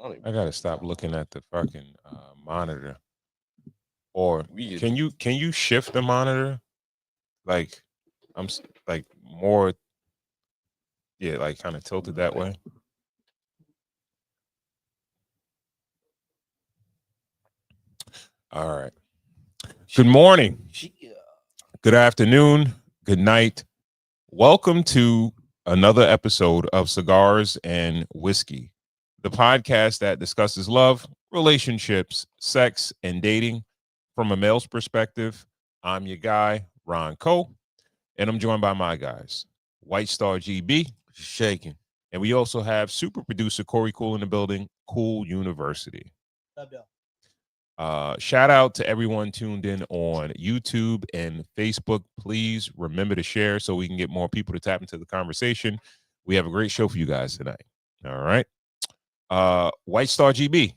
I gotta stop looking at the fucking monitor. Or We can you shift the monitor? Like like more, yeah, like kind of tilted that way. All right. Good morning. Good afternoon. Good night. Welcome to another episode of Cigars and Whiskey, the podcast that discusses love, relationships, sex, and dating from a male's perspective. I'm your guy, Ron Cole, and I'm joined by my guys, White Star GB, shaking. and we also have super producer Corey Cool in the building, Cool University. Shout out to everyone tuned in on YouTube and Facebook. Please remember to share so we can get more people to tap into the conversation. We have a great show for you guys tonight. All right. White Star GB.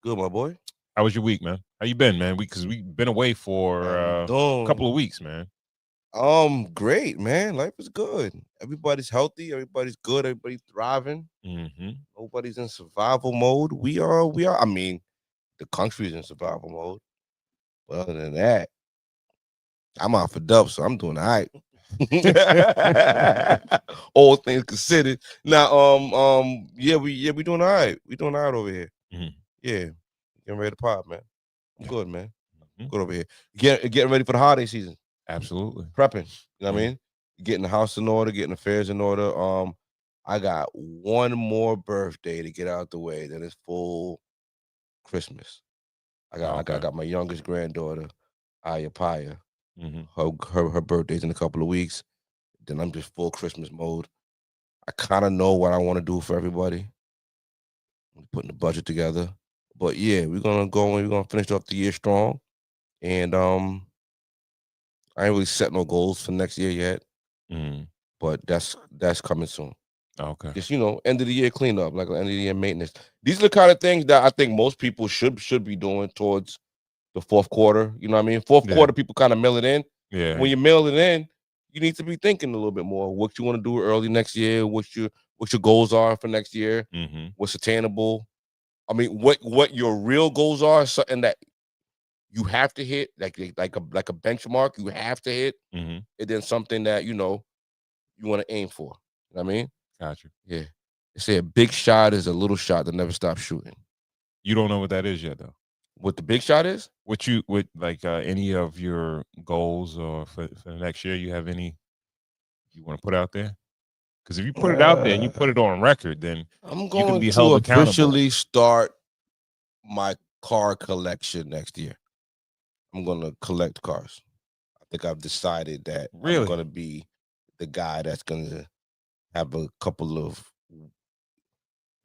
Good, my boy. How was your week, man? How you been, man? Because we've been away for a couple of weeks, man. Great, man. Life is good. Everybody's healthy. Everybody's good. Everybody's thriving. Mm-hmm. Nobody's in survival mode. We are. I mean, the country's in survival mode. But other than that, I'm out for dub, so I'm doing all right. All things considered. Now, we doing all right. We doing all right over here. Mm-hmm. Yeah, getting ready to pop, man. I'm Yeah. good, man. Mm-hmm. Good over here. Getting ready for the holiday season. Absolutely. Prepping. You know what I mean? Getting the house in order, getting affairs in order. I got one more birthday to get out the way. Then it's full Christmas. I got my youngest granddaughter, Aya Paya. Mm-hmm. Her birthday's in a couple of weeks. Then I'm just full Christmas mode. I kind of know what I want to do for everybody. I'm putting the budget together. But yeah, we're gonna finish off the year strong. And I ain't really set no goals for next year yet. Mm-hmm. But that's coming soon. Okay. Just end of the year cleanup, like end of the year maintenance. These are the kind of things that I think most people should be doing towards the fourth quarter. You know what I mean? Fourth quarter, people kind of mail it in. Yeah. When you mail it in, you need to be thinking a little bit more what you want to do early next year, what your goals are for next year, what's attainable. I mean, what your real goals are, something that you have to hit, like a benchmark you have to hit, and then something that you want to aim for. You know what I mean? Gotcha. Yeah. They say a big shot is a little shot that never stops shooting. You don't know what that is yet, though. What the big shot is? With like any of your goals or for the next year, you have any you want to put out there? Because if you put it out there and you put it on record, then I'm you can going be to held accountable. officially start my car collection next year. I'm going to collect cars. I think I've decided that I'm going to be the guy that's going to have a couple of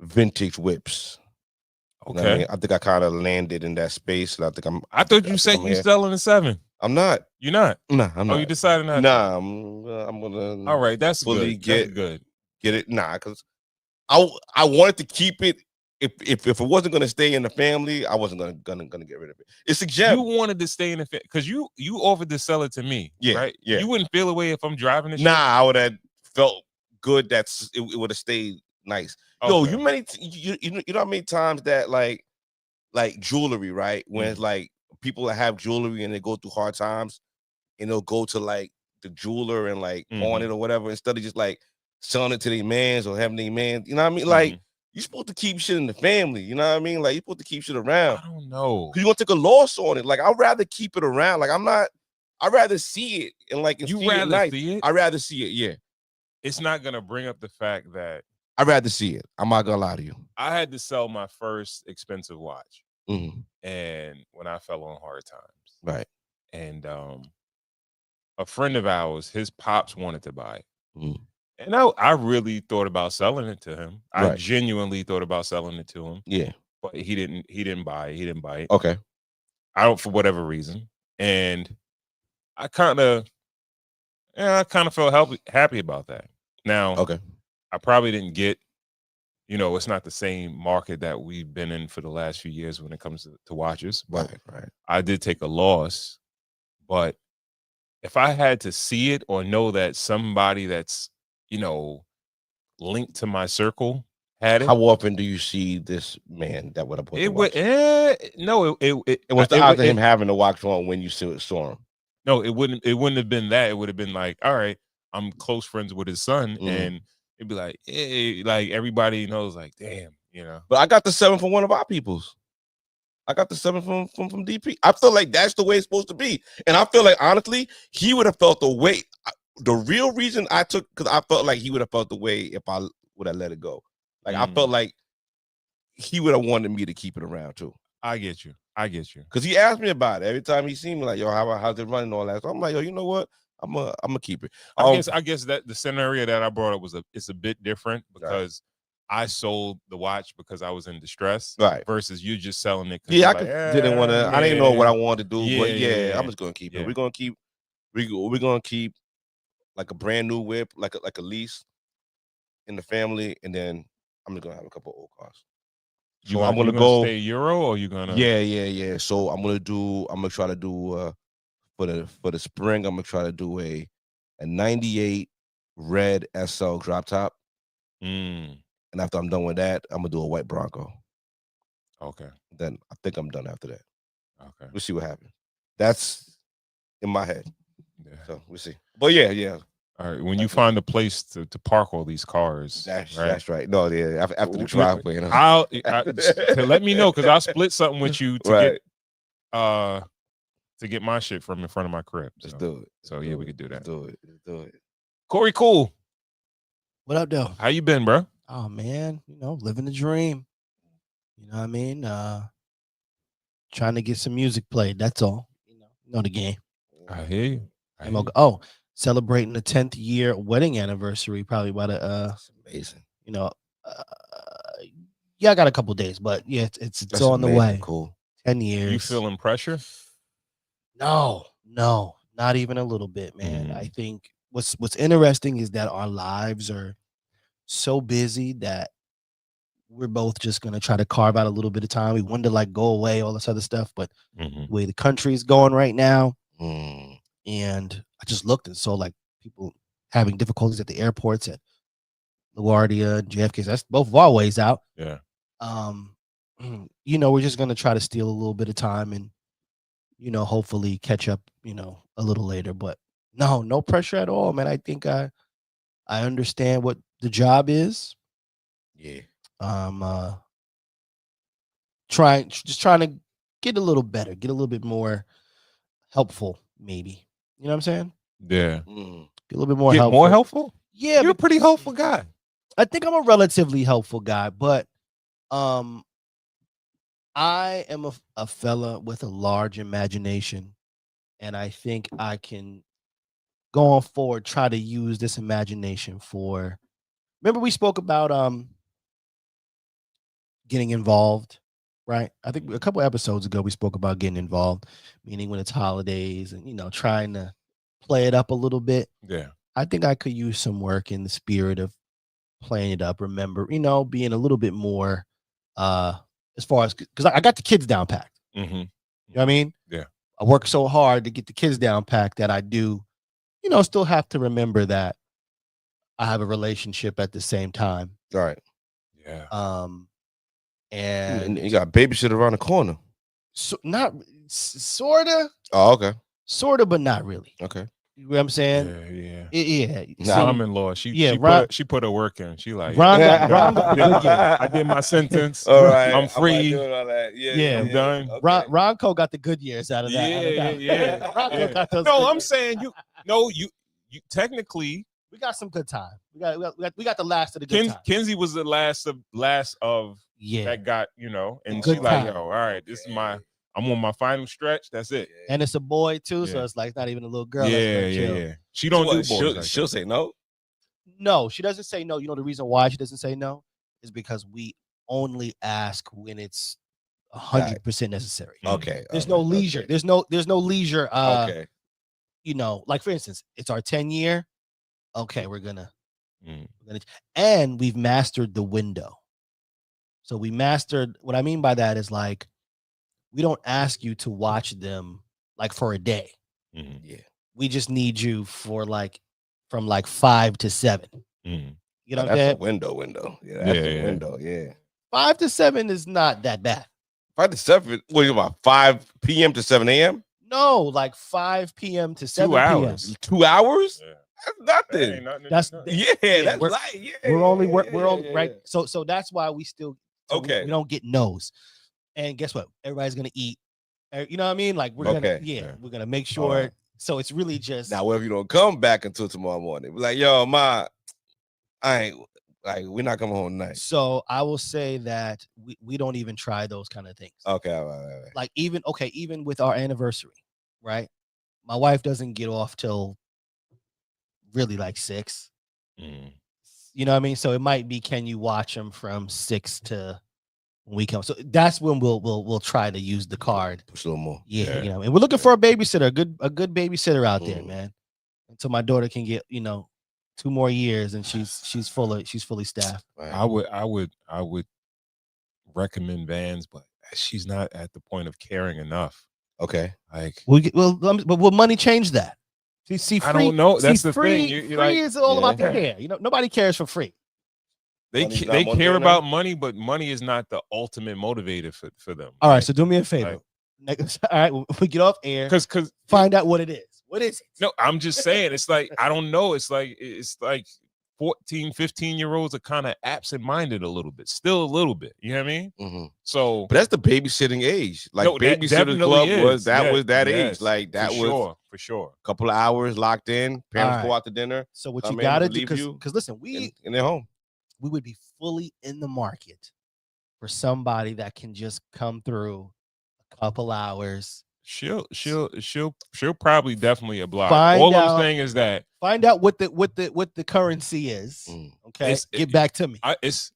vintage whips. Okay. You know what I mean? I think I kind of landed in that space. And I thought you said you selling a 7. I'm not. You're not? Nah, I'm not. Oh, you decided not? Nah, I'm gonna. All right, that's fully good. That's get it. Nah, because I wanted to keep it. If it wasn't gonna stay in the family, I wasn't gonna get rid of it. It's a gem. You wanted to stay in the family because you offered to sell it to me. Yeah, right. Yeah. You wouldn't feel away if I'm driving this. Nah, I would have felt good. It would have stayed nice. Okay. Yo, you know how many times that like jewelry, right? When it's like people that have jewelry and they go through hard times and they'll go to like the jeweler and like pawn it or whatever instead of just like selling it to their mans or having their man. You know what I mean? Like you're supposed to keep shit in the family. You know what I mean? Like you're supposed to keep shit around. I don't know. Cause you want to take a loss on it. Like I'd rather keep it around. Like I'd rather see it and you rather see it. I'd rather see it. Yeah. It's not gonna bring up the fact that I'd rather see it. I'm not gonna lie to you. I had to sell my first expensive watch. And when I fell on hard times. Right. And a friend of ours, his pops wanted to buy it. And I really thought about selling it to him. Right. I genuinely thought about selling it to him. Yeah. But he didn't buy it. He didn't buy it. Okay. I don't, for whatever reason. And I kind of felt happy about that. Now, okay. I probably didn't get, it's not the same market that we've been in for the last few years when it comes to watches. But right. I did take a loss. But if I had to see it or know that somebody that's, linked to my circle Had it. How often do you see this man that would have put It the would. watch? No. What's the odds of him having the watch on when you saw him? No, it wouldn't. It wouldn't have been that. It would have been like, all right, I'm close friends with his son, and it'd be like, hey, like everybody knows, like, damn, you know. But I got the 7 from one of our peoples. I got the 7 from DP. I feel like that's the way it's supposed to be, and I feel like honestly, he would have felt the way. The real reason I took, because I felt like he would have felt the way if I would have let it go. Like I felt like he would have wanted me to keep it around too. I get you. Because he asked me about it every time he seen me, like, yo, how's it running, all that. So I'm like, yo, you know what? I'm gonna keep it. I guess that the scenario that I brought up it's a bit different because I sold the watch because I was in distress, right? Versus you just selling it. Yeah, like, didn't want to. I didn't know what I wanted to do, but I'm just gonna keep it. Yeah. We're gonna keep like a brand new whip, like a lease in the family, and then I'm just gonna have a couple old cars. So I'm gonna go stay Euro, or you gonna? Yeah. So I'm gonna try to do for the spring. I'm gonna try to do a 98 red SL drop top. And after I'm done with that, I'm gonna do a white Bronco. Okay. Then I think I'm done after that. Okay. We'll see what happens. That's in my head. Yeah. So we'll see. But yeah. All right. When you find a place to park all these cars, that's right. No, yeah. After the driveway, to let me know, because I'll split something with you to get my shit from in front of my crib. Let's do it. So yeah, we could do that. Let's do it. Corey, cool. What up, though? How you been, bro? Oh man, living the dream. You know what I mean? Trying to get some music played. That's all. You know the game. I hear you. Oh, celebrating the 10th year wedding anniversary. Probably about that's amazing. Yeah, I got a couple days, but yeah, it's on the way. Cool. 10 years. You feeling pressure? No, not even a little bit, man. I think what's interesting is that our lives are so busy that we're both just gonna try to carve out a little bit of time. We want to like go away, all this other stuff, but the way the country's going right now, and I just looked and saw like people having difficulties at the airports at LaGuardia and JFK. That's both of our ways out. Yeah. We're just gonna try to steal a little bit of time and hopefully catch up, a little later. But no pressure at all, man. I think I understand what the job is. Yeah. Trying to get a little better, get a little bit more helpful, maybe. You know what I'm saying? Yeah. Get a little bit more helpful. More helpful? Yeah. You're a pretty helpful guy. I think I'm a relatively helpful guy, but I am a fella with a large imagination, and I think I can, going forward, try to use this imagination for. Remember we spoke about getting involved, right? I think a couple episodes ago we spoke about getting involved, meaning when it's holidays and trying to play it up a little bit. Yeah. I think I could use some work in the spirit of playing it up. Remember, being a little bit more as far as, because I got the kids down packed. You know what I mean? Yeah. I work so hard to get the kids down packed that I do, still have to remember that I have a relationship at the same time. All right. Yeah. And you got babysitter around the corner. So not sorta. Oh, okay. Sorta, but not really. Okay. You know what I'm saying? Yeah. Yeah. Mom-in-law. She put her work in. She like, Ron, I did my sentence. All right. I'm free. Yeah, I'm done. Okay. Ronco got the good years out of that. Yeah. Ronco got those no, I'm saying you technically we got some good time. We got the last of the good time. Kenzie was the last of that got, and she like, yo, all right, this is I'm on my final stretch. That's it. And it's a boy too, so it's like it's not even a little girl. Yeah. She don't do boys. She'll say no. No, she doesn't say no. You know the reason why she doesn't say no is because we only ask when it's 100% necessary. Okay. There's no leisure. Okay. There's no leisure. Okay. Like for instance, it's our 10 year. Okay, we're gonna, and we've mastered the window. So we mastered. What I mean by that is like, we don't ask you to watch them like for a day. Yeah. We just need you for like from like 5 to 7. You know You know what I'm That's saying? a window. Yeah, that's a window. Yeah. 5 to 7 is not that bad. 5 to 7. What are you about? 5 p.m. to 7 a.m. No, like 5 p.m. to 7 p.m. 2 hours. Yeah. That's nothing. That ain't nothing. That's That's we're, light. Yeah, we're only yeah. right. So that's why we still Okay. we don't get no's. And guess what? Everybody's gonna eat. You know what I mean? Like we're gonna we're gonna make sure. Right. So it's really just Now, what if you don't come back until tomorrow morning? Be like, yo, ma, I ain't like we're not coming home tonight. So I will say that we don't even try those kind of things. Okay, all right. Like even with our anniversary, right? My wife doesn't get off till really like 6. You know what I mean? So it might be, can you watch them from 6 to when we come? So that's when we'll try to use the card. Push a little more. Yeah. You know, and we're looking for a babysitter, a good babysitter out there, man. Until my daughter can get 2 more years and she's fully staffed. Right. I would recommend Vans, but she's not at the point of caring enough. Okay. Like but will money change that? See, free, I don't know. That's the free, thing. You're free like, is all about the care. Nobody cares for free. They care about money, but money is not the ultimate motivator for them. All right, so do me a favor. All right, we get off air. Because find out what it is. What is it? No, I'm just saying. It's like I don't know. It's like 14, 15-year-olds are kind of absent-minded a little bit, still a little bit. You know what I mean? Mm-hmm. So, but that's the babysitting age. Like babysitter club was that age. Like that was for sure. A couple of hours locked in. Parents go out to dinner. So what you gotta do? Because listen, and they're home. We would be fully in the market for somebody that can just come through a couple hours. She'll probably definitely oblige. All I'm saying is that find out what the currency is. Okay, get back to me. It's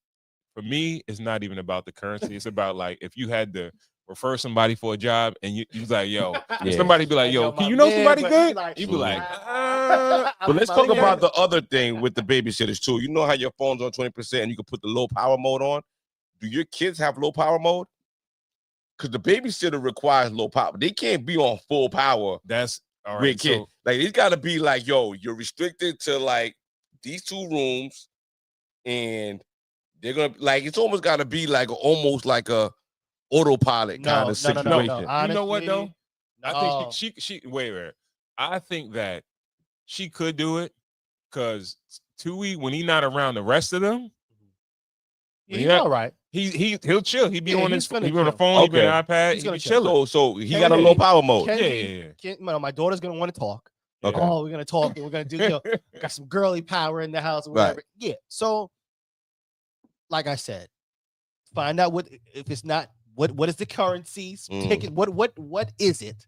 for me. It's not even about the currency. It's about like if you had to refer somebody for a job and you like, yo, somebody be like, yo, can you know somebody good? You be like, but let's talk about the other thing with the babysitters too. You know how your phone's on 20% and you can put the low power mode on. Do your kids have low power mode? Because the babysitter requires low power. They can't be on full power. That's all right. With kids. Like it's got to be like, yo, you're restricted to like these 2 rooms, and they're gonna like it's almost got to be like almost like a autopilot kind of situation. No. Honestly, you know what though? I think she wait. I think that she could do it because Tui, when he's not around the rest of them, he's all right. He'll chill. He'll be on his phone. He'll be on the phone. He'll be on the iPad. He'll be chilling. So he got a low power mode. My daughter's gonna want to talk. Okay. Oh, we're gonna talk and we're gonna do. Got some girly power in the house or whatever. Right. Yeah. So, like I said, find out if it's not what is the currency? Take it. What is it?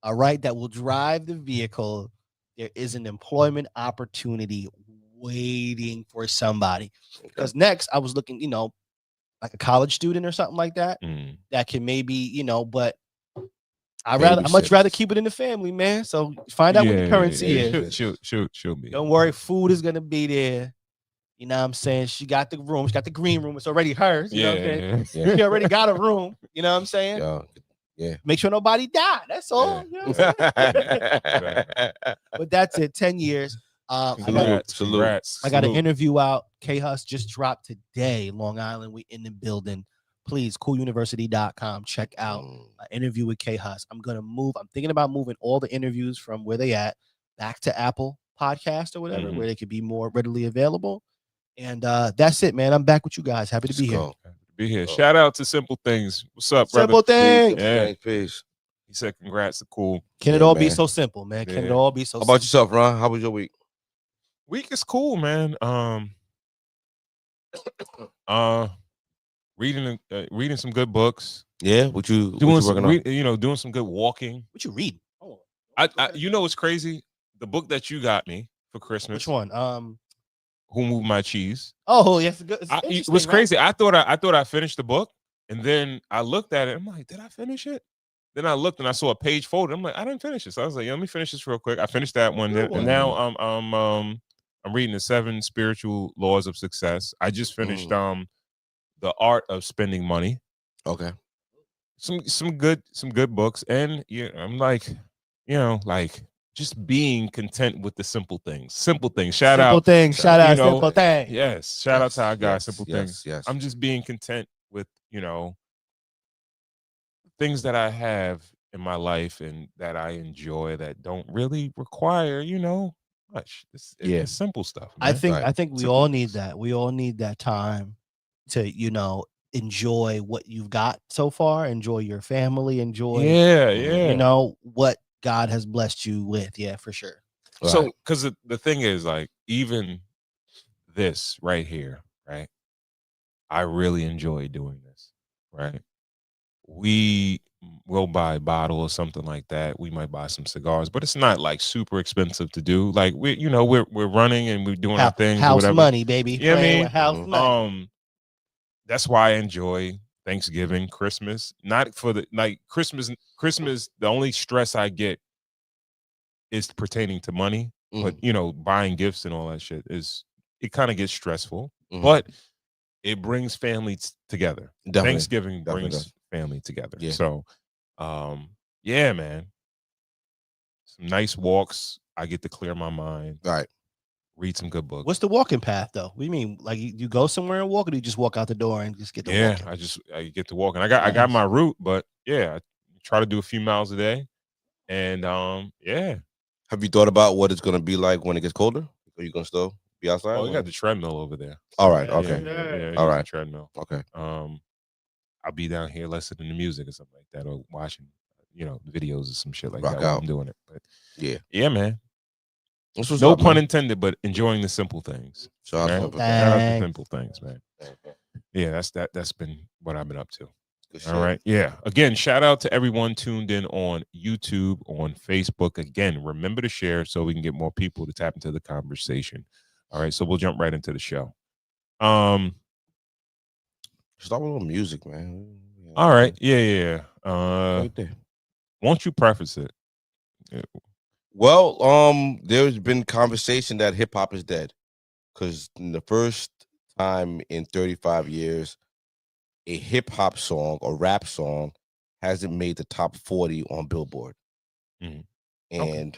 All right, that will drive the vehicle. There is an employment opportunity waiting for somebody. Because next, I was looking, like a college student or something like that, that can maybe, but I'd much rather keep it in the family, man. So find out what the currency is. She'll be. Don't worry, food is gonna be there. You know what I'm saying? She got the room. She got the green room. It's already hers. You know what I'm saying? She already got a room. You know what I'm saying? Yeah. Make sure nobody die. That's all. You know what I'm saying? But that's it. 10 years. Salute. I got an interview out. K-Hus just dropped today. Long Island, we in the building. Please, cooluniversity.com. Check out an interview with K-Hus. I'm thinking about moving all the interviews from where they at back to Apple Podcast or whatever, where they could be more readily available. And that's it, man. I'm back with you guys. Happy to be here. Be here. Shout out to Simple Things. What's up, brother? Simple Things. Yeah. Peace. He said, "Congrats to Cool." Can it all be so simple, man? Can it all be so? How about yourself, Ron? How was your week? Week is cool, man. Reading some good books. Yeah, what you working on? Doing some good walking. What you read? What's crazy? The book that you got me for Christmas. Which one? Who Moved My Cheese? Oh, yes. It was crazy. I thought I finished the book, and then I looked at it. I'm like, did I finish it? Then I looked and I saw a page folded. I'm like, I didn't finish it. So I was like, let me finish this real quick. I finished that one. And now I'm reading the 7 Spiritual Laws of Success. I just finished The Art of Spending Money. Okay. Some good books. And I'm like, just being content with the simple things. Simple things. Shout Simple out. things. Shout out. you know, Simple things. Yes. Shout out to our guy. Yes, Simple yes, things. yes. I'm just being content with, things that I have in my life and that I enjoy that don't really require, much. It's simple stuff. I Man. think Right. we Simple all need things. that. We all need that time to, enjoy what you've got so far, enjoy your family, enjoy what God has blessed you with. Yeah, for sure. So, because the thing is, like, even this right here, right? I really enjoy doing this, right? We will buy a bottle or something like that. We might buy some cigars, but it's not like super expensive to do. Like we're running and we're doing our things or House whatever. money, baby. You know what I Playing mean? with house money. That's why I enjoy Thanksgiving, Christmas. Not for Christmas. Christmas, the only stress I get is pertaining to money. But buying gifts and all that shit it kind of gets stressful. But it brings families together. Definitely. Thanksgiving brings family together. Yeah. So, yeah, man. Some nice walks. I get to clear my mind. Right. Read some good books. What's the walking path though? What do you mean? Like you go somewhere and walk, or do you just walk out the door and just get to walking? I get to walking. I got my route, but yeah, I try to do a few miles a day. And yeah. Have you thought about what it's gonna be like when it gets colder? Are you gonna still be outside? Oh, we got the treadmill over there. All right, okay. Yeah, all right. Treadmill. Okay. I'll be down here listening to music or something like that, or watching, videos or some shit like Rock that while out. I'm doing it. But yeah, man. No pun intended, but enjoying the simple things. Shout out to simple things, man. Yeah, that's been what I've been up to. All right. Yeah. Again, shout out to everyone tuned in on YouTube, on Facebook. Again, remember to share so we can get more people to tap into the conversation. All right. So we'll jump right into the show. Start with a little music, man. All right. Yeah. Right there. Won't you preface it? Yeah. Well, there's been conversation that hip hop is dead, because in the first time in 35 years, a hip hop song or rap song hasn't made the top 40 on Billboard. And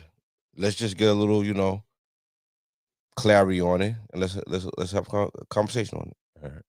let's just get a little, clarity on it, and let's have a conversation on it. All right.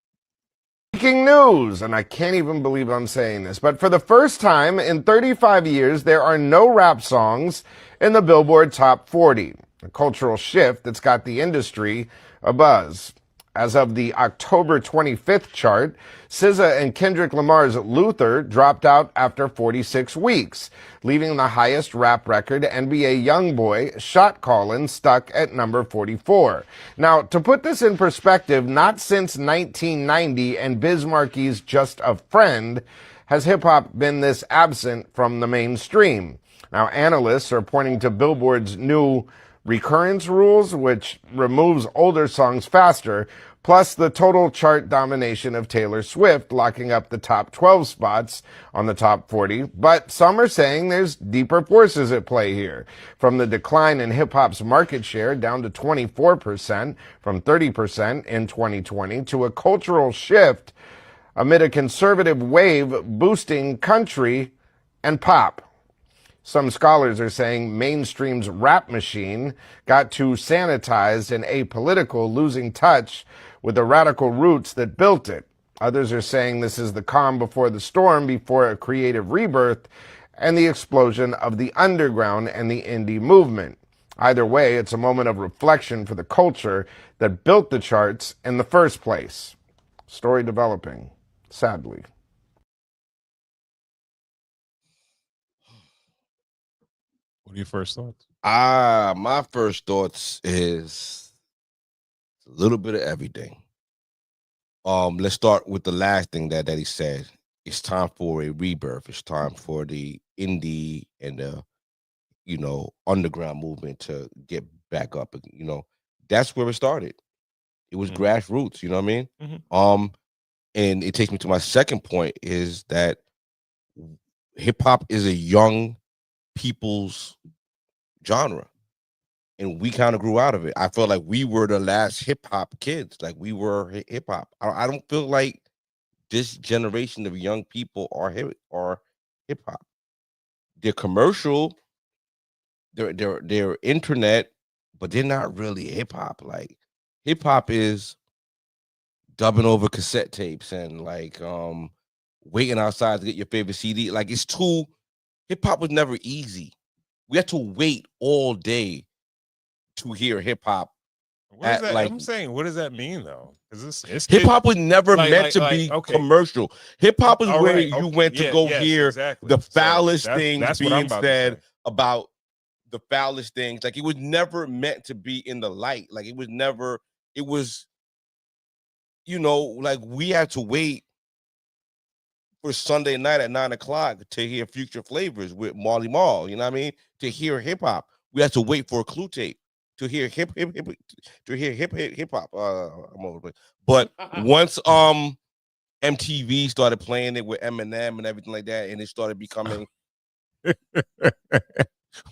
Breaking news, and I can't even believe I'm saying this, but for the first time in 35 years, there are no rap songs in the Billboard Top 40, a cultural shift that's got the industry abuzz. As of the October 25th chart, SZA and Kendrick Lamar's Luther dropped out after 46 weeks, leaving the highest rap record, NBA YoungBoy, Shot Callin', stuck at number 44. Now, to put this in perspective, not since 1990 and Biz Markie's Just a Friend has hip-hop been this absent from the mainstream. Now, analysts are pointing to Billboard's new recurrence rules, which removes older songs faster, plus the total chart domination of Taylor Swift, locking up the top 12 spots on the top 40. But some are saying there's deeper forces at play here, from the decline in hip-hop's market share down to 24% from 30% in 2020 to a cultural shift amid a conservative wave boosting country and pop. Some scholars are saying mainstream's rap machine got too sanitized and apolitical, losing touch with the radical roots that built it. Others are saying this is the calm before the storm, before a creative rebirth and the explosion of the underground and the indie movement. Either way, it's a moment of reflection for the culture that built the charts in the first place. Story developing, sadly. What are your first thoughts? My first thoughts is a little bit of everything. Let's start with the last thing that he said. It's time for a rebirth. It's time for the indie and the, underground movement to get back up. That's where it started. It was grassroots. You know what I mean? And it takes me to my second point is that hip hop is a young people's genre, and we kind of grew out of it. I felt like we were the last hip hop kids. Like we were hip hop. I don't feel like this generation of young people are hip hop. They're commercial, they're internet, but they're not really hip hop. Like hip hop is dubbing over cassette tapes and like waiting outside to get your favorite CD. Like it's too hip hop was never easy. We had to wait all day to hear hip hop. What is that? I'm saying, what does that mean though? Because it's hip hop was never meant to be commercial. Hip hop is where you went to go hear the foulest things being said about the foulest things. Like it was never meant to be in the light. Like it was never. It was, you know, like we had to wait for Sunday night at 9 o'clock to hear Future Flavors with Marley Marl. You know what I mean? To hear hip hop, we had to wait for a Clue tape to hear hip hop. I'm over it. But once MTV started playing it with Eminem and everything like that, and it started becoming.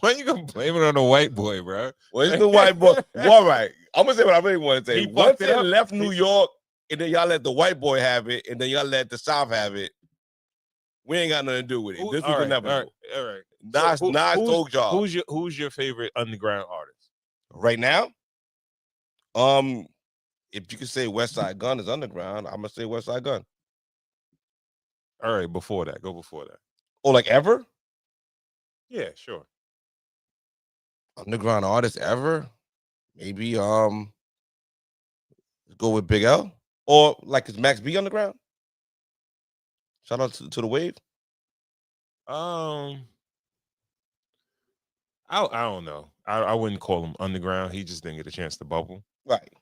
Why you gonna blame it on the white boy, bro? Well, it's the white boy. All right, I'm gonna say what I really want to say. Once it left New York, and then y'all let the white boy have it, and then y'all let the South have it. We ain't got nothing to do with it. This was inevitable. All right. Nas told y'all. Who's your favorite underground artist right now? If you could say West Side Gun is underground, I'm gonna say West Side Gun. All right, before that, go before that. Oh, like ever? Yeah, sure. Underground artist ever? Maybe go with Big L, or like is Max B underground? Shout out to the Wave. I don't know. I wouldn't call him underground. He just didn't get a chance to bubble. Right.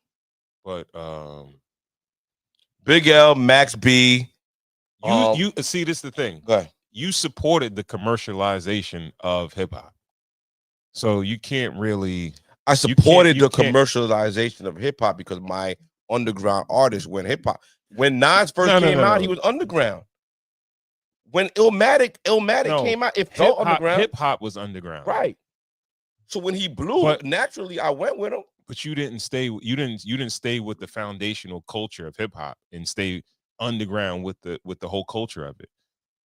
But Big L, Max B. You see, this is the thing. Go ahead. You supported the commercialization of hip hop, so you can't really. I supported the commercialization of hip hop because my underground artists went hip hop. When Nas first came out, he was underground. When Illmatic came out, it felt underground. Hip hop was underground, right? So when he blew, naturally I went with him. But you didn't stay. You didn't stay with the foundational culture of hip hop and stay underground with the whole culture of it.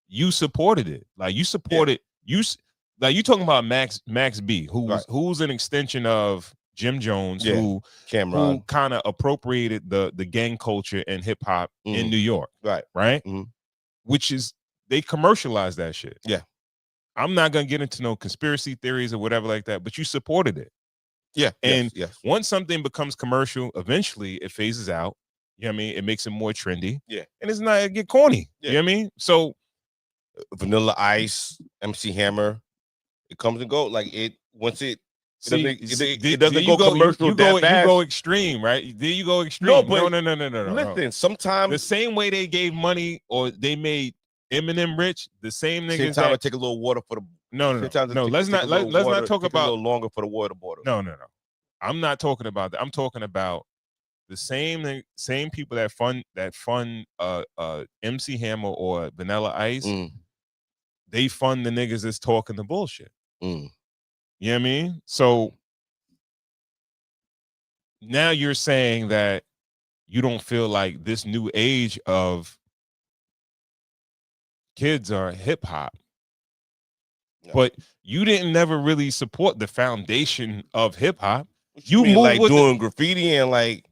You supported it, like you supported like you talking about Max B, who's an extension of Jim Jones, who kind of appropriated the gang culture and hip hop in New York, right? Mm-hmm. Which is they commercialized that shit. Yeah, I'm not gonna get into no conspiracy theories or whatever like that, but you supported it. Yeah, and once something becomes commercial, eventually it phases out. You know what I mean? It makes it more trendy. Yeah, and it's not get corny. Yeah. You know what I mean? So Vanilla Ice, MC Hammer, it comes and goes. Like it once it doesn't go commercial. You go extreme, right? Then you go extreme. No, but no. Listen, sometimes the same way they gave money or they made Eminem rich, the same niggas. Same time I take a little water for the no. Let's not talk about a little longer for the water bottle. No. I'm not talking about that. I'm talking about the same people that fund MC Hammer or Vanilla Ice. They fund the niggas that's talking the bullshit. You know what I mean? So now you're saying that you don't feel like this new age of kids are hip hop, but you didn't never really support the foundation of hip hop. You mean like doing graffiti and like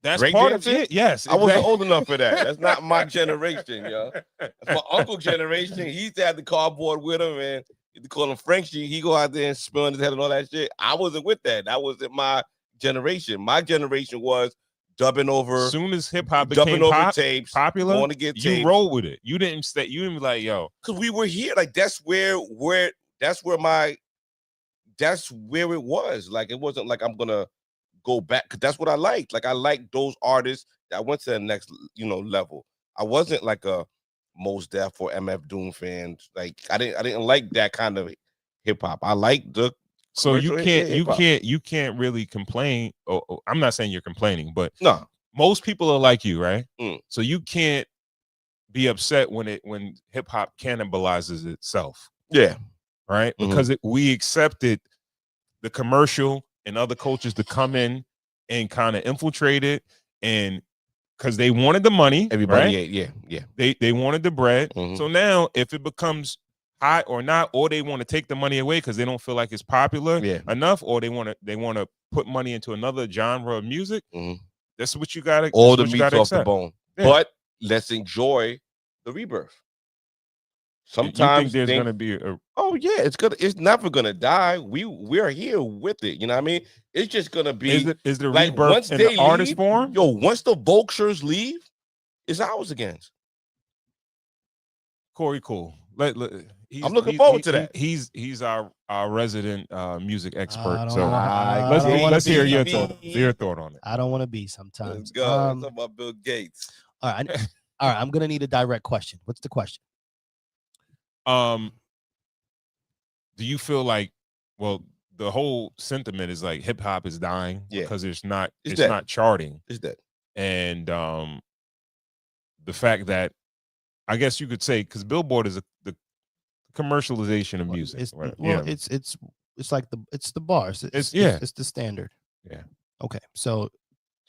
that's part of it. Yes, exactly. I wasn't old enough for that. That's not my generation, yo. That's my uncle generation. He used to have the cardboard with him, and you call him Frenchie. He go out there and spill on his head and all that shit. I wasn't with that. That wasn't my generation. My generation was dubbing over. As soon as hip hop became tapes, popular, want to get tapes. You roll with it. You didn't stay. You didn't be like, yo, because we were here. Like that's where it was. Like it wasn't like I'm gonna go back because that's what I liked. Like I liked those artists that went to the next, level. I wasn't like a Mos Def or MF Doom fan. Like I didn't like that kind of hip hop. I liked the. So you can't really complain. Or I'm not saying you're complaining, but no, most people are like you, right? So you can't be upset when hip hop cannibalizes itself. Yeah, right. Because we accepted the commercial and other cultures to come in and kind of infiltrate it, and because they wanted the money, everybody right? yeah. They wanted the bread. So now if it becomes hot or not, or they want to take the money away because they don't feel like it's popular enough, or they want to put money into another genre of music. That's what you gotta. All the meat's off the bone. Yeah. But let's enjoy the rebirth. Sometimes you think there's gonna be it's never gonna die. We're here with it. You know what I mean? It's just gonna be is the like rebirth once in the artist form? Once the vultures leave, it's ours again. Corey, cool. I'm looking forward to that. He's our resident music expert. Let's hear your thought on it. I don't want to be sometimes. Let's go. Talk about Bill Gates. All right. I'm gonna need a direct question. What's the question? Do you feel like, well, the whole sentiment is like hip hop is dying because it's not charting. It's dead. And the fact that I guess you could say because Billboard is the commercialization of music. It's like the bars. It's the standard. Yeah. Okay. So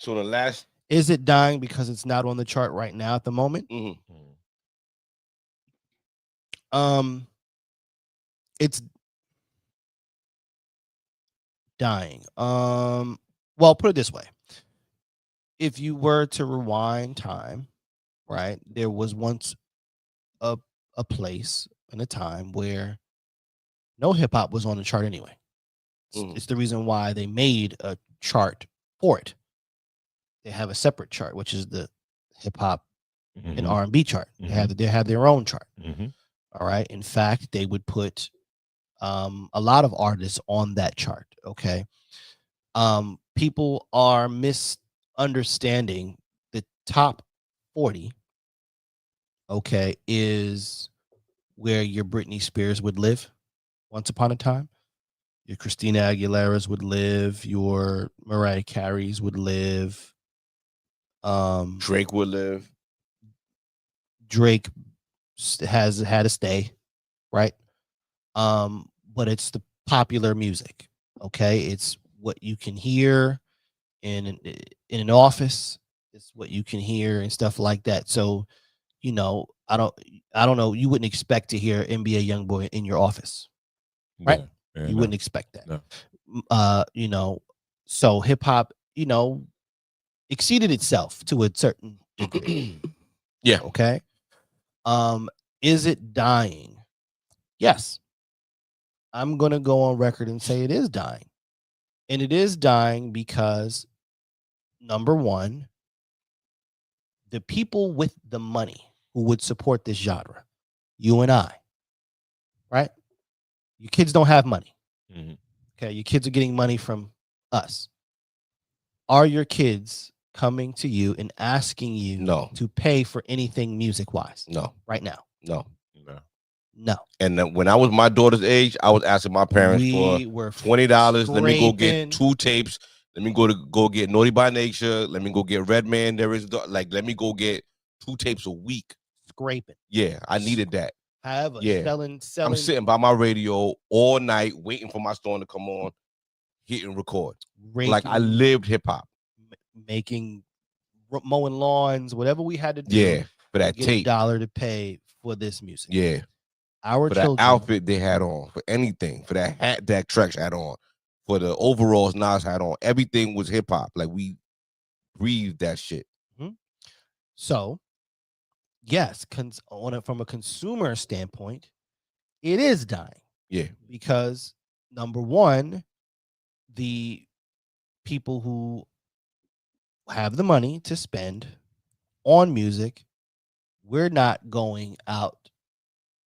the last, is it dying because it's not on the chart right now at the moment? It's dying. Well, put it this way. If you were to rewind time, right, there was once a place and a time where no hip hop was on the chart anyway. It's the reason why they made a chart for it. They have a separate chart, which is the hip hop and R&B chart. They have their own chart. All right. In fact, they would put a lot of artists on that chart. Okay. People are misunderstanding the top 40. Okay, is where your Britney Spears would live once upon a time. Your Christina Aguilera's would live. Your Mariah Carey's would live. Drake would live. Drake has had a stay, right? But it's the popular music. Okay, it's what you can hear in an office. It's what you can hear and stuff like that. So, you know, I don't know. You wouldn't expect to hear NBA YoungBoy in your office, right? You wouldn't expect that. No. You know, so hip hop, you know, exceeded itself to a certain degree. Yeah. Okay. Is it dying? Yes. I'm gonna go on record and say it is dying, and it is dying because number one, the people with the money who would support this genre, you and I, right? Your kids don't have money. Okay, your kids are getting money from us. Are your kids coming to you and asking you to pay for anything music-wise? No. Right now? No. And then when I was my daughter's age, I was asking my parents for $20. Let me go get 2 tapes. Let me go get Naughty by Nature. Let me go get Redman. Let me go get 2 tapes a week. Scraping. Yeah, I needed that. However, selling. I'm sitting by my radio all night waiting for my song to come on, hit and record. Like I lived hip hop. Mowing lawns, whatever we had to do. Yeah, for that tape. $1 to pay for this music. Yeah. For that outfit they had on, for anything, for that hat that Trex had on, for the overalls Nas had on, everything was hip hop. Like we breathed that shit. So, yes, from a consumer standpoint, it is dying. Yeah, because number one, the people who have the money to spend on music, we're not going out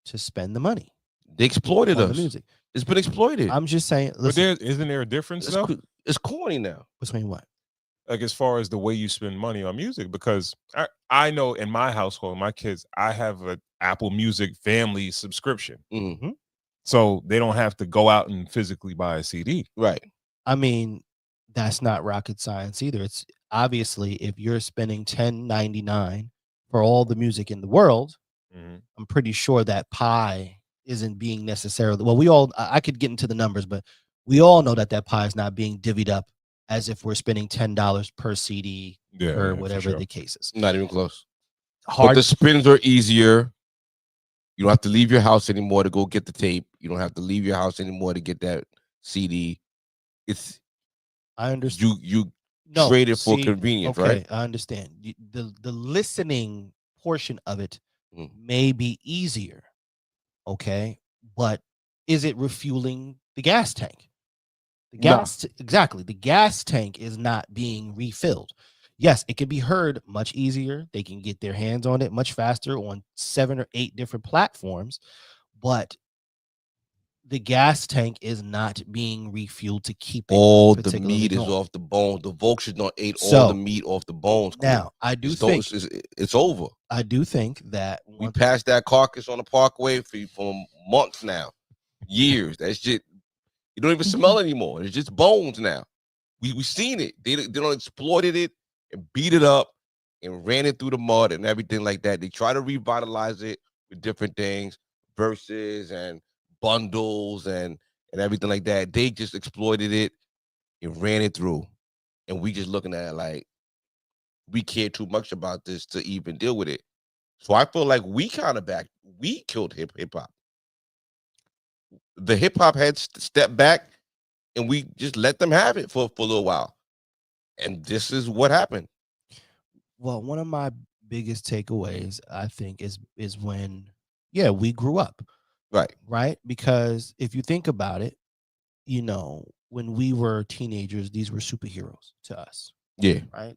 to spend the money. They exploited us. The music. It's been exploited. I'm just saying. Listen, but isn't there a difference though? It's corny now. Between what? Like as far as the way you spend money on music, because I know in my household, my kids, I have an Apple Music family subscription, so they don't have to go out and physically buy a CD. Right. I mean, that's not rocket science either. It's obviously if you're spending $10.99 for all the music in the world. I'm pretty sure that pie isn't being necessarily, well, I could get into the numbers, but we all know that pie is not being divvied up as if we're spending $10 per CD or whatever the case is. Not even close. But the spins are easier. You don't have to leave your house anymore to go get the tape. You don't have to leave your house anymore to get that CD. It's I understand. you No, trade it for see, convenience, okay, right? I understand. The listening portion of it Mm. may be easier, okay, but is it refueling the gas tank? The Nah. gas, exactly. The gas tank is not being refilled. Yes, it can be heard much easier. They can get their hands on it much faster on 7 or 8 different platforms, but the gas tank is not being refueled to keep it All the particularly meat is going. off the bone. The vultures don't ate all So, the meat off the bones. Cool. Now, I do It's, think it's over. I do think that We passed that carcass on the parkway for months now, years. That shit, you don't even smell anymore. It's just bones now. We seen it. They don't exploited it and beat it up and ran it through the mud and everything like that. They try to revitalize it with different things, verses and bundles and everything like that. They just exploited it and ran it through, and we just looking at it like we care too much about this to even deal with it. So I feel like we killed hip hop. The hip hop heads stepped back, and we just let them have it for a little while, and this is what happened. Well, one of my biggest takeaways, I think, is when, yeah, we grew up, right? Because if you think about it, you know, when we were teenagers, these were superheroes to us. Yeah, right.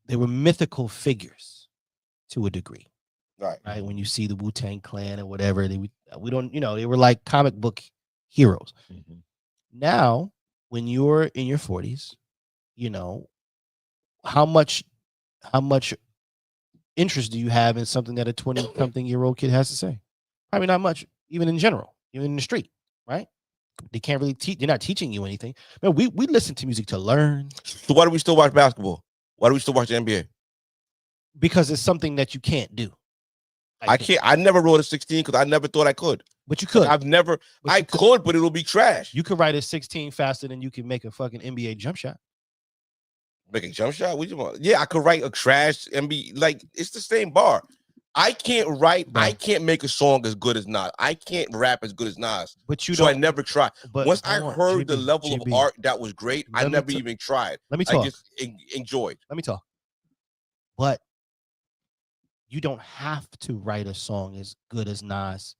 They were mythical figures to a degree. Right. When you see the Wu-Tang Clan or whatever, we don't, you know, they were like comic book heroes. Mhm. Now, when you're in your 40s, you know, how much interest do you have in something that a 20-something-year-old kid has to say? Probably not much, even in general, even in the street, right? They can't really teach. They're not teaching you anything. Man, we listen to music to learn. So why do we still watch basketball? Why do we still watch the NBA? Because it's something that you can't do. I can't. I never wrote a 16 because I never thought I could. But you could. I've never. I could, but it'll be trash. You could write a 16 faster than you can make a fucking NBA jump shot. Make a jump shot? What you want? Yeah, I could write a trash NBA. Like, it's the same bar. I can't write. Bro. I can't make a song as good as Nas. I can't rap as good as Nas. But I never tried. But once I heard the level of art that was great, I never even tried. Let me talk. I just enjoyed. Let me talk. But you don't have to write a song as good as Nas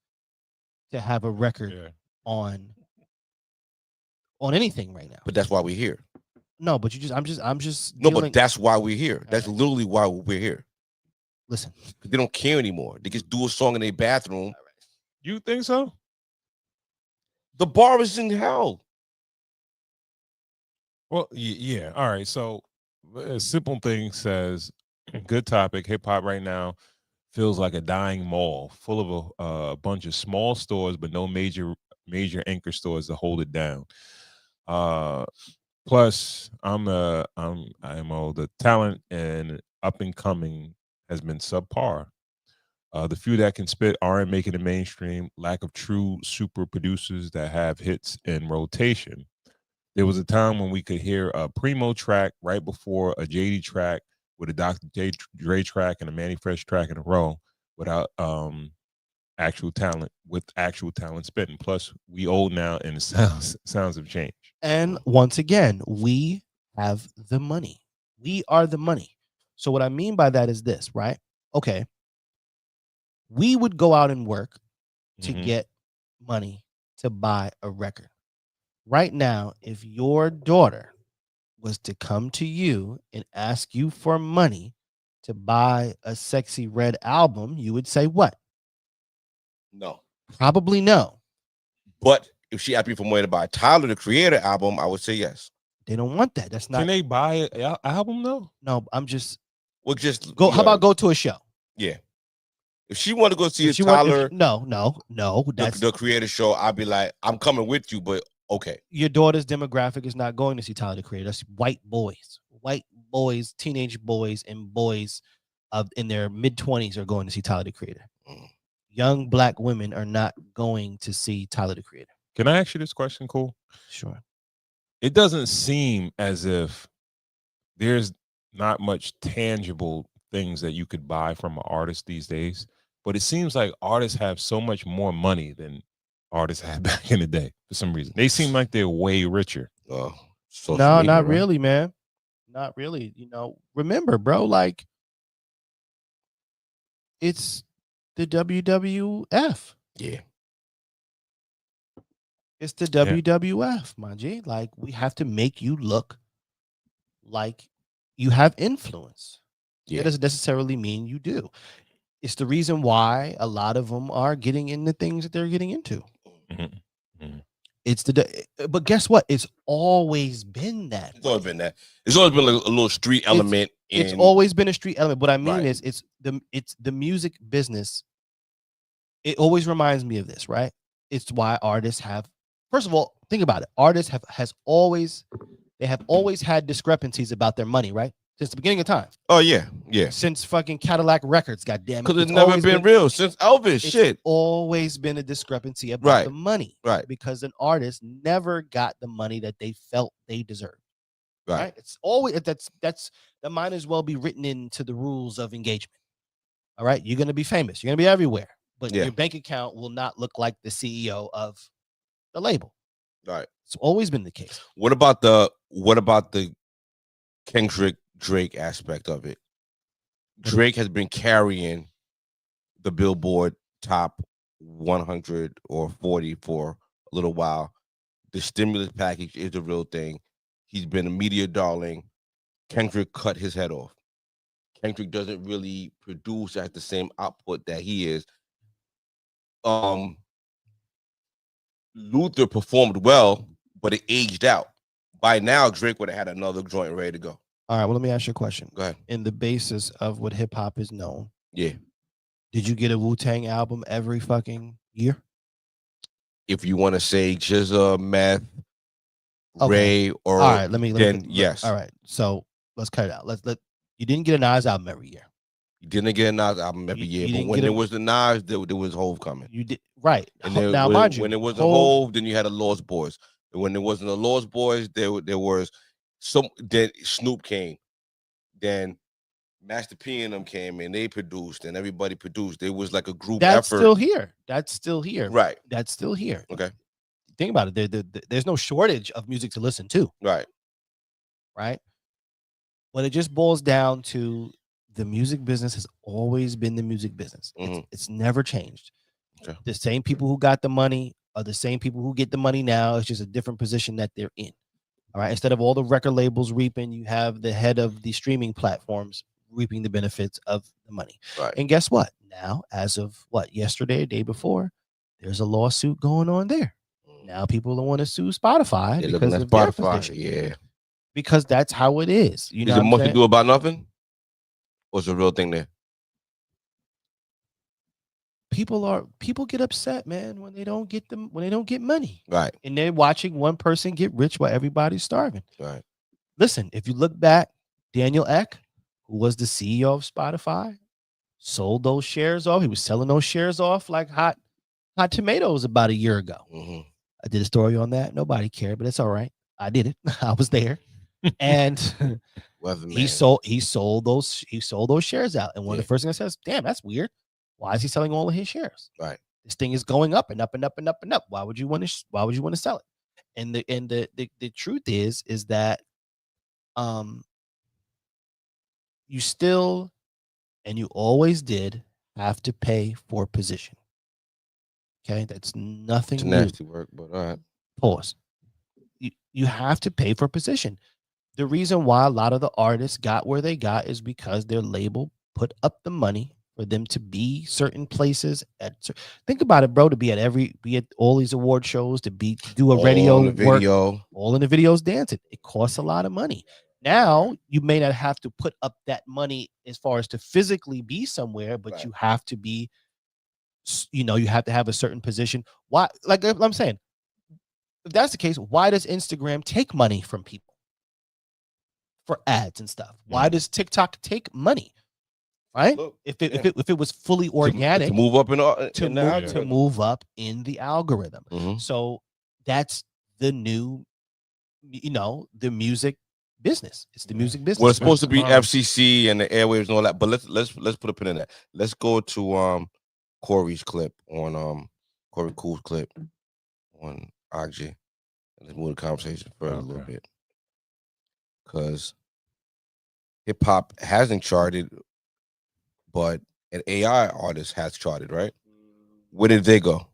to have a record on anything right now. But that's why we're here. No, but I'm just no, but that's why we're here. That's literally why we're here. Listen, they don't care anymore. They just do a song in their bathroom. You think so? The bar is in hell. Well, yeah. All right. So a simple thing says, good topic. Hip hop right now feels like a dying mall full of a bunch of small stores, but no major anchor stores to hold it down. Plus, the talent and up and coming has been subpar. The few that can spit aren't making the mainstream. Lack of true super producers that have hits in rotation. There was a time when we could hear a Primo track right before a JD track with a Dr. Dre track and a Manny Fresh track in a row without actual talent spitting. Plus, we old now and the sounds have changed. And once again, we have the money. We are the money. So what I mean by that is this, right? Okay. We would go out and work to get money to buy a record. Right now, if your daughter was to come to you and ask you for money to buy a Sexy Red album, you would say what? No. Probably no. But if she asked me for money to buy Tyler, the Creator album, I would say yes. They don't want that. That's not. Can they buy an album though? No, I'm just. Well, just go. How about go to a show? Yeah. If she want to go see Tyler, no. That's the Creator show. I'd be like, I'm coming with you, but okay. Your daughter's demographic is not going to see Tyler the Creator. That's white boys, teenage boys, and boys in their mid-20s are going to see Tyler the Creator. Young black women are not going to see Tyler the Creator. Can I ask you this question, Cool? Sure. It doesn't seem as if there's not much tangible things that you could buy from an artist these days, but it seems like artists have so much more money than artists had back in the day for some reason. They seem like they're way richer. No, Media, not right? really, man. Not really. You know, remember, bro, like it's the WWF. Yeah. It's the WWF, my G. Like, we have to make you look like you have influence. Yeah. That doesn't necessarily mean you do. It's the reason why a lot of them are getting into things that they're getting into. It's but guess what? It's always been that. It's always been that. It's always been like a little street element. It's always been a street element. What I mean Right. is, it's the music business. It always reminds me of this, right? It's why artists have. First of all, think about it. Artists have always had discrepancies about their money, right? Since the beginning of time. Oh yeah, yeah. Since fucking Cadillac Records, goddamn it. Because it's never been real since Elvis. It's always been a discrepancy about the money, right? Because an artist never got the money that they felt they deserved, right? It's always that might as well be written into the rules of engagement. All right, you're gonna be famous, you're gonna be everywhere, but your bank account will not look like the CEO of the label. Right. It's always been the case. What about the Kendrick Drake aspect of it? Drake has been carrying the Billboard top 100 or 40 for a little while. The stimulus package is the real thing. He's been a media darling. Kendrick cut his head off. Kendrick doesn't really produce at the same output that he is. Luther performed well, but it aged out. By now, Drake would have had another joint ready to go. All right, well, let me ask you a question. Go ahead. In the basis of what hip hop is known, yeah, did you get a Wu-Tang album every fucking year? If you want to say GZA, Meth, Ray, or all right, let me yes. All right, so let's cut it out. You didn't get a Nas album every year. You didn't get a Nas album every year, but when there was the Nas, there was Hove coming. You did right. And now, mind you, when there was a Hove, then you had a Lost Boys. And when there wasn't a Lost Boys, there was some. Then Snoop came, then Master P and them came, and they produced, and everybody produced. It was like a group effort. That's still here. That's still here. Right. That's still here. Okay. Think about it. There's no shortage of music to listen to. Right. Right. But it just boils down to the music business has always been the music business. It's never changed. Okay. The same people who got the money are the same people who get the money now. It's just a different position that they're in. All right. Instead of all the record labels reaping, you have the head of the streaming platforms reaping the benefits of the money. Right. And guess what? Now, as of yesterday, day before, there's a lawsuit going on there. Now people don't want to sue Spotify because of their position. Yeah. Because that's how it is. You know, is it much to do about nothing? What's the real thing there? People get upset, man, when they don't get money. Right. And they're watching one person get rich while everybody's starving. Right. Listen, if you look back, Daniel Ek, who was the CEO of Spotify, sold those shares off. He was selling those shares off like hot tomatoes about a year ago. I did a story on that. Nobody cared, but it's all right. I did it. I was there. And he sold those shares out. And one of the first things I says, damn, that's weird. Why is he selling all of his shares? Right. This thing is going up and up and up and up and up. Why would you want to sell it? And the truth is that you still and you always did have to pay for position. Okay, that's nothing. It's nasty work, but all right. Pause. You have to pay for position. The reason why a lot of the artists got where they got is because their label put up the money for them to be certain places. Think about it, bro. To be at all these award shows, to do a radio work, all in the videos dancing. It costs a lot of money. Now you may not have to put up that money as far as to physically be somewhere, but you have to be. You have to have a certain position. Why? Like I'm saying, if that's the case, why does Instagram take money from people for ads and stuff? Why does TikTok take money? Right? Look, if it was fully organic, to move up to move up in the algorithm. So that's the new, the music business. It's the music business. Well, it's supposed to be FCC and the airwaves and all that, but let's put a pin in that. Let's go to Corey's clip on Corey Cool's clip on IG. Let's move the conversation further a little bit, because hip hop hasn't charted, but an AI artist has charted, right? Where did they go?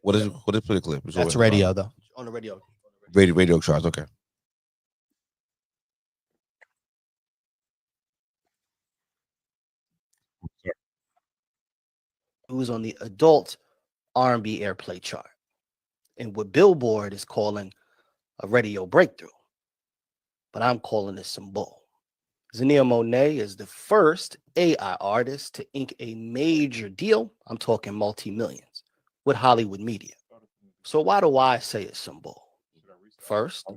What is the clip? It's That's radio though. On the radio. Radio charts. Okay. Who's on the adult R&B airplay chart, and what Billboard is calling a radio breakthrough, but I'm calling this some bull. Zanea Monáe is the first AI artist to ink a major deal, I'm talking multi-millions, with Hollywood media. So why do I say it's some bull? First,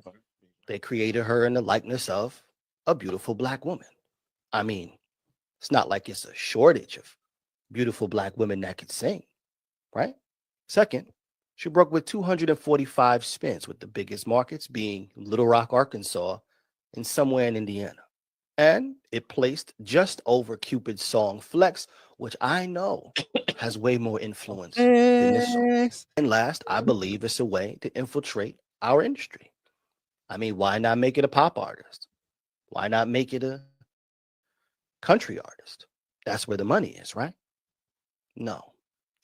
they created her in the likeness of a beautiful black woman. I mean, it's not like it's a shortage of beautiful black women that could sing, right? Second, she broke with 245 spins, with the biggest markets being Little Rock, Arkansas, and somewhere in Indiana. And it placed just over Cupid's song Flex, which I know has way more influence than this song. And last, I believe it's a way to infiltrate our industry. I mean, why not make it a pop artist? Why not make it a country artist? That's where the money is, right? No,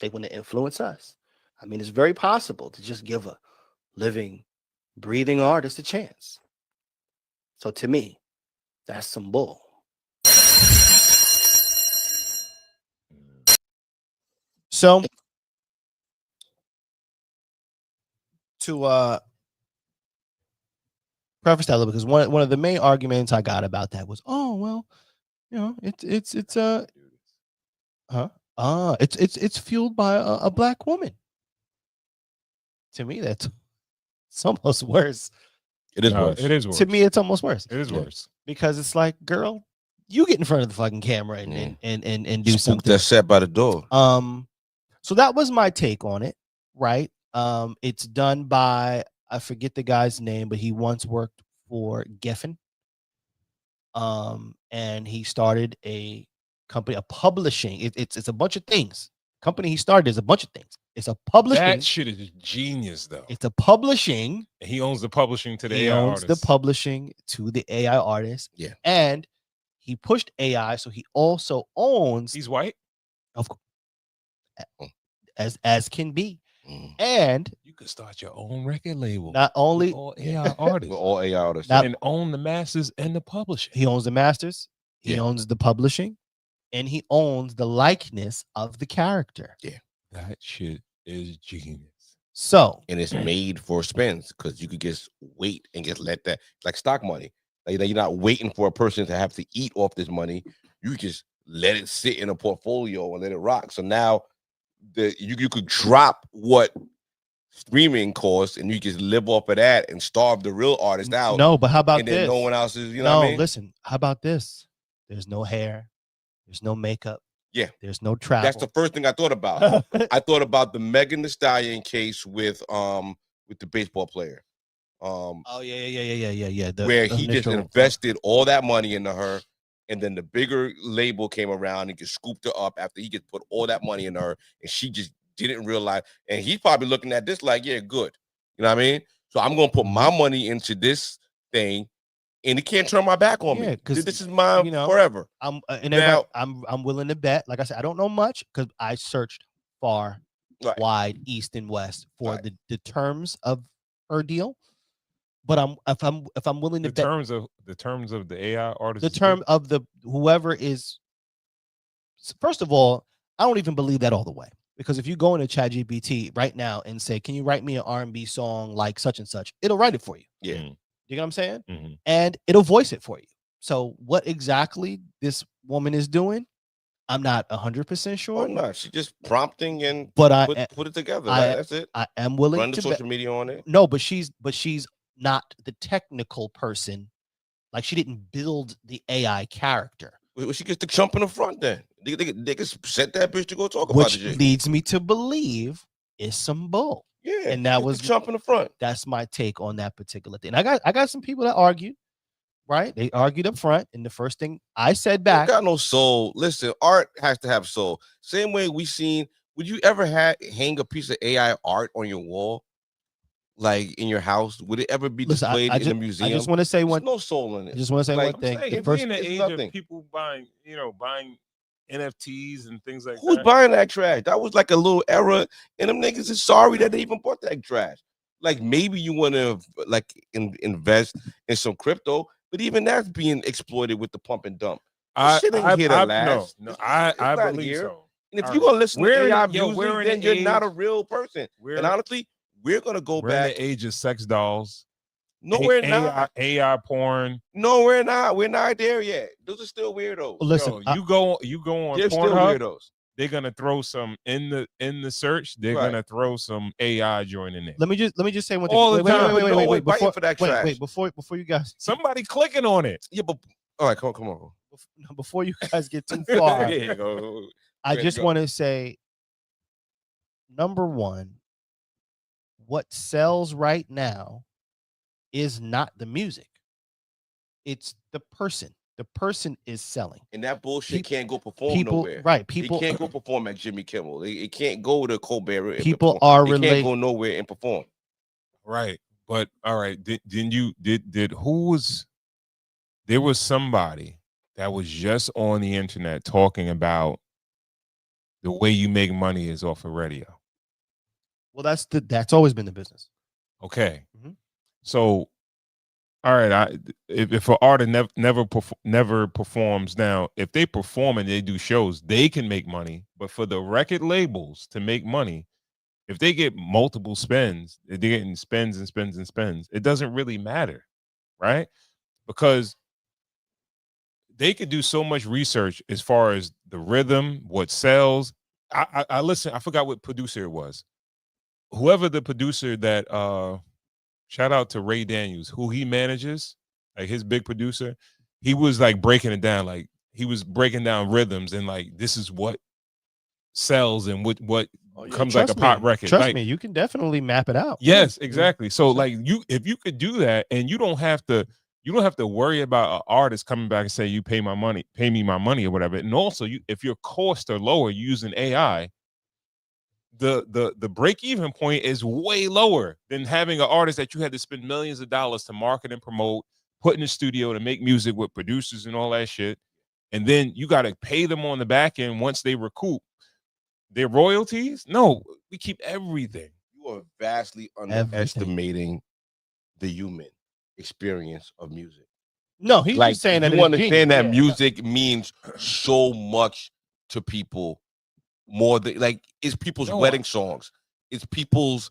they want to influence us. I mean, it's very possible to just give a living, breathing artist a chance. So to me, that's some bull. So to preface that a little, because one of the main arguments I got about that was, oh well, you know, it's fueled by a black woman. To me, it's almost worse. It is worse. It is worse. To me, it's almost worse. It is worse. Because it's like, girl, you get in front of the fucking camera and do Spook something. that set by the door. So that was my take on it, right? It's done by, I forget the guy's name, but he once worked for Geffen. And he started a company, a publishing. It's a bunch of things. Company he started is a bunch of things. It's a publishing. That shit is genius, though. It's a publishing. And he owns the publishing to the he AI owns artists. the publishing to the AI artist. Yeah. And he pushed AI, so he also owns. He's white, of course, as can be. And you could start your own record label. Not only all AI artists, With all AI artists, and own the masters and the publishing. He owns the masters. He owns the publishing, and he owns the likeness of the character. Yeah, that shit is genius. So, and it's made for spins, because you could just wait and just let that, like stock money. Like you're not waiting for a person to have to eat off this money. You just let it sit in a portfolio and let it rock. So now you could drop what streaming costs, and you just live off of that and starve the real artist out. No, but how about and this? then no one else is, you know what I mean? Listen, how about this? There's no hair, there's no makeup. Yeah, there's no travel. That's the first thing I thought about. I thought about the Megan Thee Stallion case with the baseball player. Yeah. Where he just invested all that money into her, and then the bigger label came around and just scooped her up after he just put all that money into her, and she just didn't realize. And he's probably looking at this like, yeah, good. You know what I mean? So I'm gonna put my money into this thing, and he can't turn my back on me, because this is mine forever. I'm now, I'm willing to bet. Like I said, I don't know much because I searched far, wide, east and west for the terms of her deal. But if I'm willing to bet the terms of the AI artist, the term of the whoever is. First of all, I don't even believe that all the way, because if you go into ChatGPT right now and say, "Can you write me an R&B song like such and such?" it'll write it for you. Yeah, you know what I'm saying? Mm-hmm. And it'll voice it for you. So what exactly this woman is doing, I'm not 100% sure. Oh no, she's just prompting and put it together. That's it. I am willing run the to social media on it. No, but she's not the technical person. Like, she didn't build the AI character. Well, she gets to jump in the front then. They can set that bitch to go talk Which about the shit. leads me to believe it's some bull. Yeah, and that was jump in the front. That's my take on that particular thing. I got some people that argued right? They argued up front, and the first thing I said Don't back, got no soul. Listen, art has to have soul. Same way we seen. Would you ever hang a piece of AI art on your wall, like in your house? Would it ever be listen, displayed in a museum? I just want to say There's one. no soul in I it. just want to say Like, one thing. I'm saying, The If first, we in the it's age nothing. of people buying NFTs and things like Who's that. buying that trash? That was like a little error, and them niggas is sorry that they even bought that trash. Like maybe you want to like invest in some crypto, but even that's being exploited with the pump and dump. This shit ain't here to last. No, It's I not believe here. so. And if All you're right. gonna listen to We're in AI a- yo, music, we're in then the you're not a age- real person. We're And honestly, we're gonna go we're in back. the age of sex dolls. No, we're not. AI porn. No, we're not. We're not there yet. Those are still weirdos. listen, Yo, you go on They're still Pornhub. weirdos. They're gonna throw some in the search. They're Right. gonna throw some AI joint in there. let me just say one thing. All the time. Wait, Biting for that trash. before you guys, Somebody clicking on it. Yeah, but all right, come on. before you guys get too far, Yeah, go. I Go. just want to say, number one, what sells right now is not the music. It's the person. The person is selling. And that bullshit can't go perform People, nowhere. right? It People can't go perform at Jimmy Kimmel. It can't go to Colbert. and People perform. are It can't related. go nowhere and perform. Right. But all right. Did who was there was somebody that was just on the internet talking about the way you make money is off of radio. Well, that's always been the business. Okay. Mhm. So all right, if an artist never performs now, if they perform and they do shows, they can make money. But for the record labels to make money, if they get multiple spins, they're getting spins and spins and spins. It doesn't really matter, right? Because they could do so much research as far as the rhythm, what sells. I listen. I forgot what producer it was. Whoever the producer that shout out to Ray Daniels, who he manages, like his big producer. He was like breaking it down, like he was breaking down rhythms and like this is what sells and what comes like a pop record. Trust like, me, you can definitely map it out. Yes, exactly. So like if you could do that, and you don't have to worry about an artist coming back and say you pay me my money or whatever. And also, if your costs are lower using AI, the break even point is way lower than having an artist that you had to spend millions of dollars to market and promote, put in the studio to make music with producers and all that shit, and then you got to pay them on the back end once they recoup their royalties. No, we keep everything. You are vastly underestimating the human experience of music. No, he's like just saying that you it's understand genius. that music means so much to people, more than like it's people's wedding songs, it's people's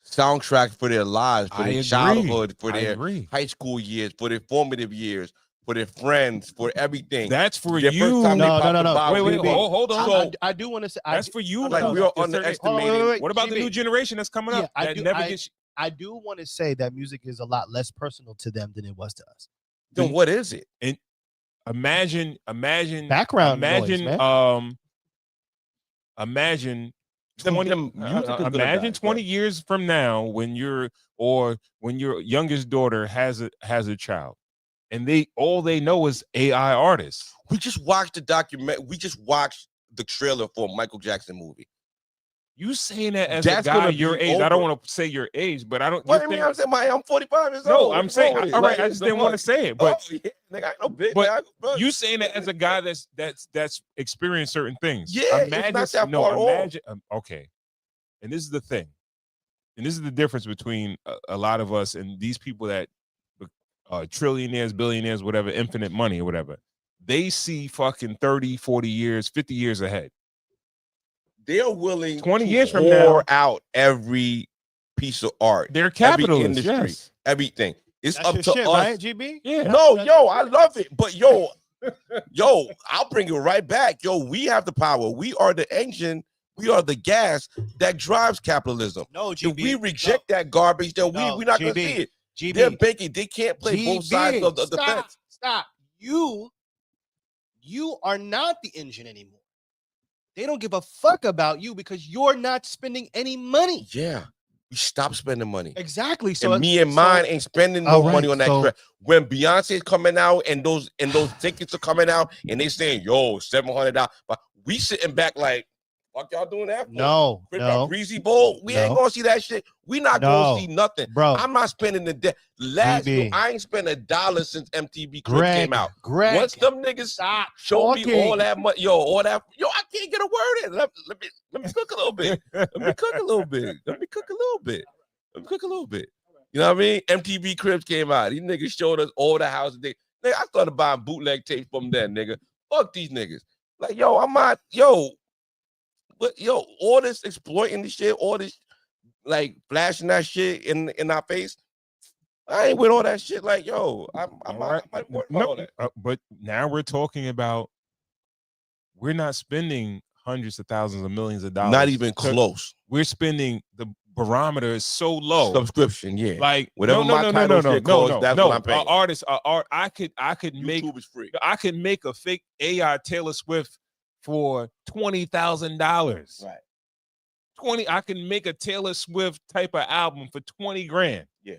soundtrack for their lives, for their childhood, for their high school years, for their formative years, for their friends, for everything. That's for Their you. first time they popped the No. bottle. Wait, hold on. So, I do want to say that's for you. Like we are underestimating. What about the new generation that's coming up? I do want to say that music is a lot less personal to them than it was to us. Then what is it? And imagine background noise, man. Imagine 20 years from now when your youngest daughter has a child, and all they know is AI artists. We just watched the document. We just watched the trailer for a Michael Jackson movie. You saying that as a guy your age? I don't want to say your age, but I don't. What do you mean? I'm 45 years old. No, I'm saying all right. I just didn't want to say it, but you saying that as a guy that's experienced certain things. Yeah, imagine, it's not that far imagine. Okay, and this is the thing, and this is the difference between a lot of us and these people that trillionaires, billionaires, whatever, infinite money or whatever. They see fucking 30, 40 years, 50 years ahead. They're willing 20 to years from now out every piece of art. They're capitalists, every industry, yes. Everything. It's That's up your to shit, us. right, GB? Yeah. No, I love it. But yo, I'll bring it right back. Yo, we have the power. We are the engine. We are the gas that drives capitalism. No, GB. If we reject that garbage, then we're not going to see it. GB, they're banking. They can't play both sides of the fence. Stop. You are not the engine anymore. They don't give a fuck about you because you're not spending any money. Yeah. we stop spending money. Exactly. So and me and mine ain't spending no money on that crap. When Beyonce's coming out and those tickets are coming out and they saying, yo, $700, but we sitting back like, fuck y'all doing that for? No. Breezy Bowl. We ain't gonna see that shit. We not gonna see nothing. Bro. I'm not spending the day. Last year, I ain't spent $1 since MTV Cribs came out. Once them niggas show me all that money, all that, I can't get a word in. Let me cook a little bit. Let me cook a little bit. You know what I mean? MTV Cribs came out. These niggas showed us all the houses. Nigga, I started buying bootleg tapes from them, nigga. Fuck these niggas. Like, I'm not, but all this exploiting this shit, all this like flashing that shit in our face. I ain't with all that shit. Like, I'm right. But now we're talking about we're not spending hundreds of thousands of millions of dollars. Not even close. We're spending, the barometer is so low. Subscription, yeah. Like whatever my title shit costs, that's what I'm paying. I could make YouTube is free. I could make a fake AI Taylor Swift for $20,000. Right. I can make a Taylor Swift type of album for 20 grand. Yeah.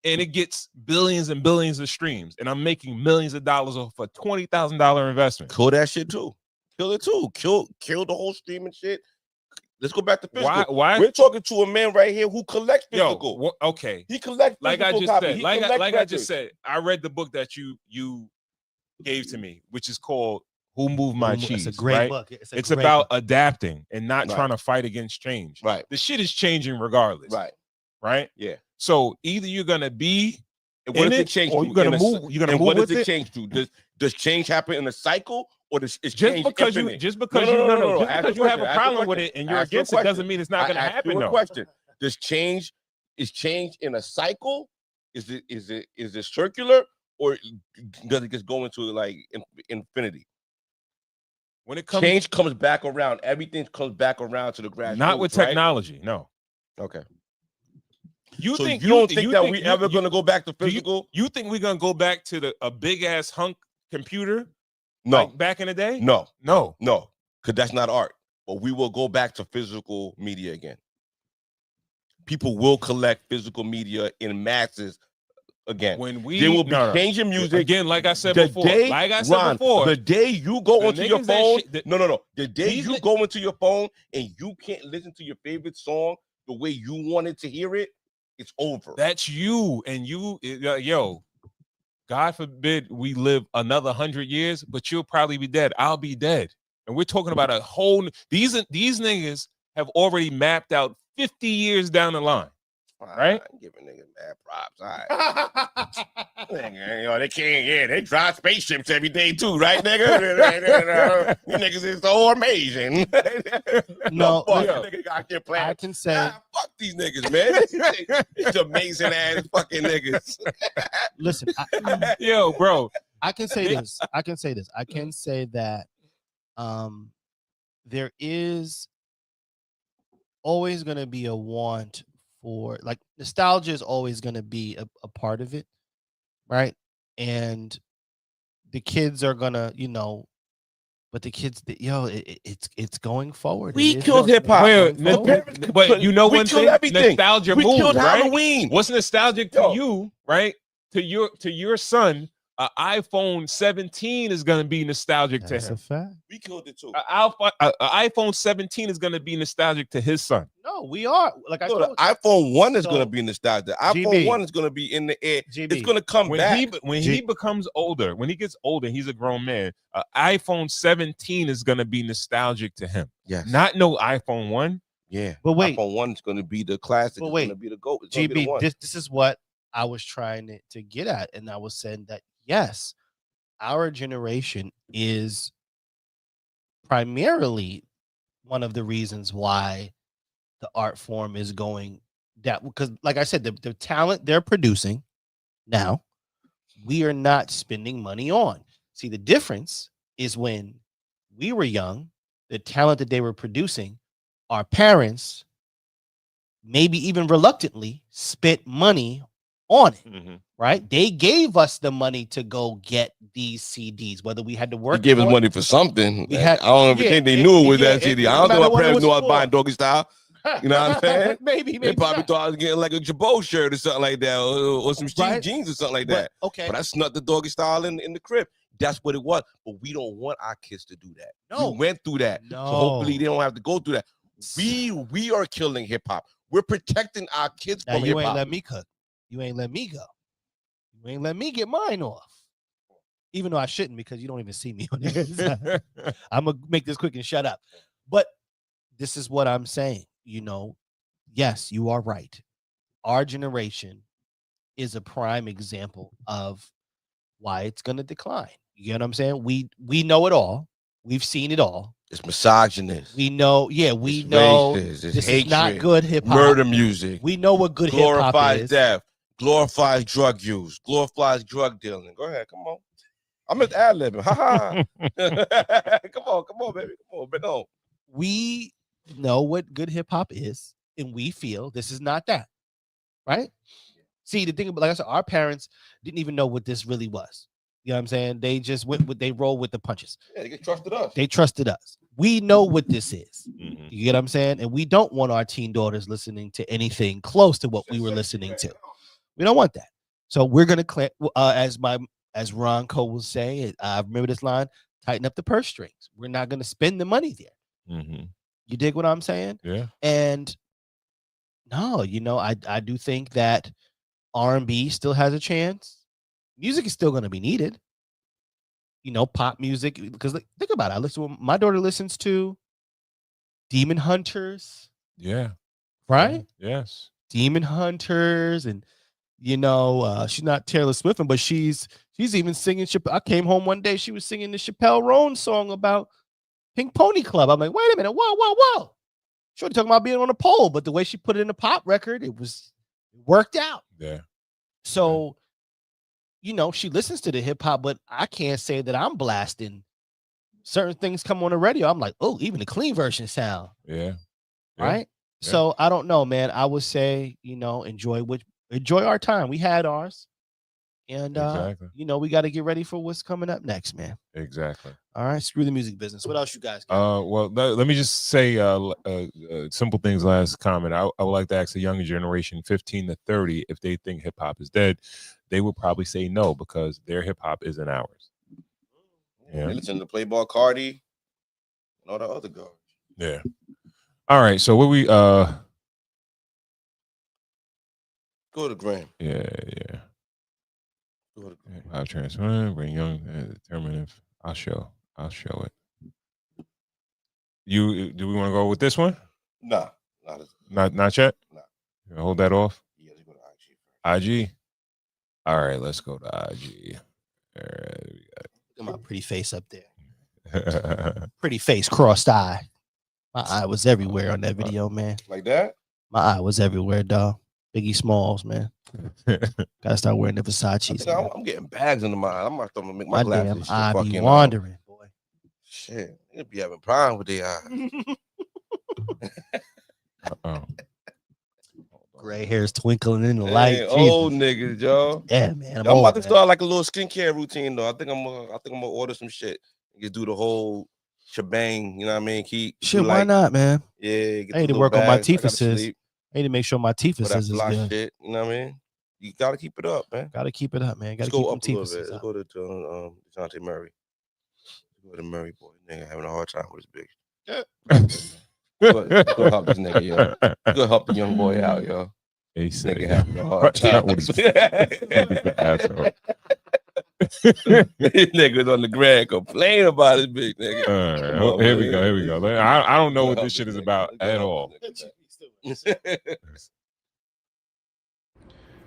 And it gets billions and billions of streams. And I'm making millions of dollars off a $20,000 investment. Kill that shit too. Kill it too. Kill the whole streaming shit. Let's go back to physical. Why? We're talking to a man right here who collects physical. Okay. He collects physical. Like I just copies. said, like I just said, I read the book that you gave to me, which is called Who Moved My Cheese. It's a great book. It's about adapting and not trying to fight against change. Right. The shit is changing regardless. Right. Yeah. So either you're gonna be what does it change or you're gonna move. You're gonna move what with does it change to? Does change happen in a cycle, or does it change because infinite? you have a problem with it and you're against it doesn't mean it's not gonna happen. No. Question: Does change in a cycle? Is it circular, or does it just go into like infinity? When it comes, change comes back around. Everything comes back around to the grass. Not with technology. Right? No. Okay. You don't think we ever gonna go back to physical? You think we're gonna go back to a big ass hunk computer? No. Like back in the day? No. Because that's not art. But we will go back to physical media again. People will collect physical media in masses again. They will be changing music again. Like I said before, the day you go onto your phone, the day you go into your phone and you can't listen to your favorite song the way you wanted to hear it, it's over. That's you and you, God forbid we live another 100 years, but you'll probably be dead. I'll be dead, and we're talking about a whole. These niggas have already mapped out 50 years down the line. Right? I'm giving niggas mad props. All right. They can't, they drive spaceships every day too, right, nigga? You niggas is so amazing. I can say, fuck these niggas, man. It's amazing ass fucking niggas. Listen, bro. I can say this. I can say that there is always going to be a want for, like, nostalgia is always going to be a part of it, right? And the kids are gonna, but the kids, it's going forward. We killed hip hop, but one thing, everything. Nostalgia we moves, killed right? Halloween. What's nostalgic to you, right? To your son, an iPhone 17 is gonna be nostalgic to him. That's a fact. We killed it too. An iPhone 17 is gonna be nostalgic to his son. No, we are. Like I told you. iPhone 1 is gonna be nostalgic. iPhone 1 is gonna be in the air. It's gonna come back when he becomes older. When he gets older, he's a grown man. iPhone 17 is gonna be nostalgic to him. Yes. Not no iPhone 1. Yeah. But wait, iPhone 1 is gonna be the classic. But wait, it's gonna be the GOAT. GB, this is what I was trying to get at, and I was saying that yes, our generation is primarily one of the reasons why the art form is going down, because like I said, the talent they're producing now, we are not spending money on. See, the difference is when we were young, the talent that they were producing, our parents, maybe even reluctantly, spent money on it. Mm-hmm. Right? They gave us the money to go get these CDs, whether we had to work. They gave us money for something. I don't think they knew it was that CD. I don't know what parents knew I was buying Doggy Style. You know what I'm saying? maybe They probably not. thought I was getting like a Jabot shirt or something like that, or some Right. jeans or something like that. Okay. But I snuck the doggy style in the crib. That's what it was. But we don't want our kids to do that. No. We went through that. No. So hopefully they don't have to go through that. We are killing hip hop. We're protecting our kids Now from you hip ain't hop. let me cook. You ain't let me go. You ain't let me get mine off. Even though I shouldn't, because you don't even see me on there. I'm gonna make this quick and shut up. But this is what I'm saying. Yes, you are right. Our generation is a prime example of why it's gonna decline. You get what I'm saying? We know it all. We've seen it all. It's misogynist. We know, we It's know racist. It's this hatred. is not good hip hop. Murder music. We know what good hip hop Glorifies is. death. Glorifies drug use. Glorifies drug dealing. Go ahead, come on. I'm just ad-libbing. Ha ha. Come on, baby. Come on, bring on. We know what good hip hop is, and we feel this is not that. Right? See, the thing about, like I said, our parents didn't even know what this really was. You know what I'm saying? They just they roll with the punches. Yeah, they trusted us. They trusted us. We know what this is. Mhm. You get what I'm saying? And we don't want our teen daughters listening to anything close to what we were listening to. We don't want that. So we're gonna as Ron Cole will say, I remember this line: tighten up the purse strings. We're not gonna spend the money there. Mhm. You dig what I'm saying? Yeah. And no, I do think that R&B still has a chance. Music is still going to be needed. Pop music, because think about it. My daughter listens to Demon Hunters. Yeah. Right? Yes. Demon Hunters, and she's not Taylor Swift, but she's even singing. I came home one day, she was singing the Chappelle Roan song about Pink Pony Club. I'm like, wait a minute, whoa. Sure, talking about being on a pole, but the way she put it in a pop record, it worked out. Yeah. So, she listens to the hip hop, but I can't say that I'm blasting certain things come on the radio. I'm like, oh, even the clean version sound. Yeah. Right. Yeah. So I don't know, man. I would say, enjoy our time. We had ours. And Exactly. we got to get ready for what's coming up next, man. Exactly. All right, screw the music business. What else you guys got? Well, let me just say simple things. Last comment. I would like to ask the younger generation, 15 to 30, if they think hip hop is dead. They would probably say no, because their hip hop isn't ours. Yeah. They listen to Playboy Cardi and all the other girls. Yeah. All right. So what we go to Graham. Yeah. I'll transfer. Bring young determinative. I'll show it. Do we want to go with this one? Nah, not yet. Nah. Hold that off. Yeah, let's go to IG. IG. All right, let's go to IG. All right, Look at my pretty face up there. we got Pretty face, crossed eye. My eye was everywhere on that video, man. Like that? My eye was everywhere, dog. Biggie Smalls, man. Gotta start wearing the Versace's. I'm getting bags under my eye. I'm about to make my My glasses. damn eye be wandering, boy. Shit, they be having problems with their eyes. Uh-oh. Gray hairs twinkling in the light. Hey, old niggas, yo. Yeah, man. I'm about to start like a little skincare routine though. I think I'm gonna order some shit. Just do the whole shebang. You know what I mean? Shit, why not, man? Yeah. I need to work on my teethuses. I need to make sure my teethuses is good. Shit, you know what I mean? You gotta keep it up, man. Gotta keep it up, man. Gotta Let's keep go them up a little teethuses bit. Let's go to DeJounte Murray. Let's go to Murray, boy. Nigga having a hard time with his bitch. Go help this nigga, yo. Go help the young boy out, yo. He said, Nigga having a hard time. This nigga was on the ground complaining about his bitch, nigga. All right, here we go. I don't know what this shit is about at all.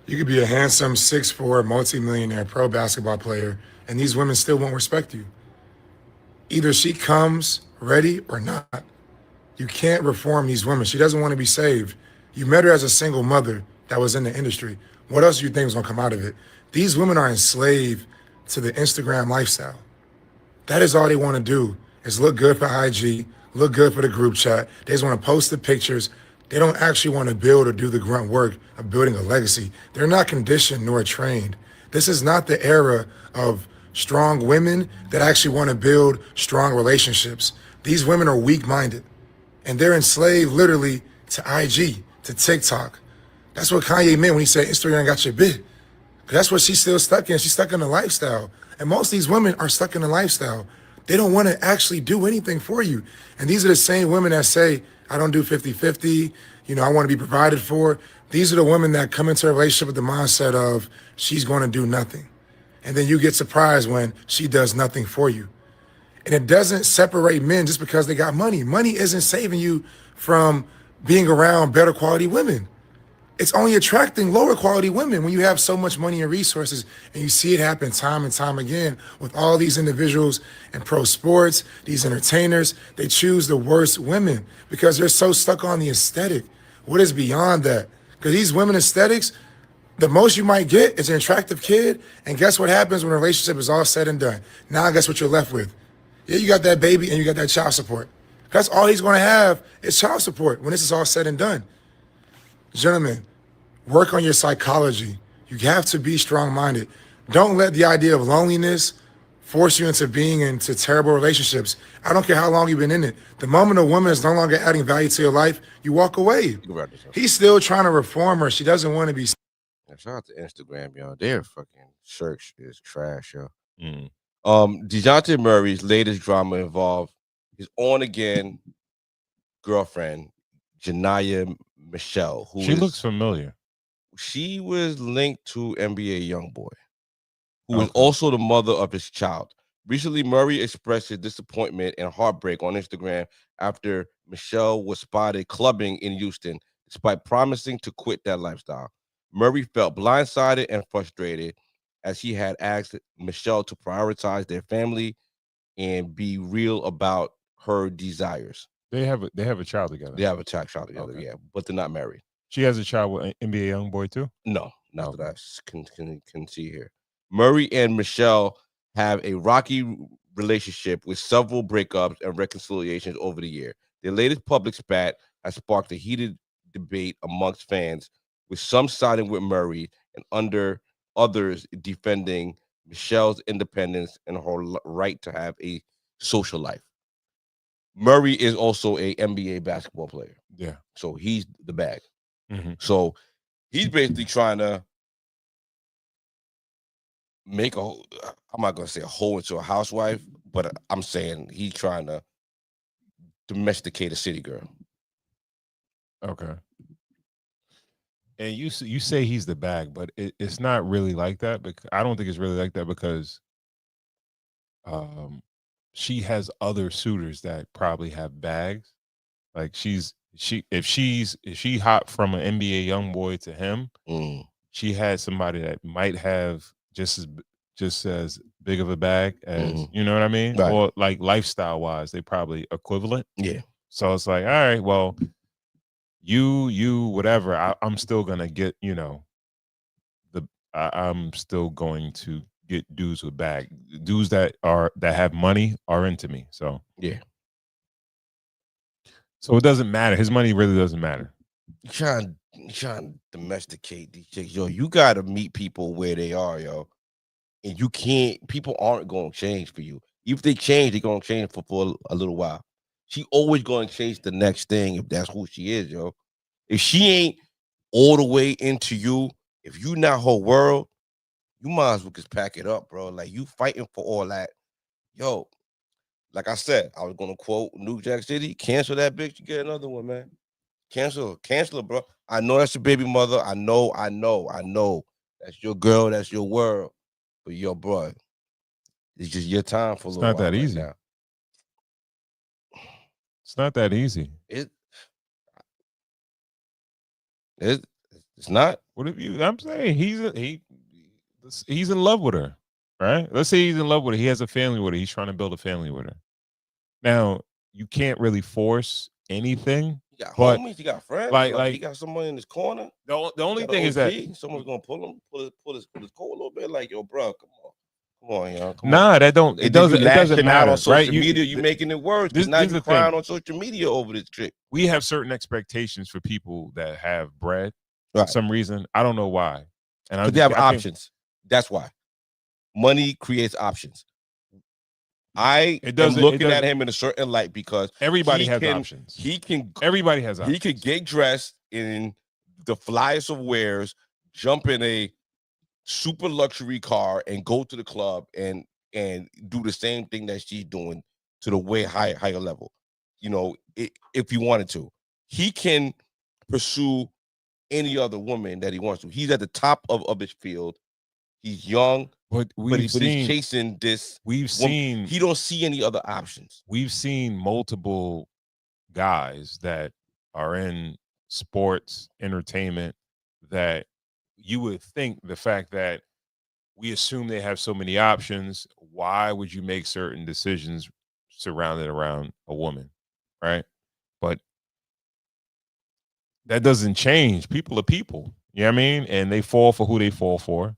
You could be a handsome 6'4" multimillionaire pro basketball player, and these women still won't respect you. Either she comes ready or not. You can't reform these women. She doesn't want to be saved. You met her as a single mother that was in the industry. What else do you think is gonna come out of it? These women are enslaved to the Instagram lifestyle. That is all they want to do, is look good for IG, look good for the group chat. They just want to post the pictures. They don't actually want to build or do the grunt work of building a legacy. They're not conditioned nor trained. This is not the era of strong women that actually want to build strong relationships. These women are weak-minded, and they're enslaved literally to IG, to TikTok. That's what Kanye meant when he said Instagram got your bit. That's what she's still stuck in. She's stuck in the lifestyle. And most of these women are stuck in the lifestyle. They don't want to actually do anything for you. And these are the same women that say, I don't do 50-50. I want to be provided for. These are the women that come into a relationship with the mindset of she's going to do nothing. And then you get surprised when she does nothing for you. And it doesn't separate men just because they got money. Money isn't saving you from being around better quality women. It's only attracting lower quality women when you have so much money and resources, and you see it happen time and time again with all these individuals in pro sports, these entertainers. They choose the worst women because they're so stuck on the aesthetic. What is beyond that? Because these women aesthetics, the most you might get is an attractive kid, and guess what happens when a relationship is all said and done? Now guess what you're left with? Yeah, you got that baby and you got that child support. That's all he's going to have is child support when this is all said and done. Gentlemen, work on your psychology. You have to be strong-minded. Don't let the idea of loneliness force you into being into terrible relationships. I don't care how long you've been in it. The moment a woman is no longer adding value to your life, you walk away. He's still trying to reform her. She doesn't want to be. Shout out to Instagram, yo. Their fucking search is trash, yo. DeJounte Murray's latest drama involved his on-again girlfriend, Janiyah Michelle. She looks familiar. She was linked to NBA YoungBoy, who is also the mother of his child. Recently, Murray expressed his disappointment and heartbreak on Instagram after Michelle was spotted clubbing in Houston, despite promising to quit that lifestyle. Murray felt blindsided and frustrated as he had asked Michelle to prioritize their family and be real about her desires. They have a child together. They have a child together, yeah, but they're not married. She has a child with NBA YoungBoy too? No, not that I can see here. Murray and Michelle have a rocky relationship with several breakups and reconciliations over the year. Their latest public spat has sparked a heated debate amongst fans, with some siding with Murray and others defending Michelle's independence and her right to have a social life. Murray is also a NBA basketball player. Yeah. So he's the bag. So he's basically trying to make I'm not going to say a hoe into a housewife, but I'm saying he's trying to domesticate a city girl. Okay. And you say he's the bag, but it's not really like that. Because I don't think it's really like that because she has other suitors that probably have bags. Like if she hopped from an NBA YoungBoy to him, she had somebody that might have just as big of a bag as you know what I mean, right. Or like lifestyle wise, they probably equivalent. Yeah. So it's like, all right, well, you whatever. I'm still gonna get I'm still going to get dudes with bag. Dudes that have money are into me. So yeah. So it doesn't matter. His money really doesn't matter. You trying to domesticate these chicks, yo. You gotta meet people where they are, yo. And you can't. People aren't going to change for you. If they change, they're going to change for a little while. She always going to change the next thing if that's who she is, yo. If she ain't all the way into you, if you not her world, you might as well just pack it up, bro. Like, you fighting for all that, yo. Like I said, I was gonna quote New Jack City: "Cancel that bitch, you get another one, man. Cancel her, bro. I know that's your baby mother. I know. That's your girl. That's your world. But yo, bro, it's just your time for a little while. It's not that easy. Right now. It's not that easy. It's not. What if you? I'm saying he's in love with her, right? Let's say he's in love with her. He has a family with her. He's trying to build a family with her. Now, you can't really force anything. You got homies, you got friends, like you got someone in his corner. The only thing is that someone's gonna pull his coat a little bit. Like, yo, bro, come on, yo. It doesn't matter on social right? media. You making it worse. Now you're crying on social media over this trick. We have certain expectations for people that have bread for some reason. I don't know why. And they have options. That's why. Money creates options. I am looking at him in a certain light because everybody has options. Everybody has options. He can get dressed in the flyest of wares, jump in a super luxury car, and go to the club and do the same thing that she's doing to the way higher level. You know, if he wanted to, he can pursue any other woman that he wants to. He's at the top of his field. He's young, but he's chasing this. He don't see any other options. We've seen multiple guys that are in sports entertainment that you would think the fact that we assume they have so many options, why would you make certain decisions surrounded around a woman, right? But that doesn't change. People are people, you know what I mean? And they fall for who they fall for.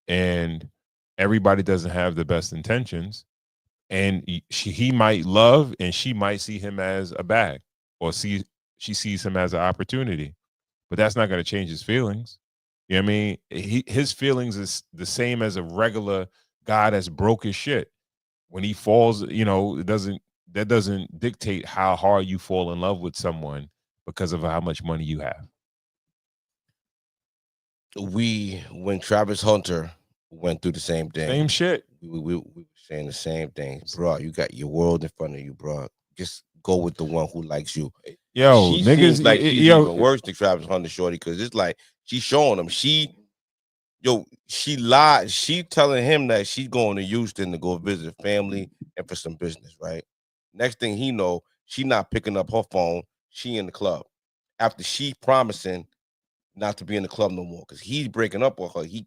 And everybody doesn't have the best intentions. And he might love and she might see him as a bag, or she sees him as an opportunity. But that's not going to change his feelings. You know what I mean? His feelings is the same as a regular guy that's broke as shit. When he falls, you know, that doesn't dictate how hard you fall in love with someone because of how much money you have. When Travis Hunter went through the same thing. Same shit. We were saying the same thing. Bro, you got your world in front of you, bro. Just go with the one who likes you. Yo, she niggas, seems like she's even worse than Travis Hunter, shorty, because it's like she's showing him. She lied. She telling him that she's going to Houston to go visit family and for some business, right? Next thing he know, she not picking up her phone. She in the club. After she promising not to be in the club no more, because he's breaking up with her. He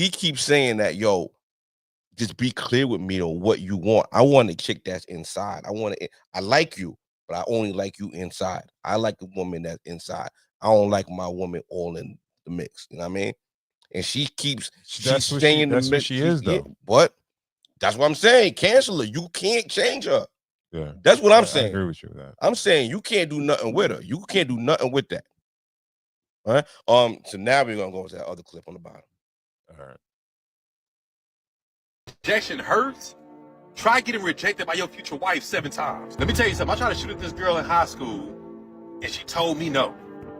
keeps saying that, yo, just be clear with me on what you want. I want a chick that's inside. I like you, but I only like you inside. I like a woman that's inside. I don't like my woman all in the mix. You know what I mean? And she's saying that's what she is, though. What? That's what I'm saying. Cancel her. You can't change her. Yeah. That's what I'm saying. I agree with you with that. I'm saying you can't do nothing with her. You can't do nothing with that. All right. So now we're gonna go to that other clip on the bottom. All right. Rejection hurts. Try getting rejected by your future wife 7 times. Let me tell you something. I tried to shoot at this girl in high school, and she told me no.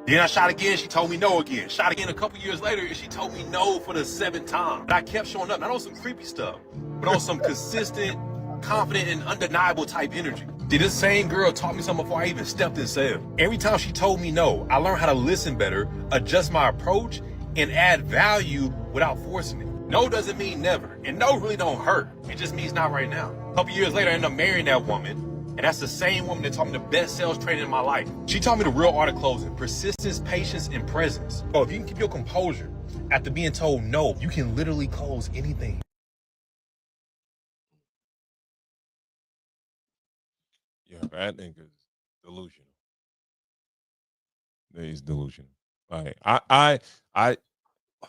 Then I shot again, she told me no again. Shot again a couple years later, and she told me no for the 7th time. But I kept showing up, not on some creepy stuff, but on some consistent, confident, and undeniable type energy. See, this same girl taught me something before I even stepped in cell. Every time she told me no, I learned how to listen better, adjust my approach, and add value without forcing it. No doesn't mean never, and no really don't hurt. It just means not right now. A couple years later, I ended up marrying that woman, and that's the same woman that taught me the best sales training in my life. She taught me the real art of closing: persistence, patience, and presence. So if you can keep your composure after being told no, you can literally close anything. Yeah, that nigga's delusional. He's delusional. Like I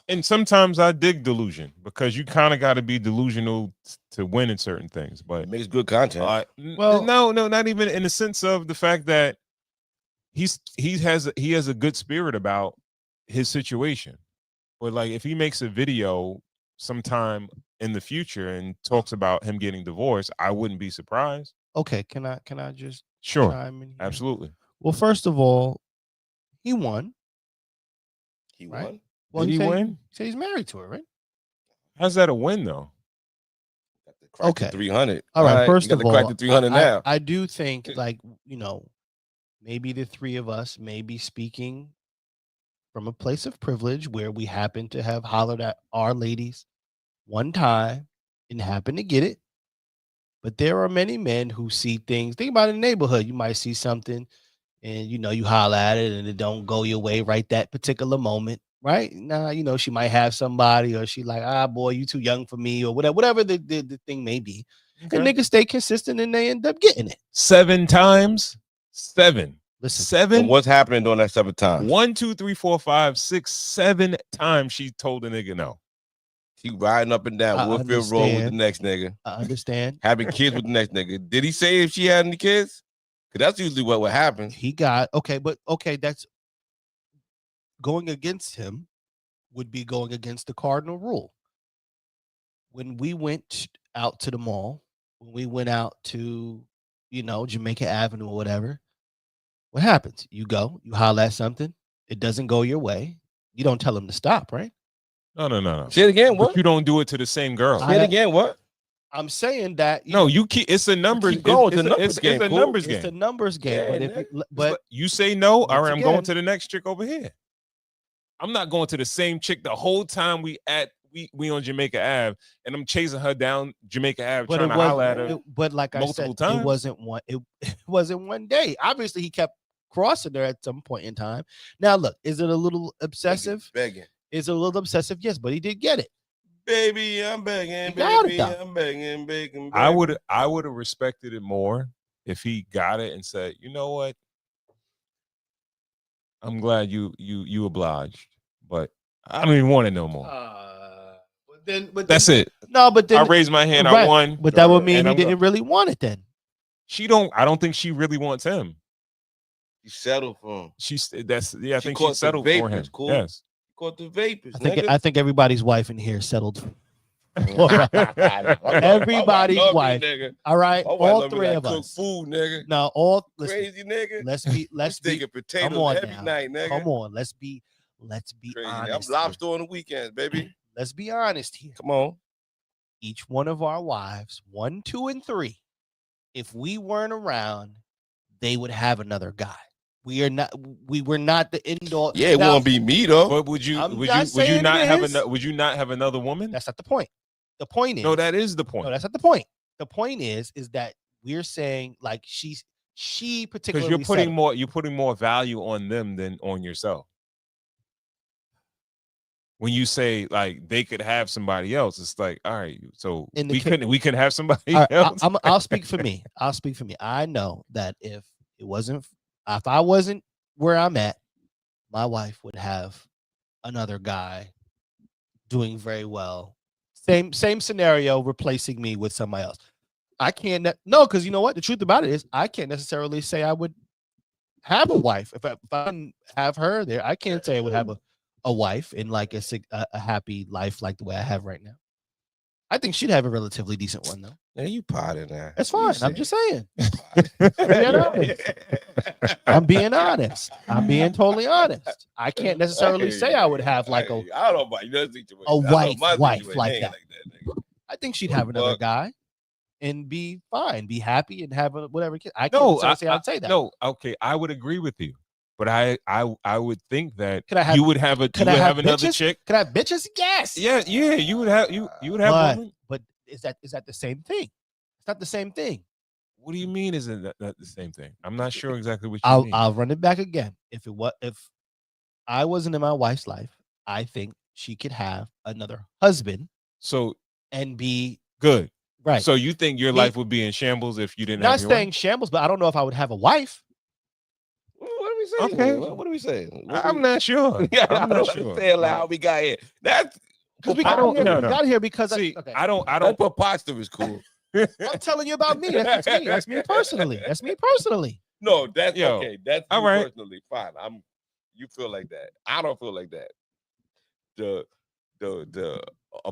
and sometimes I dig delusion, because you kind of got to be delusional to win in certain things. But it makes good content. Well, no, not even in the sense of the fact that he has a good spirit about his situation. But like, if he makes a video sometime in the future and talks about him getting divorced, I wouldn't be surprised. Okay, can I just chime in here? Absolutely. Well, first of all, he won. He right? won. Well, Did he win? He said he's married to her, right? How's that a win, though? Okay. 300. All right. First you got of to crack all, the 300 now. I do think, like, you know, maybe the three of us may be speaking from a place of privilege where we happen to have hollered at our ladies one time and happen to get it. But there are many men who see things. Think about it in the neighborhood. You might see something and, you know, you holler at it and it don't go your way right that particular moment, right? Now, you know, she might have somebody, or she like, boy, you too young for me, or whatever the thing may be. Okay. And niggas stay consistent and they end up getting it. 7 times. 7. Listen, 7. And what's happening during that 7 times? 1, 2, 3, 4, 5, 6, 7 times she told the nigga no. He riding up and down Woodfield Road with the next nigga. I understand. Having kids with the next nigga. Did he say if she had any kids? Because that's usually what happens. He got, that's going against him would be going against the cardinal rule. When we went out to the mall when we went out to, Jamaica Avenue or whatever, what happens? You go, you holler at something, it doesn't go your way. You don't tell them to stop, right? No. Say it again. But What? you don't do it to the same girl. Say it again. What? I'm saying that No, you keep. It's a numbers. keep going. It's It's a a numbers it's a game. numbers game. Yeah, But if nigga. but You say no, all right. I'm going again- to the next chick over here. I'm not going to the same chick the whole time we on Jamaica Ave, and I'm chasing her down Jamaica Ave but trying it to holler at wasn't. her. But like I multiple said, times. it wasn't one. It wasn't one day. Obviously, he kept crossing her at some point in time. Now, look, is it a little obsessive? Begging. Is it a little obsessive? Yes, but he did get it. Baby, I'm begging. You got it, Baby, though. I'm begging. I would have respected it more if he got it and said, you know what? I'm glad you obliged, but I don't even want it no more. But That's it. No, but then I raised my hand. right, I won. But that would mean and he I'm didn't really want it then. I don't think she really wants him. You settled for him. I She think caught she the settled for him. vapors, cool. Yes. Caught the vapors. I think everybody's wife in here settled. nigga. Everybody's My wife love me, wife. nigga. All right, My wife all love me three like of cook us. food, nigga. Now, listen, Crazy nigga. let's be. Thinking potatoes Come on every now. night, nigga. Come on, let's be Crazy. honest. I'm lobster on the weekends, baby. Let's be honest here. Come on. Each one of our wives, 1, 2, and 3, if we weren't around, they would have another guy. We were not the indoor. Yeah, it Now, won't be me though. But would you I'm would not you saying not it have is. would you not have another woman? That's not the point. The point is No, that is the point. no, that's not the point. The point is that we're saying like she Because particularly you're putting more value on them than on yourself. When you say like they could have somebody else, it's like, all right, so In the we couldn't have somebody All right, else. I'll speak for me. I know that if I wasn't where I'm at, my wife would have another guy doing very well. Same scenario, replacing me with somebody else. I can't no, because you know what? The truth about it is I can't necessarily say I would have a wife. If I didn't have her there, I can't say I would have a wife in like a happy life like the way I have right now. I think she'd have a relatively decent one though. Man, you potted now. That's fine. I'm just saying. I'm being honest. I'm being totally honest. I can't necessarily say I would have like I don't know about your situation. a I know wife my like situation that. ain't nigga. I think she'd have another Fuck. guy and be fine, be happy, and have whatever kid. I can't No, necessarily say I'd say that. No, okay, I would agree with you, but I would think that Could I have- you would have have another bitches? chick. Could I have bitches? Yes. Yeah, you would have women. But is that the same thing? It's not the same thing. What do you mean? Isn't that the same thing? I'm not sure exactly what you mean. I'll run it back again. If I wasn't in my wife's life, I think she could have another husband So and be good. right. So you think your Me- life would be in shambles if you didn't not have your saying shambles, but I don't know if I would have a wife. What are we saying? Okay. What are we saying? wife? I'm not sure. Yeah, I'm not sure. understand like, how we got here. That's Because we I don't- got, no, here, no. got here because See, okay. I don't that's preposterous, cool. I'm telling you about me. That's me. That's me personally. That's me personally. No, that's Yo, okay. That's all you right. personally fine. You feel like that. I don't feel like that. The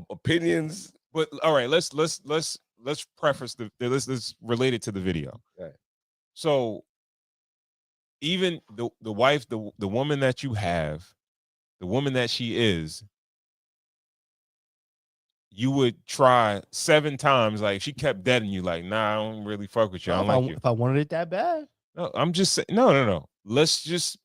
opinions. But all right, let's preface let's relate it to the video. Right. So even the wife, the woman that you have, the woman that she is, you would try 7 times. Like she kept deading you, like, nah, I don't really fuck with you. I don't like you. If I wanted it that bad, No, I'm just saying, no. Let's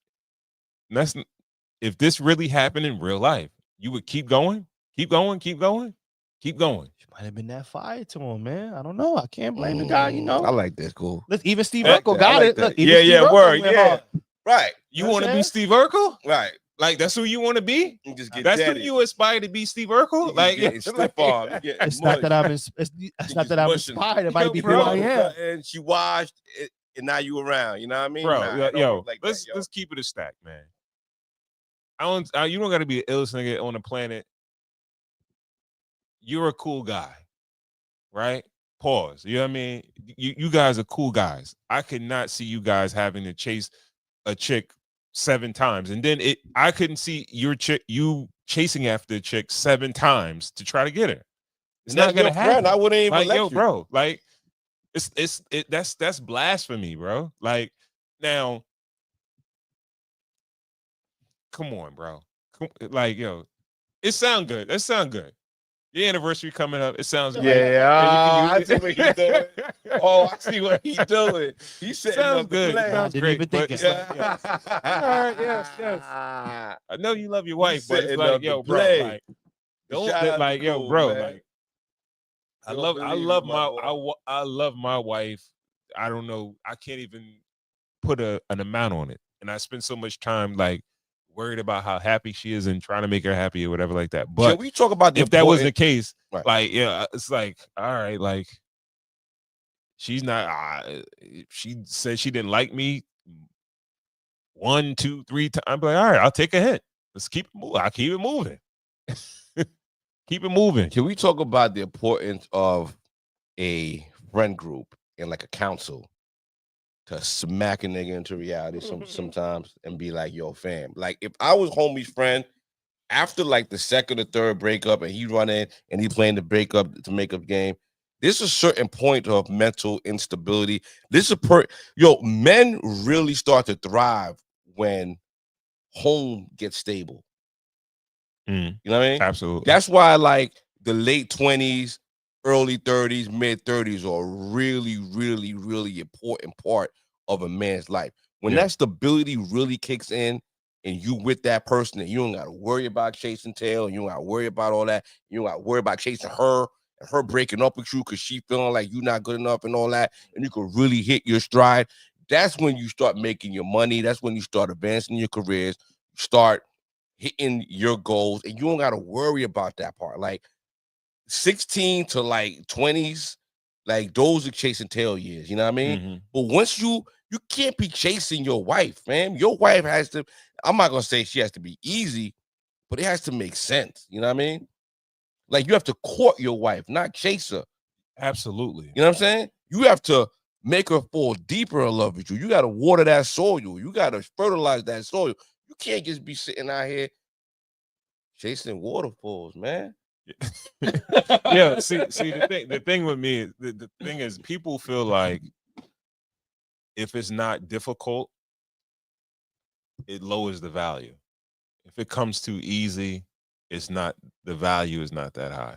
if this really happened in real life, you would keep going. she might have been that fire to him, man. I don't know. I can't blame the guy. You know, I like this, cool. Look, even Steve I Urkel I got like it. that. Look, even Yeah, Steve yeah, Urkel word, went yeah. hard. Right, You That's want to it. be Steve Urkel? right. Like that's who you want to be? You just get That's daddy. who you aspire to be, Steve Urkel? Like, getting stiff arm. You getting It's not that I'm. mushed. It's You not just that I'm mushing. inspired. It might Yo, be who bro. I am. And she washed it, and now you around. You know what I mean? bro, Nah, I don't yo, look like let's that, yo. let's keep it a stack, man. You don't got to be the illest nigga on the planet. You're a cool guy, right? Pause. You know what I mean? You guys are cool guys. I could not see you guys having to chase a chick 7 times, and then I couldn't see you chasing after a chick 7 times to try to get her. It's And that's not gonna your friend. happen. I wouldn't even Like, let yo, you. bro, like That's blasphemy, bro. Like now, come on, bro. Like yo, it sound good. That sound good. Your anniversary coming up. It sounds great. Yeah, I see what he's doing. Oh, I see what he's doing. He's setting Sounds up good. the It plan. sounds didn't great. even think But of it's like, yo, all right, yes. I know you love your wife, but it's setting like, up yo, the bro, play. like, don't Shout out like, to yo, Cool, bro, man. like, I Don't love believe me, my boy. I love my wife. I don't know. I can't even put an amount on it. And I spend so much time like worried about how happy she is and trying to make her happy or whatever like that. Can But we talk about the if that was the important- case, Right. like, yeah, it's like, all right, like she's not she said she didn't like me 1, 2, 3 times. I'm like, all right, I'll take a hint. Let's keep it moving. I'll keep it moving. Keep it moving. Can we talk about the importance of a friend group and like a council to smack a nigga into reality sometimes and be like, yo, fam. Like if I was homie's friend after like the second or third breakup and he run in and he playing the breakup to make up game, there's a certain point of mental instability. This is men really start to thrive when home gets stable. Mm, You know what I mean? absolutely. That's why like the late 20s, early 30s, mid 30s are really, really, really important part of a man's life. When Yeah. that stability really kicks in and you with that person and you don't got to worry about chasing tail, and you don't got to worry about all that, you don't got to worry about chasing her and her breaking up with you because she feeling like you're not good enough and all that, and you can really hit your stride. That's when you start making your money. That's when you start advancing your careers, start hitting your goals, and you don't got to worry about that part. Like 16 to like 20s, like those are chasing tail years, you know what I mean? Mm-hmm. But once you can't be chasing your wife, man. Your wife has to, I'm not gonna say she has to be easy, but it has to make sense, you know what I mean? Like you have to court your wife, not chase her. Absolutely. You know what I'm saying? You have to make her fall deeper in love with you. You got to water that soil. You got to fertilize that soil. You can't just be sitting out here chasing waterfalls, man. Yeah, see the thing with me is the thing is people feel like if it's not difficult, it lowers the value. If it comes too easy, it's not, the value is not that high.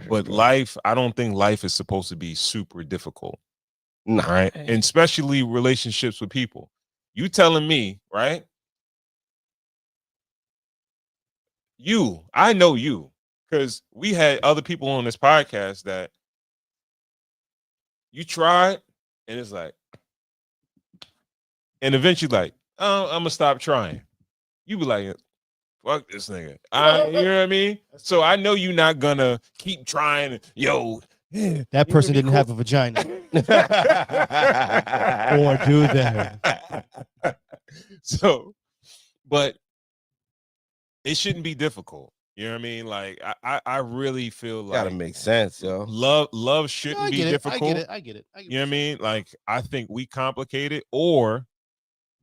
But life, I don't think life is supposed to be super difficult. Nah. Right? And especially relationships with people. You telling me, right? I know you, because we had other people on this podcast that you tried, and it's like, and eventually like, oh, I'm gonna stop trying. You be like, fuck this nigga. You know what I mean? So I know you're not gonna keep trying. Yo, That person didn't have a vagina. Or do they? So, but it shouldn't be difficult. You know what I mean? Like I really feel like gotta make sense, yo. Love shouldn't be difficult. I get it. You know what I mean? Like I think we complicate it, or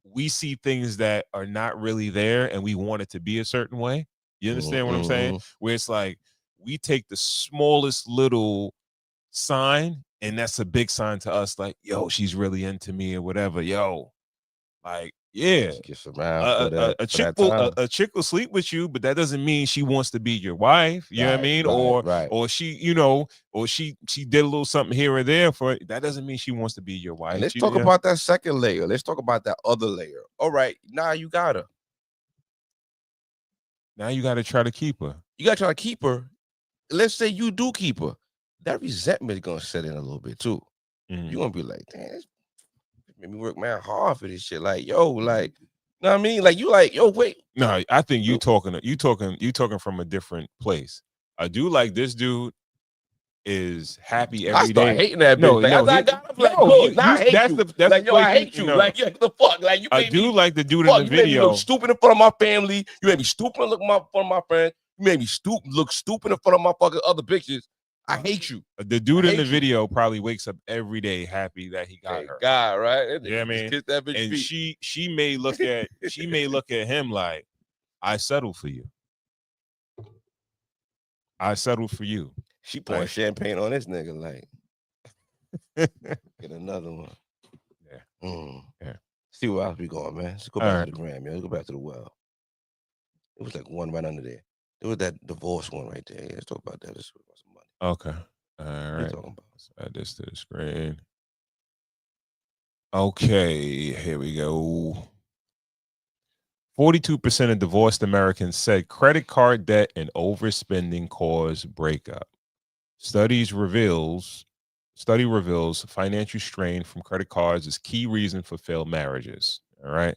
we see things that are not really there and we want it to be a certain way. You understand what I'm saying? Where it's like we take the smallest little sign and that's a big sign to us, like, yo, she's really into me or whatever. Yo, like, yeah, a chick will sleep with you, but that doesn't mean she wants to be your wife. You know what I mean? Or she, you know, or she did a little something here or there for it. That doesn't mean she wants to be your wife. And let's talk about that second layer. Let's talk about that other layer. All right, now you got her. Now you got to try to keep her. You got to try to keep her. Let's say you do keep her. That resentment is gonna set in a little bit too. You're gonna be like, damn, this made me work man hard for this shit. Like, yo, like, you know what I mean? Like, you like, yo, wait. No, I think you talking from a different place. I do like this dude is happy every day. I hating that bitch. I hate you. Like, yeah, the fuck? Like, you I do like the dude in the video. You made me look stupid in front of my family. You made me stupid in front of my friends. You made me look stupid in front of my fucking other bitches. I hate you. The dude in the video probably wakes up every day happy that he got her. God, right? Yeah, I mean, and she may look at him like, I settled for you. I settled for you. She pouring champagne on this nigga, like. Get another one. Yeah. Yeah. See where else we going, man. Let's go back to the gram, man. Let's go back to the well. It was like one right under there. There was that divorce one right there. Yeah, let's talk about that. Let's talk about some money. Okay. All What you right. talking about? Let's add this to the screen. Okay, here we go. 42% of divorced Americans said credit card debt and overspending cause breakup. Study reveals financial strain from credit cards is key reason for failed marriages. All right.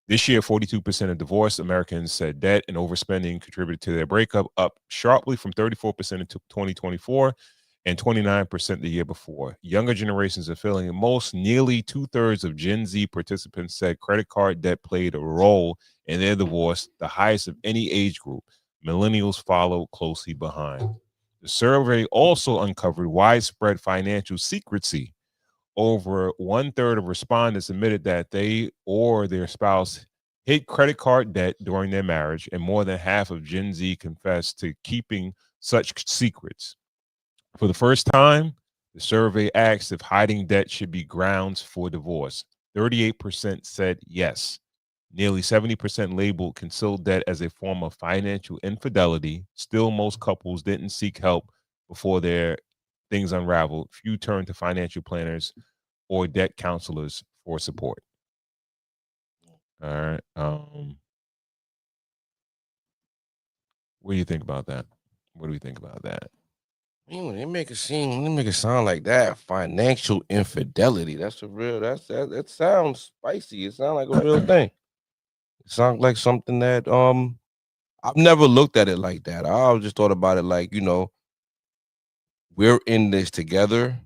This year, 42% of divorced Americans said debt and overspending contributed to their breakup, up sharply from 34% in 2024 and 29% the year before. Younger generations are feeling it most. Nearly 2/3 of Gen Z participants said credit card debt played a role in their divorce, the highest of any age group. Millennials followed closely behind. The survey also uncovered widespread financial secrecy. Over 1/3 of respondents admitted that they or their spouse hid credit card debt during their marriage, and more than half of Gen Z confessed to keeping such secrets. For the first time, the survey asked if hiding debt should be grounds for divorce. 38% said yes. Nearly 70% labeled concealed debt as a form of financial infidelity. Still, most couples didn't seek help before their things unraveled. Few turned to financial planners or debt counselors for support. All right. What do you think about that? What do we think about that? When they make it sound like that. Financial infidelity. That's a real. That sounds spicy. It sounds like a real thing. It sounds like something that I've never looked at it like that. I always just thought about it like, we're in this together.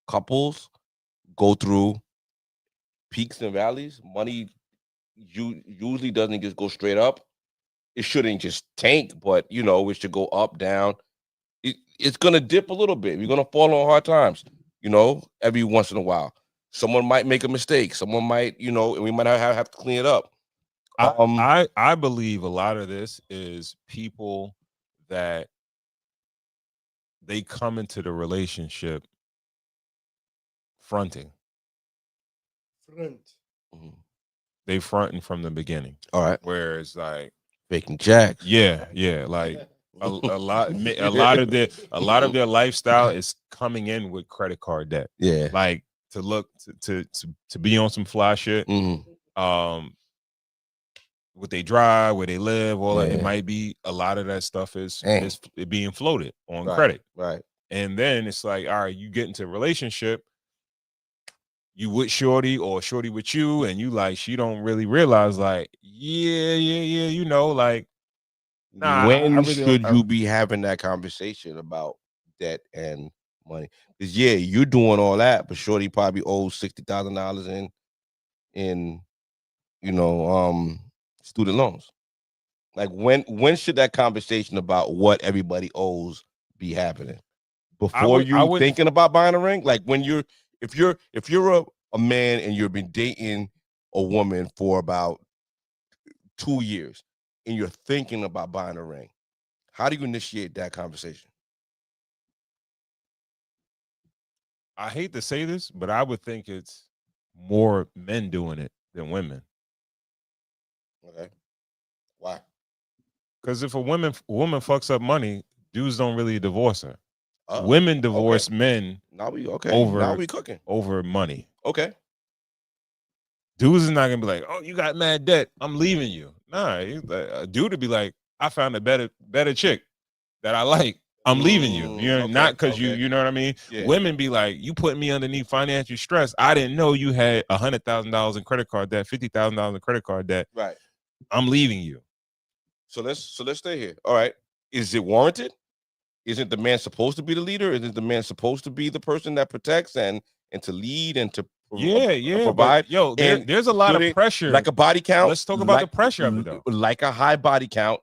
Couples go through peaks and valleys. Money usually doesn't just go straight up. It shouldn't just tank, but it should go up, down. It's gonna dip a little bit. You're gonna fall on hard times, every once in a while. Someone might make a mistake. Someone might, and we might have to clean it up. I believe a lot of this is people that they come into the relationship fronting. Mhm. They fronting from the beginning. All right. Whereas like Faking jacks. Yeah, like a lot of their lifestyle is coming in with credit card debt. Yeah. Like to look to be on some fly shit. Mm-hmm. What they drive, where they live, all that. Yeah. It might be a lot of that stuff is being floated on Right, credit. Right. And then it's like, all right, you get into a relationship, you with shorty or shorty with you, and you like, she don't really realize like, like, nah. When should you be having that conversation about debt and money? Because you're doing all that, but shorty probably owes $60,000 in student loans. Like when should that conversation about what everybody owes be happening? Before you thinking about buying a ring? Like when if you're a man and you've been dating a woman for about 2 years and you're thinking about buying a ring, how do you initiate that conversation? I hate to say this, but I would think it's more men doing it than women. Okay. Why? Because if a woman fucks up money, dudes don't really divorce her. Women divorce men. Now we cooking over money. Okay. Dudes is not gonna be like, oh, you got mad debt, I'm leaving you. Nah, a dude would be like, I found a better chick that I like, I'm leaving you. You're not because you know what I mean. Yeah. Women be like, you putting me underneath financial stress. I didn't know you had $100,000 in credit card debt, $50,000 in credit card debt. Right. I'm leaving you. So let's stay here. All right. Is it warranted? Isn't the man supposed to be the leader? Isn't the man supposed to be the person that protects and to lead and to provide? But, there's a lot of pressure. Like a body count. Let's talk about the pressure of it though. Like a high body count,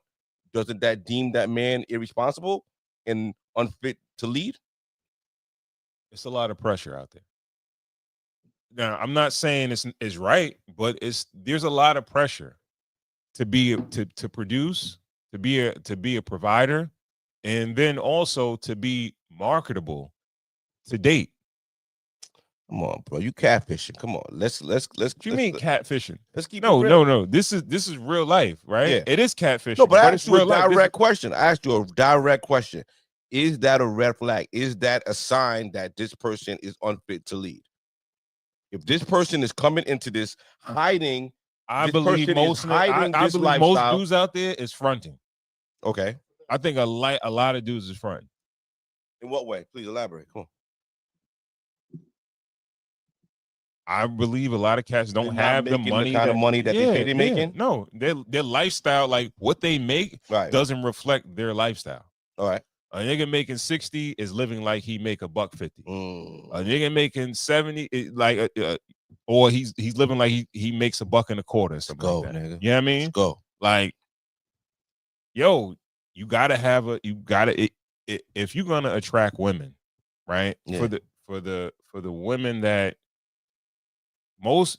doesn't that deem that man irresponsible and unfit to lead? It's a lot of pressure out there. Now, I'm not saying it's right, but there's a lot of pressure to be to produce, to be a provider, and then also to be marketable to date. Come on, bro. You catfishing. Come on. Let's. What you mean catfishing? Let's keep No, it real. no. This is real life, right? Yeah. It is catfishing. No, but I asked it's you a real life. direct question. I asked you a direct question. Is that a red flag? Is that a sign that this person is unfit to lead? If this person is coming into this hiding, I this believe person is most hiding I this believe most lifestyle. dudes out there is fronting. Okay. I think a lot of dudes is fronting. In what way? Please elaborate. Come on. I believe a lot of cats don't They're not have the making money, the kind of money that they say they're making? No, their lifestyle, like what they make, Right. doesn't reflect their lifestyle. All right. A nigga making 60 is living like he make $1.50. Mm. A nigga making 70, or he's living like he makes $1.25 or something Go, like that. nigga. You know what I mean? Let's go. Like, yo, you gotta if you're gonna attract women, right? Yeah. For the women that most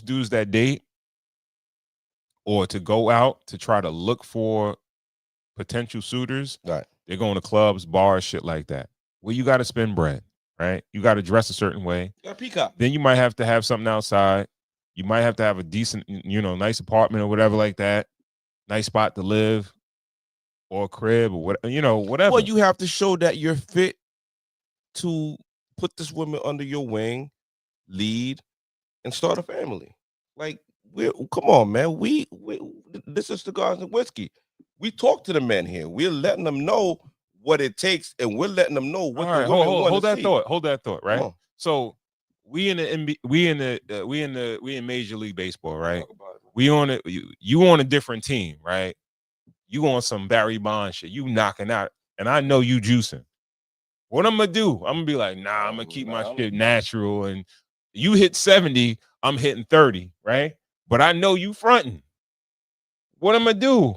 dudes that date or to go out to try to look for potential suitors, Right. they're going to clubs, bars, shit like that. Well, you got to spend bread, right? You got to dress a certain way. You got a peacock. Then you might have to have something outside. You might have to have a decent, nice apartment or whatever like that. Nice spot to live or a crib or whatever. Well, you have to show that you're fit to put this woman under your wing, lead, and start a family. Like, come on, man. We this is Cigars and Whiskey. We talk to the men here. We're letting them know what it takes, and we're letting them know what the women want to see. Hold that thought, right? So we in Major League Baseball, right? We on it. You on a different team, right? You on some Barry Bonds shit. You knocking out, and I know you juicing. What I'm gonna do? I'm gonna be like, nah, I'm gonna keep my shit natural. And you hit 70, I'm hitting 30, right? But I know you fronting. What I'm gonna do?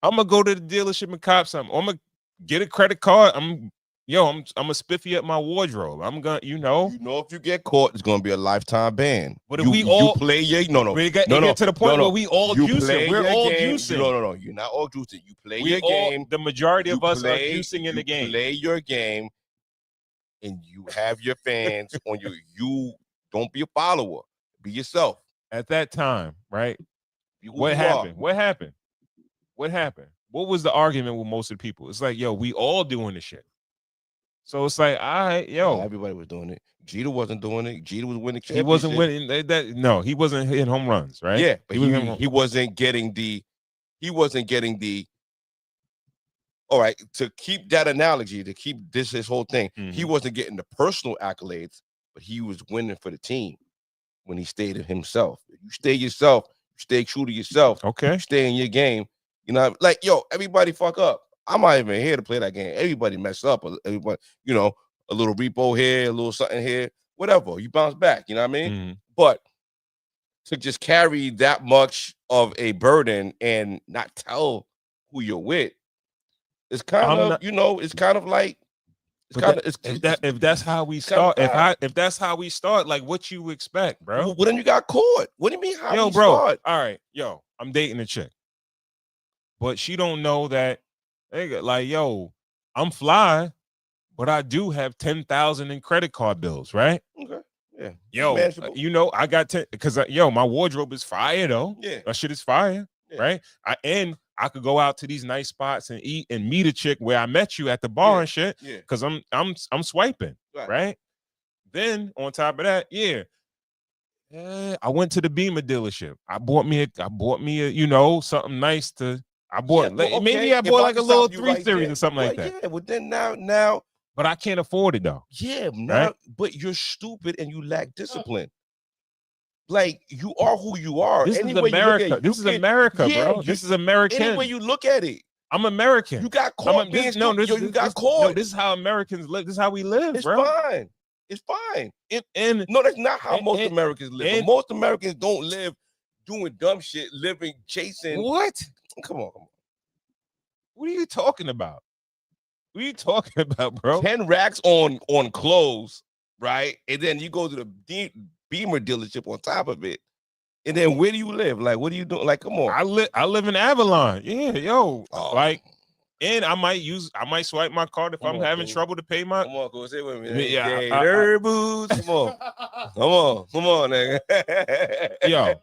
I'm gonna go to the dealership and cop something. I'm gonna get a credit card. I'm gonna spiffy up my wardrobe. I'm gonna, if you get caught, it's gonna be a lifetime ban. But if you play your get to the point where we all juicing. We're all juicing. No. You're not all juicing. You play your game. The majority of us are juicing in the game. Play your game, and you have your fans on you. You don't be a follower. Be yourself. At that time, right? What happened? What was the argument with most of the people? It's like, yo, we all doing the shit. So it's like, all right, yo. Everybody was doing it. Jeter wasn't doing it. Jeter was winning championships. He wasn't winning that. No, he wasn't hitting home runs, right? Yeah, but he wasn't getting the. All right, to keep that analogy, to keep his whole thing, he wasn't getting the personal accolades, but he was winning for the team when he stayed himself. If you stay yourself, you stay true to yourself. Okay, you stay in your game. Like, yo, everybody fuck up. I'm not even here to play that game. Everybody mess up. Everybody, a little repo here, a little something here, whatever. You bounce back. You know what I mean? Mm-hmm. But to just carry that much of a burden and not tell who you're with, it's kind of, it's kind of like, if that's how we start, if that's how we start, like what you expect, bro? Well, then you got caught. What do you mean? Yo, bro. Start? All right, yo, I'm dating a chick, but she don't know that. Like, yo, I'm fly, but I do have 10,000 in credit card bills, right? Okay, yeah. Yo, I got 10 because my wardrobe is fire though. Yeah, that shit is fire, right? I could go out to these nice spots and eat and meet a chick where I met you at the bar and shit. Yeah, because I'm swiping, right? Then on top of that, I went to the Beamer dealership. I bought me a something nice to. I bought maybe I bought like a little 3 Series or something like that. Yeah, but then now. But I can't afford it though. Yeah, now, but you're stupid and you lack discipline. Like, you are who you are. This is America. This is America, bro. This is American. Any way you look at it. I'm American. You got caught. You got caught. No, this is how Americans live. This is how we live, bro. Fine. It's fine. No, that's not how most Americans live. Most Americans don't live doing dumb shit, chasing. What? Come on. What are you talking about? What are you talking about, bro? 10 racks on clothes, right? And then you go to the Beamer dealership on top of it. And then where do you live? Like, what are you doing? Like, come on. I live in Avalon. Yeah, yo. Like, And I might swipe my card if I'm having trouble to pay my. Come on, go say with me. Yeah, Gator boots. Come on, nigga. Yo.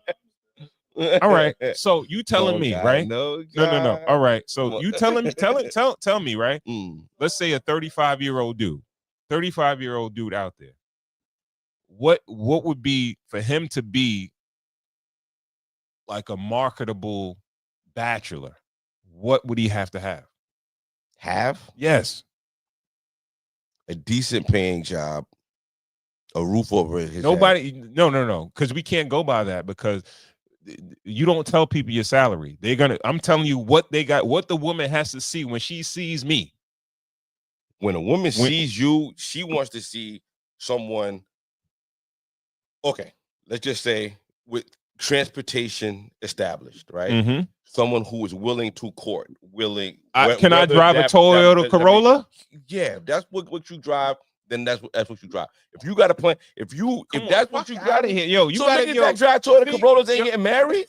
All right. So you telling me, right? No. All right. So you telling me, tell me, right? Let's say a 35-year-old dude out there. What would be for him to be like a marketable bachelor? What would he have to have? Yes. A decent paying job, a roof over his head. No. Because we can't go by that because you don't tell people your salary. I'm telling you what they got, what the woman has to see when she sees me. When a woman sees you, she wants to see someone. Okay, let's just say with transportation established, right? Mm-hmm. Someone who is willing to court, can I drive a Toyota Corolla? Yeah, that's what you drive. Then that's what you drive. If you got a plan, if that's what you got here, yo, you so got niggas that drive Toyota Corollas ain't getting married.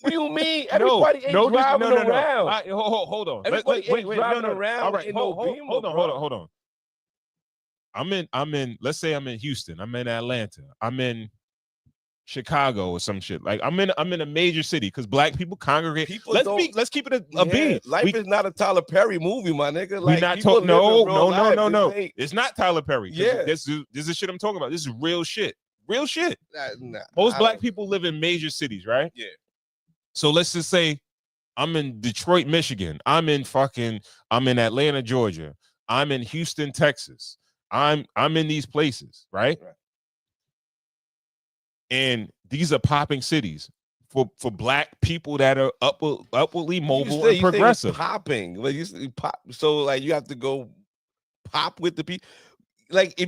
What do you mean? Everybody ain't driving around. Hold on. Everybody ain't driving around. All right, in hold on. I'm in. Let's say I'm in Houston. I'm in Atlanta. I'm in Chicago or some shit. Like I'm in a major city because black people congregate. Let's keep it a bean. Life is not a Tyler Perry movie, my nigga. Like, no. It's not Tyler Perry. Yeah, this is shit I'm talking about. This is real shit. Real shit. Most black people live in major cities, right? Yeah. So let's just say I'm in Detroit, Michigan. I'm in Atlanta, Georgia. I'm in Houston, Texas. I'm in these places, right? And these are popping cities for black people that are upwardly mobile and progressive. Popping, like you pop. So like you have to go pop with the people. Like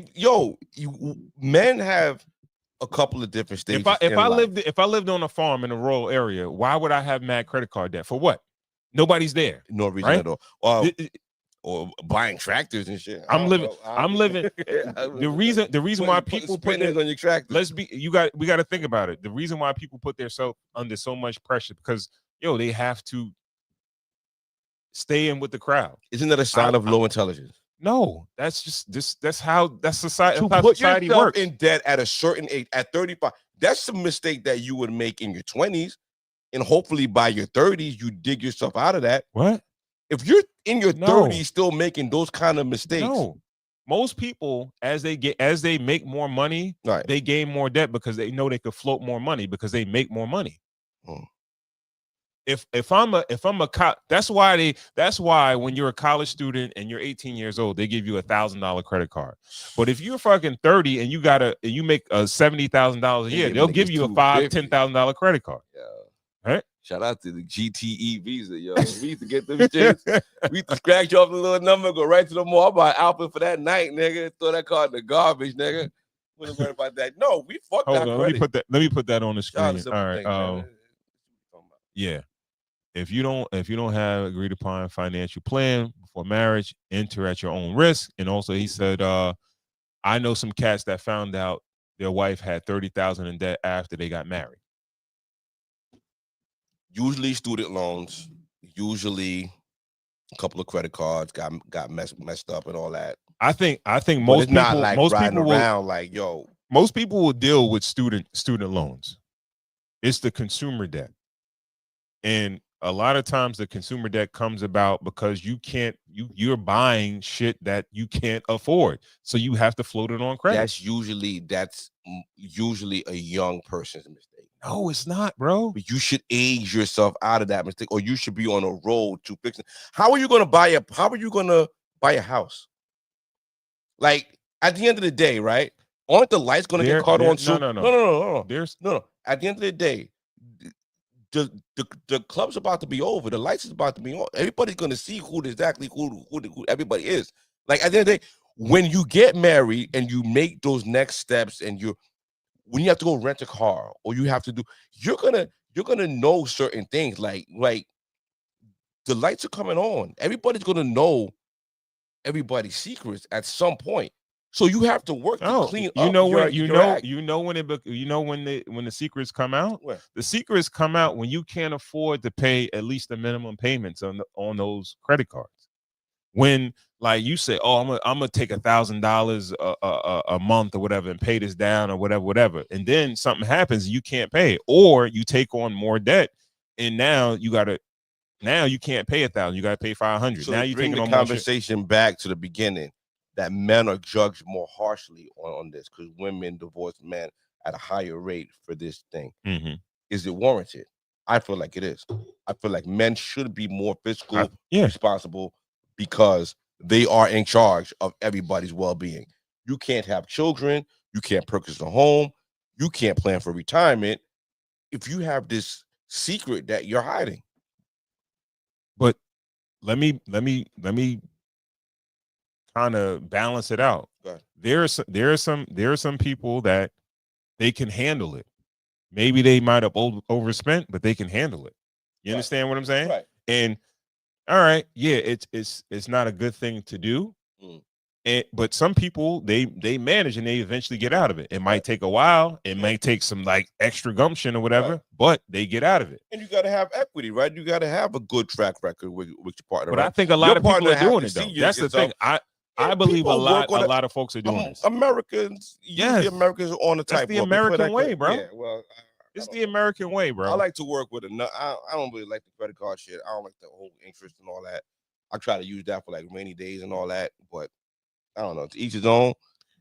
men have a couple of different stages. If I lived on a farm in a rural area, why would I have mad credit card debt for what? Nobody's there. No reason at all. Or buying tractors and shit. I'm living. The reason why people put their on your tractor. we got to think about it. The reason why people put themselves under so much pressure because they have to stay in with the crowd. Isn't that a sign of low intelligence? No, that's just that's society. To how put society yourself works. in debt at a certain age, at 35, that's a mistake that you would make in your 20s, and hopefully by your 30s you dig yourself out of that. What? If you're in your 30s still making those kind of mistakes. No. Most people, as they make more money, they gain more debt because they know they could float more money because they make more money. If I'm a that's why when you're a college student and you're 18 years old, they give you $1,000 credit card. But if you're fucking 30 and you make $70,000 a year, they'll give you a $10,000 credit card. Yeah. Right? Shout out to the GTE Visa, yo. We used to get them shits. We used to scratch off the little number, go right to the mall, buy an outfit for that night, nigga. Throw that card in the garbage, nigga. Wouldn't worry about that. No, we fucked that. Hold on, let me put that on the screen. All right. Yeah. If you don't have agreed upon financial plan before marriage, enter at your own risk. And also he said, I know some cats that found out their wife had $30,000 in debt after they got married. Usually student loans, usually a couple of credit cards got messed up and all that. I think most people not like most riding people around like most people will deal with student loans. It's the consumer debt. And a lot of times the consumer debt comes about because you're buying shit that you can't afford. So you have to float it on credit. That's usually a young person's mistake. No, it's not, bro. But you should age yourself out of that mistake, or you should be on a road to fix it. How are you gonna buy a house? Like at the end of the day, right? Aren't the lights gonna get caught on soon? No. No. At the end of the day, the club's about to be over. The lights is about to be on. Everybody's gonna see who everybody is. Like at the end of the day, when you get married and you make those next steps, and when you have to go rent a car, or you have to do, you're gonna know certain things. Like the lights are coming on. Everybody's gonna know everybody's secrets at some point. So you have to work to clean up. When the secrets come out. What? The secrets come out when you can't afford to pay at least the minimum payments on those credit cards. When like you say, oh, I'm gonna take $1,000 a month or whatever and pay this down or whatever, and then something happens, you can't pay, or you take on more debt, and now you can't pay $1,000, you gotta pay $500. So now you bring taking the on conversation back to the beginning that men are judged more harshly on this because women divorce men at a higher rate for this thing. Mm-hmm. Is it warranted? I feel like it is. I feel like men should be more fiscal responsible because they are in charge of everybody's well-being. You can't have children. You can't purchase a home. You can't plan for retirement if you have this secret that you're hiding. But let me kind of balance it out. There are some people that they can handle it. Maybe they might have overspent, but they can handle it. You understand what I'm saying? Right. And all right, yeah, it's not a good thing to do. But some people they manage and they eventually get out of it. It might take a while. It might take some like extra gumption or whatever, but they get out of it. And you got to have equity, right? You got to have a good track record with your partner. But right? I think a lot of people are doing it though. That's the thing. I believe a lot of folks are doing this. Americans, the Americans on the type. That's the American way, bro. Yeah, well, it's the American way, bro. I like to work with I don't really like the credit card shit. I don't like the whole interest and all that. I try to use that for like rainy days and all that, but I don't know. To each his own.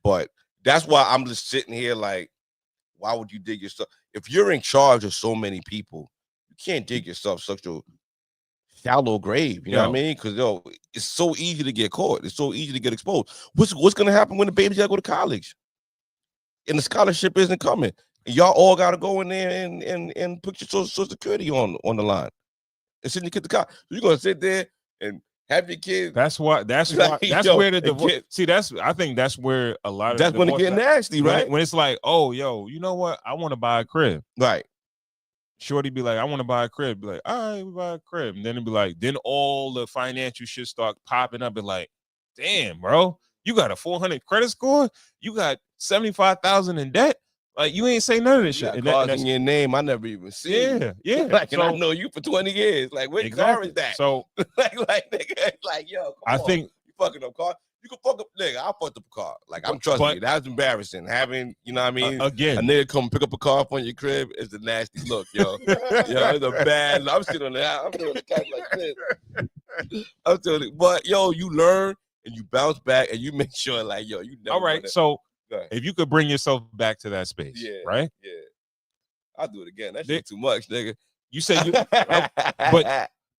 But that's why I'm just sitting here like, why would you dig yourself? If you're in charge of so many people, you can't dig yourself such a shallow grave. You know what I mean? Because it's so easy to get caught. It's so easy to get exposed. What's gonna happen when the baby's gotta go to college and the scholarship isn't coming? And y'all all gotta go in there and put your social security on the line and send your kid to college. So you're gonna sit there and have your kids. That's where the divorce. See, I think that's where a lot of that's when it get nasty, right? When it's like, oh, yo, you know what? I want to buy a crib, right? Shorty be like, I want to buy a crib. Be like, all right, we buy a crib, and then it'd be like, then all the financial shit start popping up, and like, damn, bro, you got a 400 credit score, you got 75,000 in debt. Like you ain't say none of this shit. And that's in your name. I never even seen. Yeah. Like, and I know you for 20 years. Like, what car is that? So, like, yo, I think you fucking up car. You can fuck up, nigga. I'll fuck up a car. Like, I'm trusting you. That's embarrassing. Having, you know what I mean? Again, a nigga come pick up a car from your crib is a nasty look, yo. It's a bad. I'm sitting on the couch like this. I'm telling you, but yo, you learn and you bounce back and you make sure, like, yo, you never. All right, so. If you could bring yourself back to that space, right? Yeah, I'll do it again. That shit too much, nigga. You said you,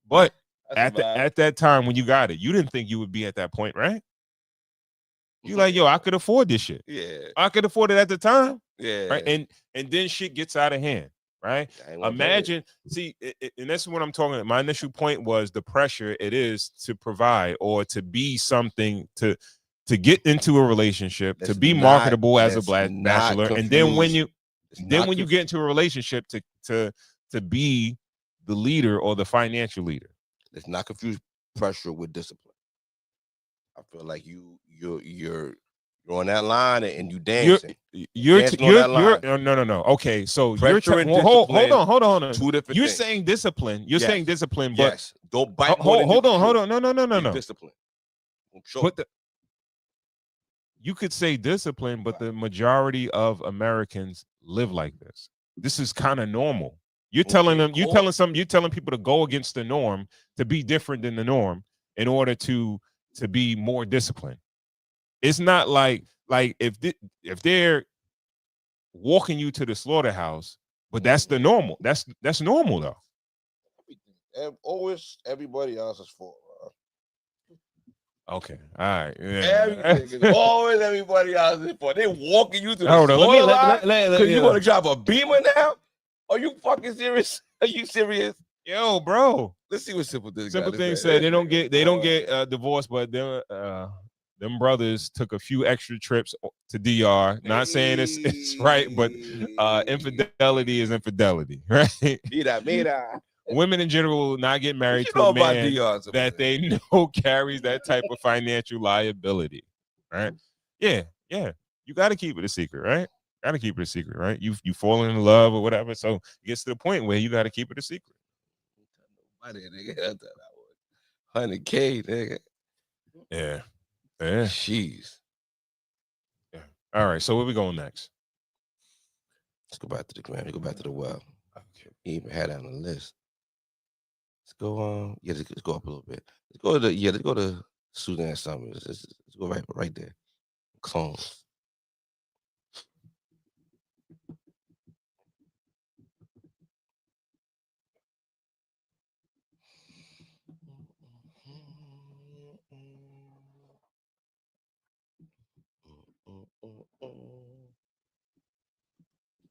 but at that time when you got it, you didn't think you would be at that point, right? You like, yo, I could afford this shit. Yeah, I could afford it at the time. Yeah, right. And then shit gets out of hand, right? Imagine, see, and that's what I'm talking about. My initial point was the pressure it is to provide or to be something to get into a relationship, to be marketable as a black bachelor, and then when you get into a relationship to be the leader or the financial leader. Let's not confuse pressure with discipline. I feel like you're on that line and you dancing. You're no. Okay, so pressure hold on. Two different. You're things. Saying discipline. You're saying discipline, but yes. Don't bite. Hold on. No. Discipline. But you could say discipline, but the majority of Americans live like this. This is kind of normal. You're telling them, you're telling people to go against the norm, to be different than the norm in order to be more disciplined. It's not like if they're walking you to the slaughterhouse, but that's the normal. That's normal though. Always everybody else's fault. Okay, all right. Yeah. Everything is always everybody else's fault. They walking you to the slaughterhouse because you want to drive a Beamer now? Are you fucking serious? Are you serious? Yo, bro. Let's see what Simple Thing. Simple Thing said they don't get divorced, but them brothers took a few extra trips to DR. Not saying it's right, but infidelity is infidelity, right? Mira. Women in general will not get married to a man that they know carries that type of financial liability, right? Yeah, yeah. You got to keep it a secret, right? Got to keep it a secret, right? You falling in love or whatever, so it gets to the point where you got to keep it a secret. Nobody, nigga. I thought I was 100K, nigga. Yeah, yeah. Jeez. Yeah. All right. So where we going next? Let's go back to the gram. Let's go back to the well. Okay. He even had that on the list. Let's go. Yeah, let's go up a little bit. Let's go to Suzanne Summers. Let's go right there. Clones.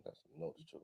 Got some notes too.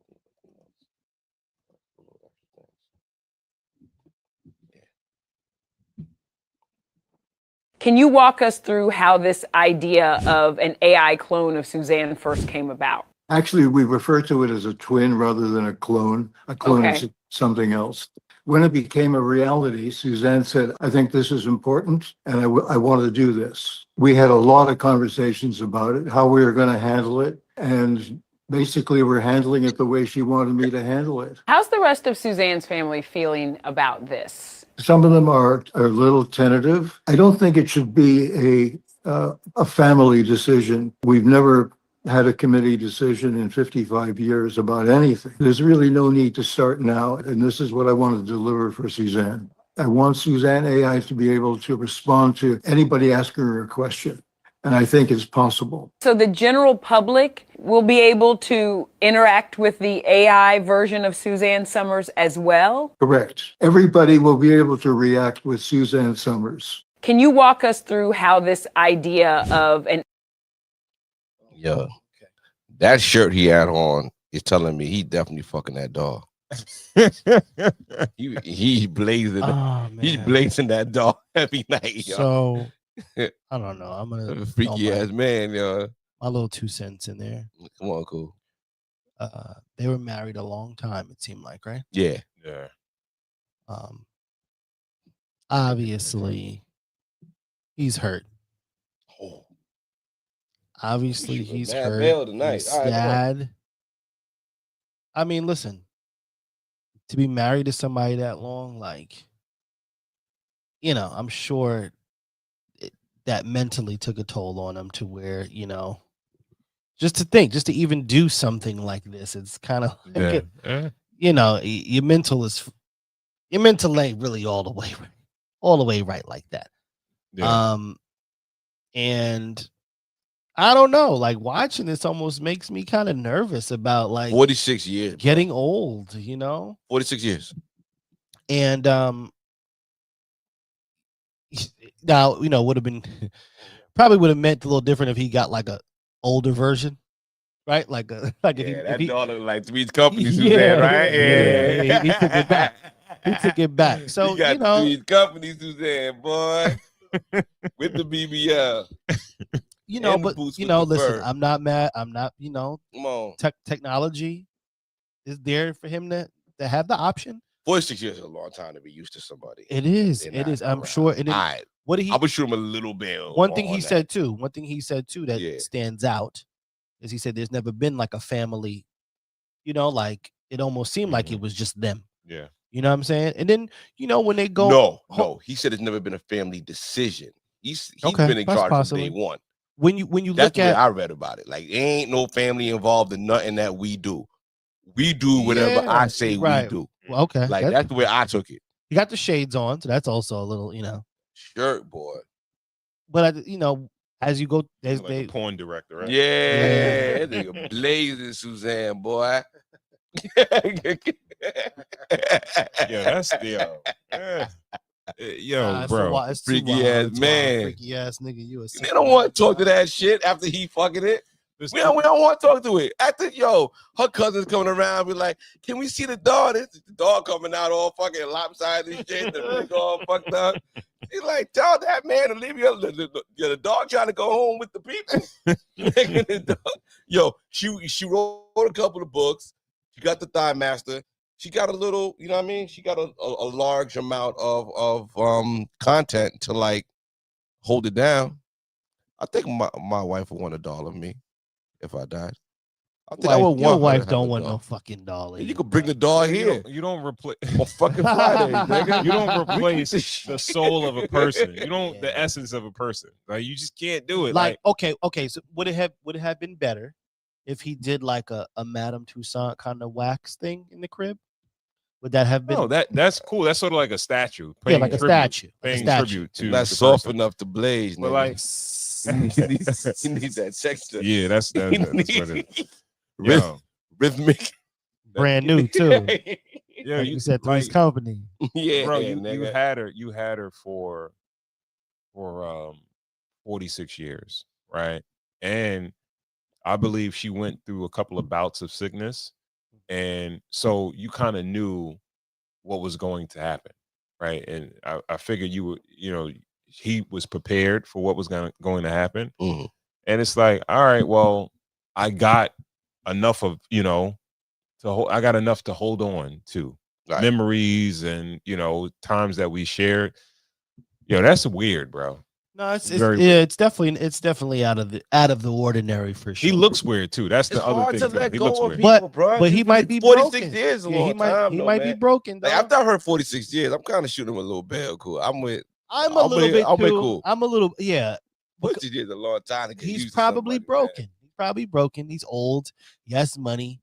Can you walk us through how this idea of an AI clone of Suzanne first came about? Actually, we refer to it as a twin rather than a clone. A clone is something else. When it became a reality, Suzanne said, I think this is important and I want to do this. We had a lot of conversations about it, how we were going to handle it. And basically, we're handling it the way she wanted me to handle it. How's the rest of Suzanne's family feeling about this? Some of them are a little tentative. I don't think it should be a family decision. We've never had a committee decision in 55 years about anything. There's really no need to start now, and this is what I want to deliver for Suzanne. I want Suzanne AI to be able to respond to anybody asking her a question, and I think it's possible. So the general public will be able to interact with the AI version of Suzanne Summers as well? Correct. Everybody will be able to react with Suzanne Summers. Can you walk us through how this idea of an Yo, that shirt he had on is telling me he definitely fucking that dog. He's blazing. Oh, he's blazing that dog every night. Yo. So I don't know. I'm gonna freaky ass man, yo. My little 2 cents in there. Come on, cool. They were married a long time. It seemed like, right? Yeah, yeah. Obviously, he's hurt. Oh. Obviously, he's hurt. He's sad. I mean, listen, to be married to somebody that long, like, you know, I'm sure that mentally took a toll on him to where, you know, just to even do something like this, it's kind of like, you know, your mental ain't really all the way right like that. Yeah. And I don't know, like watching this almost makes me kind of nervous about like 46 years getting old, you know? 46 years. And now, you know, would have been probably would have meant a little different if he got like a older version, right? Like if he daughter like Three's Company, Suzanne, right? Yeah, he took it back. He took it back. So you got you know, Three's Company, Suzanne, boy, with the BBL. You know, but you know, listen, I'm not mad. I'm not, you know, come on. Technology is there for him to have the option. 46 years is a long time to be used to somebody. It is. It is. I'm sure. And what did he? I would shoot him a little bit. One thing he said too that stands out is he said there's never been like a family, you know, like it almost seemed like it was just them. Yeah. You know what I'm saying? And then, you know, when they go No, he said it's never been a family decision. He's been in charge from day one. When you That's look at, I read about it. Like, there ain't no family involved in nothing that we do. We do whatever I say we do. Well, okay. Like, that's the way I took it. You got the shades on, so that's also a little, you know. Shirt, boy. But, you know, as you go, as like a porn director, right? Yeah. That nigga blazing, Suzanne, boy. Yeah, that's the yo, bro. Freaky ass man. Freaky ass nigga. You a They don't want to talk to that shit after he fucking it. We don't want to talk to it. After, her cousin's coming around, be like, can we see the dog? The dog coming out all fucking lopsided and shit. The nigga all fucked up. He's like, tell that man to leave the dog trying to go home with the people. Yo, she wrote a couple of books. She got the Thigh Master. She got a little, you know what I mean? She got a large amount of content to like hold it down. I think my wife would want a doll of me if I died. I think I would want Your her to wife have don't a want doll. no fucking doll. You could bring the doll here You don't replace on fucking Friday, nigga. you don't We keep replace this the shit. soul of a person. You don't Yeah. the essence of a person. Like you just can't do it. Like okay. So would it have been better if he did like a Madame Toussaint kind of wax thing in the crib? Would that have been? no, that's cool. That's sort of like a statue. Yeah, Paying like a tribute, statue. Like a paying statue. tribute to Not the soft person. enough to blaze, But nigga. like he needs that texture. yeah, that's what it is. Rhyth- Yo, Rhythmic. Brand new too. yeah, Like you said, through his like, company. Yeah, bro, you nigga. had her for 46 years, right? And I believe she went through a couple of bouts of sickness, and so you kind of knew what was going to happen, right? And I figured he was prepared for what was going to happen, Mhm. and it's like, all right, well, I got enough of I got enough to hold on to. Right. Memories and times that we shared. That's weird, bro. No, it's Very it's definitely out of the ordinary for sure. He looks weird too. That's the It's other hard thing. to too. let He go looks of weird. people, bro. But he might be 46 broken. years is a Yeah, long he might time. he though, might man. be broken. Like Dog. after I heard 46 years, I'm kind of shooting him a little bail. Cool. I'm a little bit I'll be too. cool. I'm a little yeah. 46 years is a long time to get He's used to probably somebody, man. broken. He's probably broken. He's old. He has money.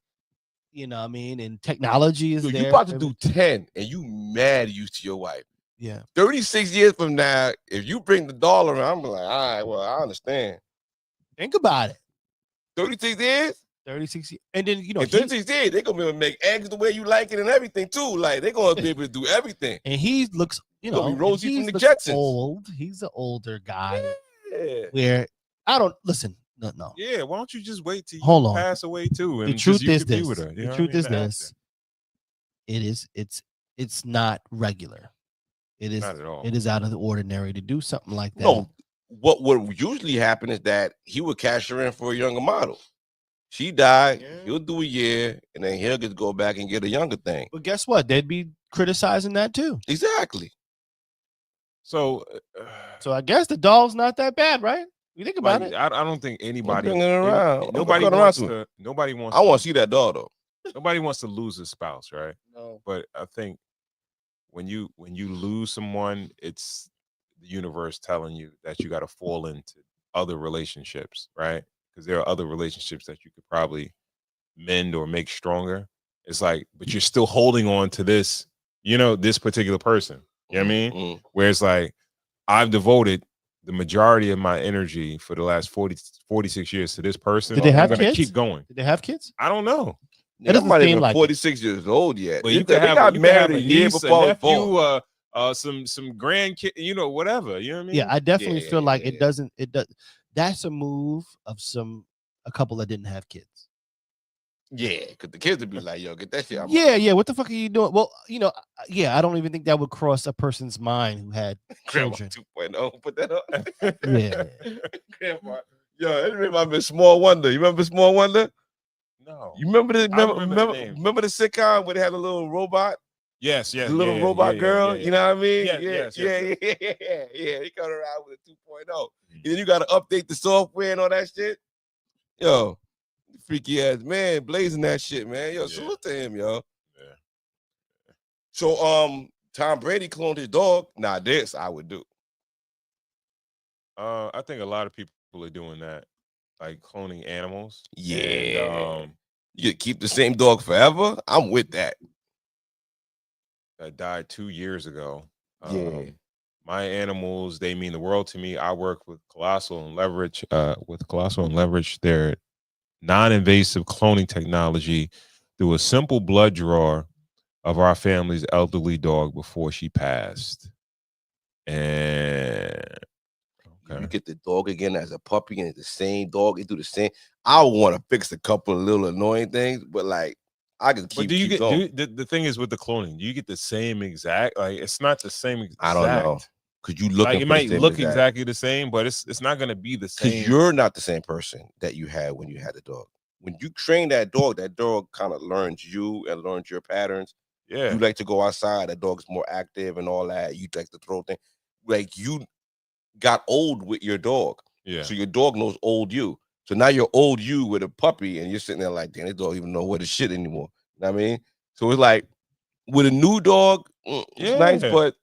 You know what I mean? And technology is Yo, there. you about to do 10 and you mad used to your wife. Yeah. 36 years from now, if you bring the doll around, I'm like, all right, well, I understand. Think about it. 36 years? 36 years. And then In 36 years, they're gonna be able to make eggs the way you like it and everything too. Like they're gonna be able to do everything. and he looks, Gonna be and Rosie he from the looks Jetsons. old. He's an older guy. Yeah. Where I don't listen. No. Yeah, why don't you just wait till you Hold on. pass away too? And The truth just, you is could be this. with her, you know The what I truth mean? is The this. acting. It's not regular. It is Not at all. It is out of the ordinary to do something like that. No, what would usually happen is that he would cash her in for a younger model. She died, Yeah. he'll do a year, and then he'll just go back and get a younger thing. But guess what? They'd be criticizing that too. Exactly. So, So I guess the doll's not that bad, right? You think about like, it. I don't think anybody, bring it around. I'm nobody gonna cut wants around to. Nobody wants. I want to see that doll though. Nobody wants to lose a spouse, right? No. But I think when you lose someone, it's the universe telling you that you got to fall into other relationships, right? Because there are other relationships that you could probably mend or make stronger. It's like, but you're still holding on to this, this particular person. You know what I mean? Mm. Where it's like, I've devoted the majority of my energy for the last 46 years to this person. Did they have I'm gonna kids? keep going. Did they have kids? I don't know. It Nigga, doesn't I'm not seem even like it. 46 years old yet. But They you can have, got you can have married a a year niece, before I a was born. nephew, some grandkid, whatever. You know what I mean? Yeah, I definitely feel like Yeah. it doesn't. It does. That's a move of a couple that didn't have kids. Yeah, because the kids would be like, yo, get that shit out. Yeah. What the fuck are you doing? Well, I don't even think that would cross a person's mind who had Grandma children. 2.0, put that up. Yeah. Grandma. Yo, it reminds me of Small Wonder. You remember Small Wonder? No. You remember the I remember the name. remember the sitcom where they had a little robot? Yes. The little robot girl, you know what I mean? Yes, Yeah. He got around with a 2.0. And then you got to update the software and all that shit. Yo, freaky ass man, blazing that shit, man. Yo, Yeah. salute to him, yo. Yeah. So, Tom Brady cloned his dog. Now this I would do. I think a lot of people are doing that, like cloning animals. Yeah. And, You could keep the same dog forever. I'm with that. that died 2 years ago. Yeah. My animals, they mean the world to me. I work with Colossal and Leverage. Their non-invasive cloning technology through a simple blood draw of our family's elderly dog before she passed. And You get the dog again as a puppy and it's the same dog. You do the same. I want to fix a couple of little annoying things, but like I can keep. But do you keep get going. the thing is with the cloning? Do you get the same exact? Like it's not the same exact. I don't know. Cause you look Like it might look exactly the same, but it's not going to be the same. Because you're not the same person that you had when you had the dog. When you train that dog kind of learns you and learns your patterns. Yeah. You like to go outside. That dog's more active and all that. You like to throw things. Like you got old with your dog. Yeah. So your dog knows old you. So now you're old you with a puppy, and you're sitting there like, damn, this dog even know what is shit anymore. You know what I mean? So it's like with a new dog, it's nice, but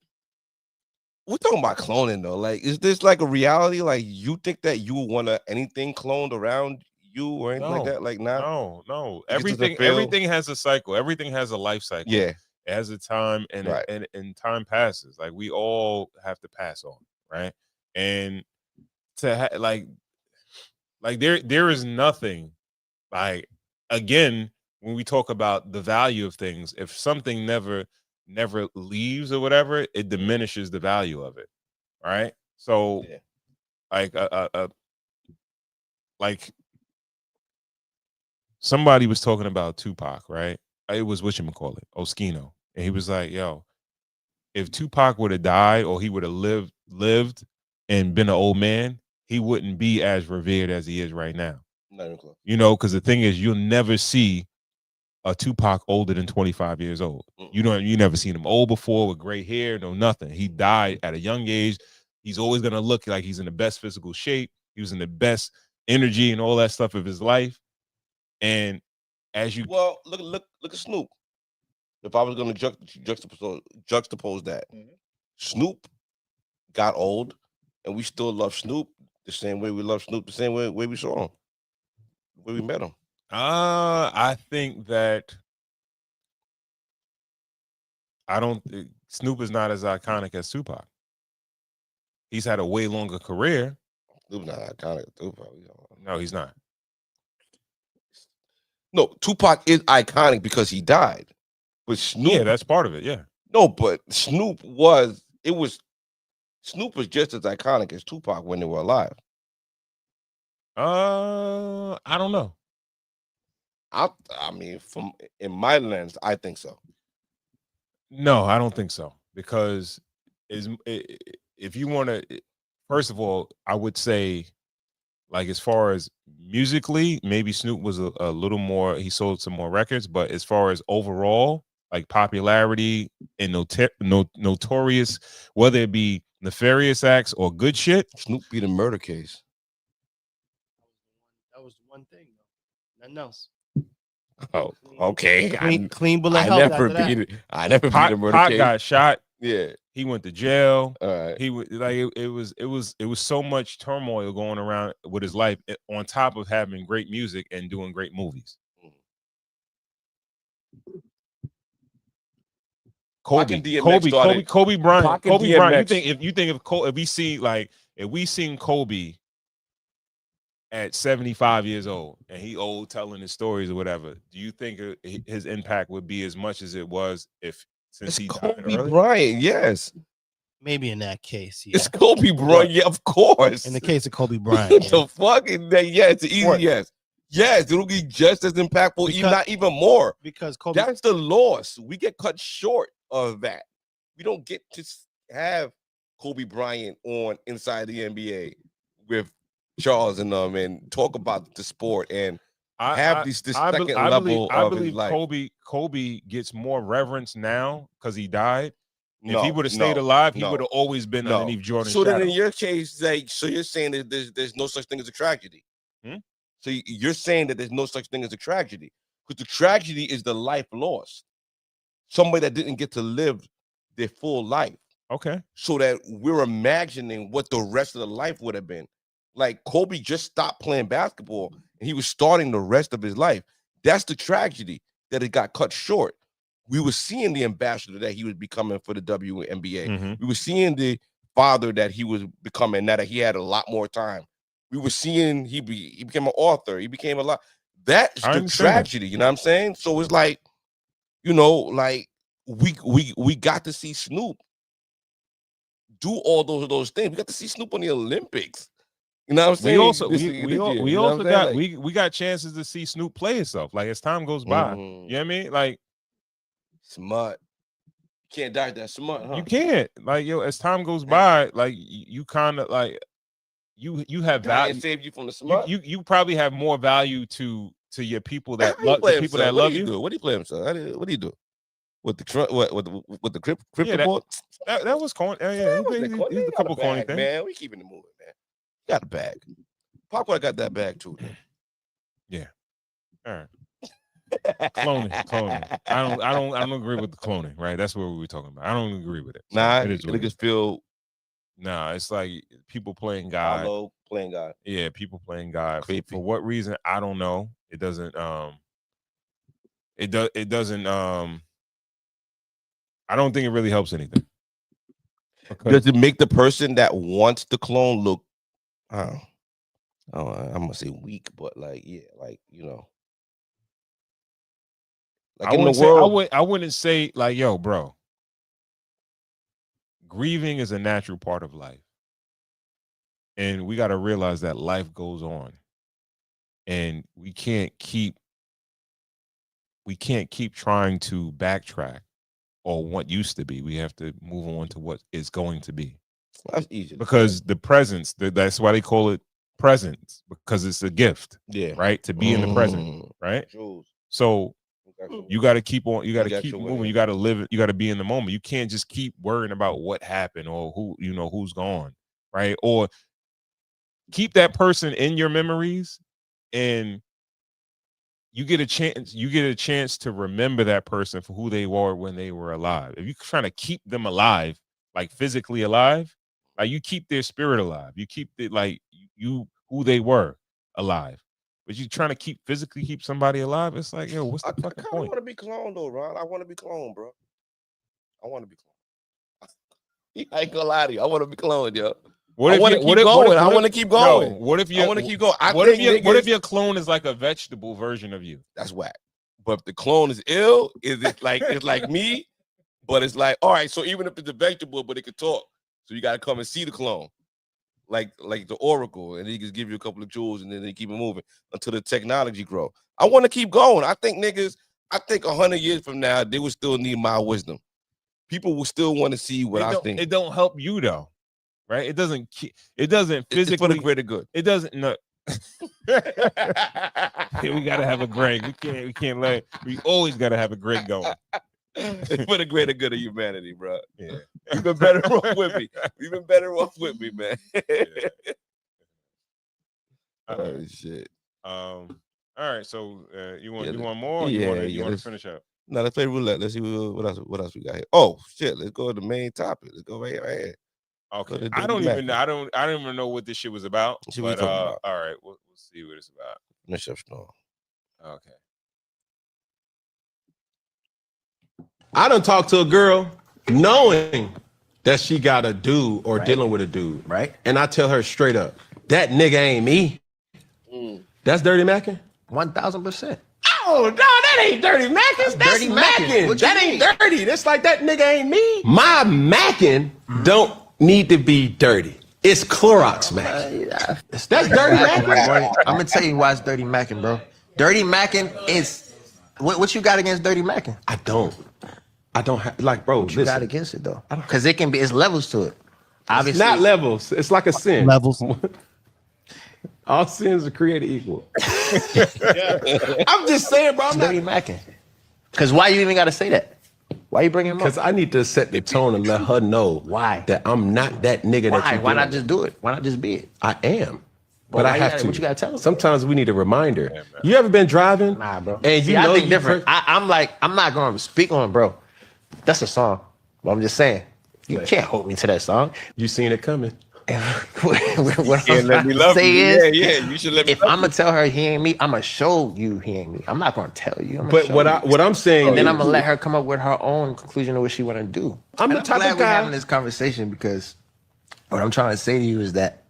we're talking about cloning though. Like, is this like a reality? Like, you think that you would want anything cloned around you or anything like that? Like, no. It just doesn't feel- Everything has a cycle. Everything has a life cycle. Yeah. It has a time, and Right. and time passes. Like, we all have to pass on, right? And to like there is nothing, like, again, when we talk about the value of things, if something never leaves or whatever, it diminishes the value of it, right? So Yeah. like somebody was talking about Tupac, right? It was whatchamacallit, Oskino, and he was like, yo, if Tupac would have died, or he would have lived and been an old man, he wouldn't be as revered as he is right now. Not even close. You know, because the thing is, you'll never see a Tupac older than 25 years old. You never seen him old before with gray hair, no nothing. He died at a young age. He's always gonna look like he's in the best physical shape. He was in the best energy and all that stuff of his life. And as you look at Snoop. If I was gonna juxtapose that, Snoop got old, and we still love Snoop the same way we love Snoop, the same way we saw him, the way we met him. I think that Snoop is not as iconic as Tupac. He's had a way longer career. Snoop's not iconic as Tupac. No, he's not. No, Tupac is iconic because he died. But Snoop, yeah, that's part of it. Yeah. No, but Snoop was just as iconic as Tupac when they were alive. I don't know. I mean, from in my lens, I think so. No, I don't think so, because if you want to, first of all, I would say, like, as far as musically, maybe Snoop was a little more. He sold some more records, but as far as overall, like, popularity and notorious, whether it be nefarious acts or good shit, Snoop beat a murder case. That was one thing, though. Nothing else. Oh, okay. Clean bullet hell. I never beat a murder case. Got shot. Yeah, he went to jail. All right. He was like, it was so much turmoil going around with his life, on top of having great music and doing great movies. Kobe Bryant. You think if we seen Kobe at 75 years old and he old telling his stories or whatever, do you think his impact would be as much as it was since he died Kobe early? Bryant? Yes, maybe in that case, yeah. It's Kobe Bryant. Yeah, of course. In the case of Kobe Bryant, the fucking it's an easy yes. Yes, it'll be just as impactful, not even more. Because Kobe, that's the loss. We get cut short of that. We don't get to have Kobe Bryant on Inside the NBA with Charles and them and talk about the sport and have this second level of his life. Kobe gets more reverence now because he died. If he would have stayed alive, he would have always been underneath Jordan's shadow. Then in your case, so you're saying that there's no such thing as a tragedy. So you're saying that there's no such thing as a tragedy, because the tragedy is the life lost. Somebody that didn't get to live their full life. Okay. So that we're imagining what the rest of the life would have been. Like, Kobe just stopped playing basketball and he was starting the rest of his life. That's the tragedy, that it got cut short. We were seeing the ambassador that he was becoming for the WNBA. We were seeing the father that he was becoming, now that he had a lot more time. We were seeing he became an author. He became a lot. That's the tragedy, you know what I'm saying? So it's like, like we got to see Snoop do all those things. We got to see Snoop on the Olympics. You know what I'm saying? We got chances to see Snoop play himself. Like, as time goes by, you know what I mean? Like, smart. You can't dodge that smart, huh? You can't. Like, as time goes by, like, you kind of like you have value. Saved you from the smart. You probably have more value to your people that love the people that love you. What do you play himself? What do you do? With the crypto board? That was corny. Yeah, he's a couple corny things. Man, we keeping it moving, man. Got a bag. Popcorn got that bag too. Yeah. All right. Cloning. I don't agree with the cloning, right? That's what we were talking about. I don't agree with it. So Nah, it is what it is. niggas feel Nah, it's like people playing God. hollow, playing God. Yeah, people playing God. Creepy. For what reason? I don't know. It doesn't it doesn't I don't think it really helps anything. Does it make the person that wants the clone look I'm gonna say weak, but like, yeah, like, you know. Like in the world, I wouldn't say like, yo, bro. Grieving is a natural part of life. And we got to realize that life goes on. And we can't keep trying to backtrack or what used to be. We have to move on to what is going to be. that's easy. Because the presence, that's why they call it presence, because it's a gift. Yeah. Right? To be in the present, right? Jules. So you got to keep on, you got to keep moving, you got to live it, you got to be in the moment. You can't just keep worrying about what happened or who, you know, who's gone, right? Or keep that person in your memories, and you get a chance to remember that person for who they were when they were alive. If you're trying to keep them alive, like physically alive, like you keep their spirit alive, you keep it like you who they were alive. But you trying to physically keep somebody alive, it's like, yo, what's the fucking point? I want to be cloned though, Ron. I want to be cloned, bro. I want to be cloned. I ain't gonna lie to you. I want to be cloned, yo. I want to keep going. I want to keep going. What if you? I want to keep going. What if your clone is like a vegetable version of you? That's whack. But if the clone is ill, is it like it's like me? But it's like, all right. So even if it's a vegetable, but it can talk, so you got to come and see the clone, like the Oracle, and he can give you a couple of jewels, and then they keep it moving until the technology grow. I want to keep going. I think 100 years from now, they will still need my wisdom. People will still want to see what I think. It don't help you though, right? It doesn't physically. It's for the greater good. It doesn't. No. We gotta have a Greg. We can't let. We always gotta have a Greg going. It's for the greater good of humanity, bro. Yeah, you've been better off with me. You've been better off with me, man. Yeah. Oh shit. All right. So you want more? Or Yeah, you want to finish up? No, let's play roulette. Let's see what else we got here. Oh shit, let's go to the main topic. Let's go right here. Okay. I don't even know what this shit was about. But all right, we'll see what it's about. Finish up strong. Okay. I done talked to a girl knowing that she got a dude or dealing with a dude. Right. And I tell her straight up, that nigga ain't me. That's dirty macking? 1000%. Oh, no, that ain't dirty macking. That's dirty macking. That ain't dirty. That's like that nigga ain't me. My macking don't need to be dirty. It's Clorox macking. That's dirty macking. I'm gonna tell you why it's dirty macking, bro. Dirty macking is what you got against dirty macking? I don't have, like, bro. What you got against it though? Because it's levels to it. Obviously, it's not levels. It's like a sin. Levels. All sins are created equal. I'm just saying, bro. I'm dirty macking. Because why you even got to say that? Why you bringing him up? Because I need to set the tone and let her know why that I'm not that nigga. Why? Why not just do it? Why not just be it? I am. But I have to. What you gotta tell them? Sometimes we need a reminder. Yeah, you ever been driving? Nah, bro. And See, I think different. I'm not going to speak on, bro. That's a song. But I'm just saying, you can't hold me to that song. You seen it coming. What I'm let me love say is, yeah, you should let me. If I'm gonna tell her he ain't me, I'm gonna show you he ain't me. I'm not gonna tell you. But what I'm saying, and then I'm gonna let her come up with her own conclusion of what she want to do. I'm the type glad of guy we're having this conversation because what I'm trying to say to you is that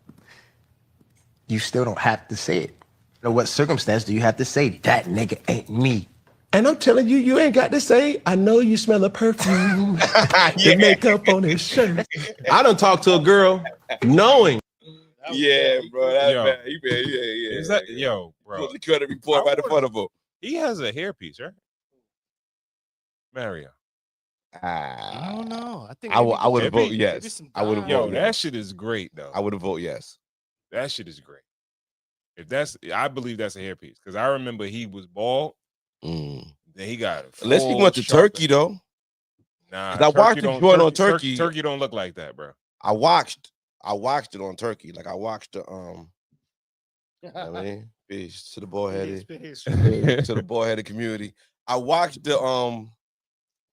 you still don't have to say it. In what circumstance do you have to say that nigga ain't me? And I'm telling you, you ain't got to say, I know you smell of perfume, the makeup on his shirt. I done talked to a girl knowing. Yeah, bro. That's Yo. bad. Yeah. Is that yo, bro? Put the credit report right in front of him. He has a hairpiece, right? Mario. I don't know. I think I would maybe- vote yes. I would have Yo, voted. that shit is great though. I would have voted yes. That shit is great. I believe that's a hairpiece because I remember he was bald. Then he got it. Unless he went to Turkey though. Nah, I watched the joint on Turkey. Turkey don't look like that, bro. I watched I watched it on Turkey. Like I watched the I mean, peace to the bald-headed, to the bald-headed community. I watched the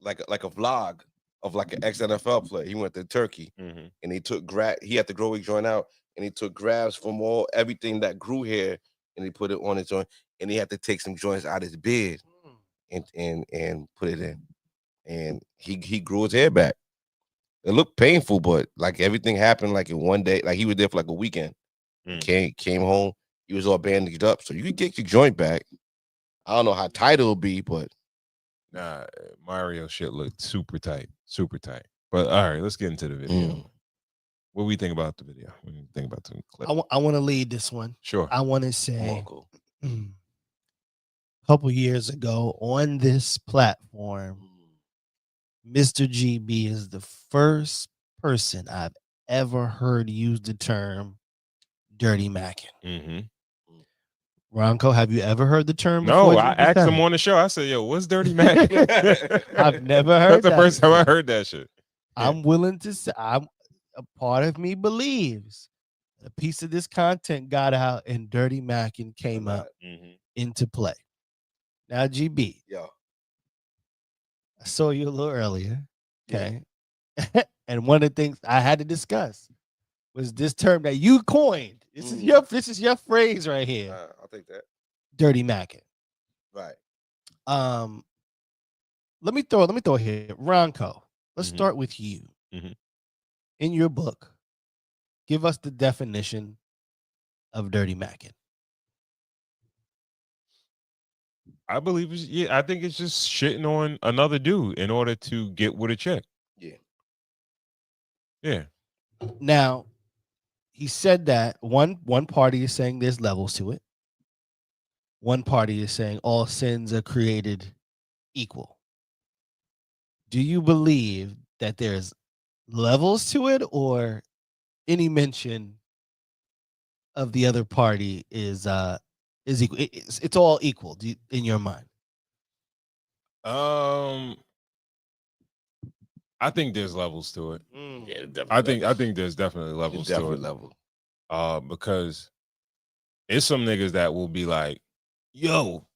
like a vlog of like an ex-NFL player. He went to Turkey and he took he had to grow his joint out and he took grabs from everything that grew here and he put it on his joint and he had to take some joints out of his beard and put it in. And he grew his hair back. It looked painful, but like everything happened like in one day. Like he was there for like a weekend. Came home, he was all bandaged up. So you could get your joint back. I don't know how tight it'll be, but nah, Mario shit looked super tight. But all right, let's get into the video. What do we think about the video? What do you think about the clip? I want to lead this one. Sure. I want to say a couple years ago on this platform, Mr. GB is the first person I've ever heard use the term dirty macking. Ronco, have you ever heard the term before? No, I asked him on the show. I said, yo, what's dirty macking? I've never heard That's the first time I heard that shit. I'm willing to say, a part of me believes a piece of this content got out and dirty macking came up into play. Now, GB, I saw you a little earlier, okay? And one of the things I had to discuss was this term that you coined. This is your phrase right here. I'll take that. Dirty macking. Right. Let me throw it here. Ronco, let's start with you. In your book, give us the definition of dirty macking. I believe I think it's just shitting on another dude in order to get with a chick. Yeah. Now, he said that one party is saying there's levels to it. One party is saying all sins are created equal. Do you believe that there's levels to it, or any mention of the other party is equal? It's all equal in your mind? I think there's levels to it. Yeah, I think there's definitely levels to it. Because it's some niggas that will be like, yo,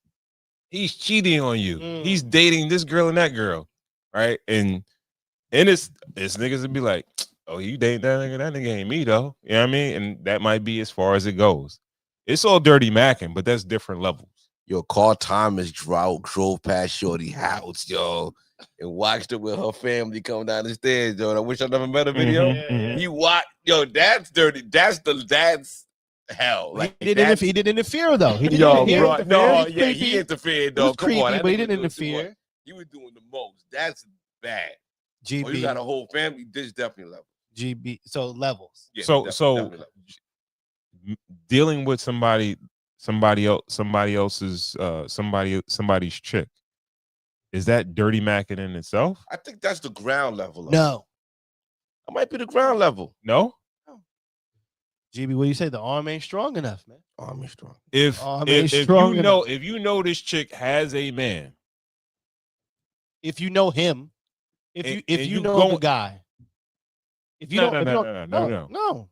he's cheating on you. He's dating this girl and that girl, right? And it's niggas that be like, oh, you dating that nigga? That nigga ain't me though. You know what I mean? And that might be as far as it goes. It's all dirty macking, but that's different levels. Yo, Carl Thomas drove past Shorty house, yo, and watched her with her family come down the stairs, yo. I wish I never met a video. He watched, yo, that's dirty. That's hell. Like he didn't interfere though. He interfered though. Come creepy, on, but he didn't interfere. He was doing the most. That's bad. GB, you got a whole family. This definitely level. GB, so levels. Yeah, so dealing with somebody's chick, is that dirty macking in itself? I think that's the ground level. No, it might be the ground level. No. GB, what do you say? The arm ain't strong enough, man. Arm ain't strong. If you know this chick has a man, if you know him, if you know the guy, if you don't, no.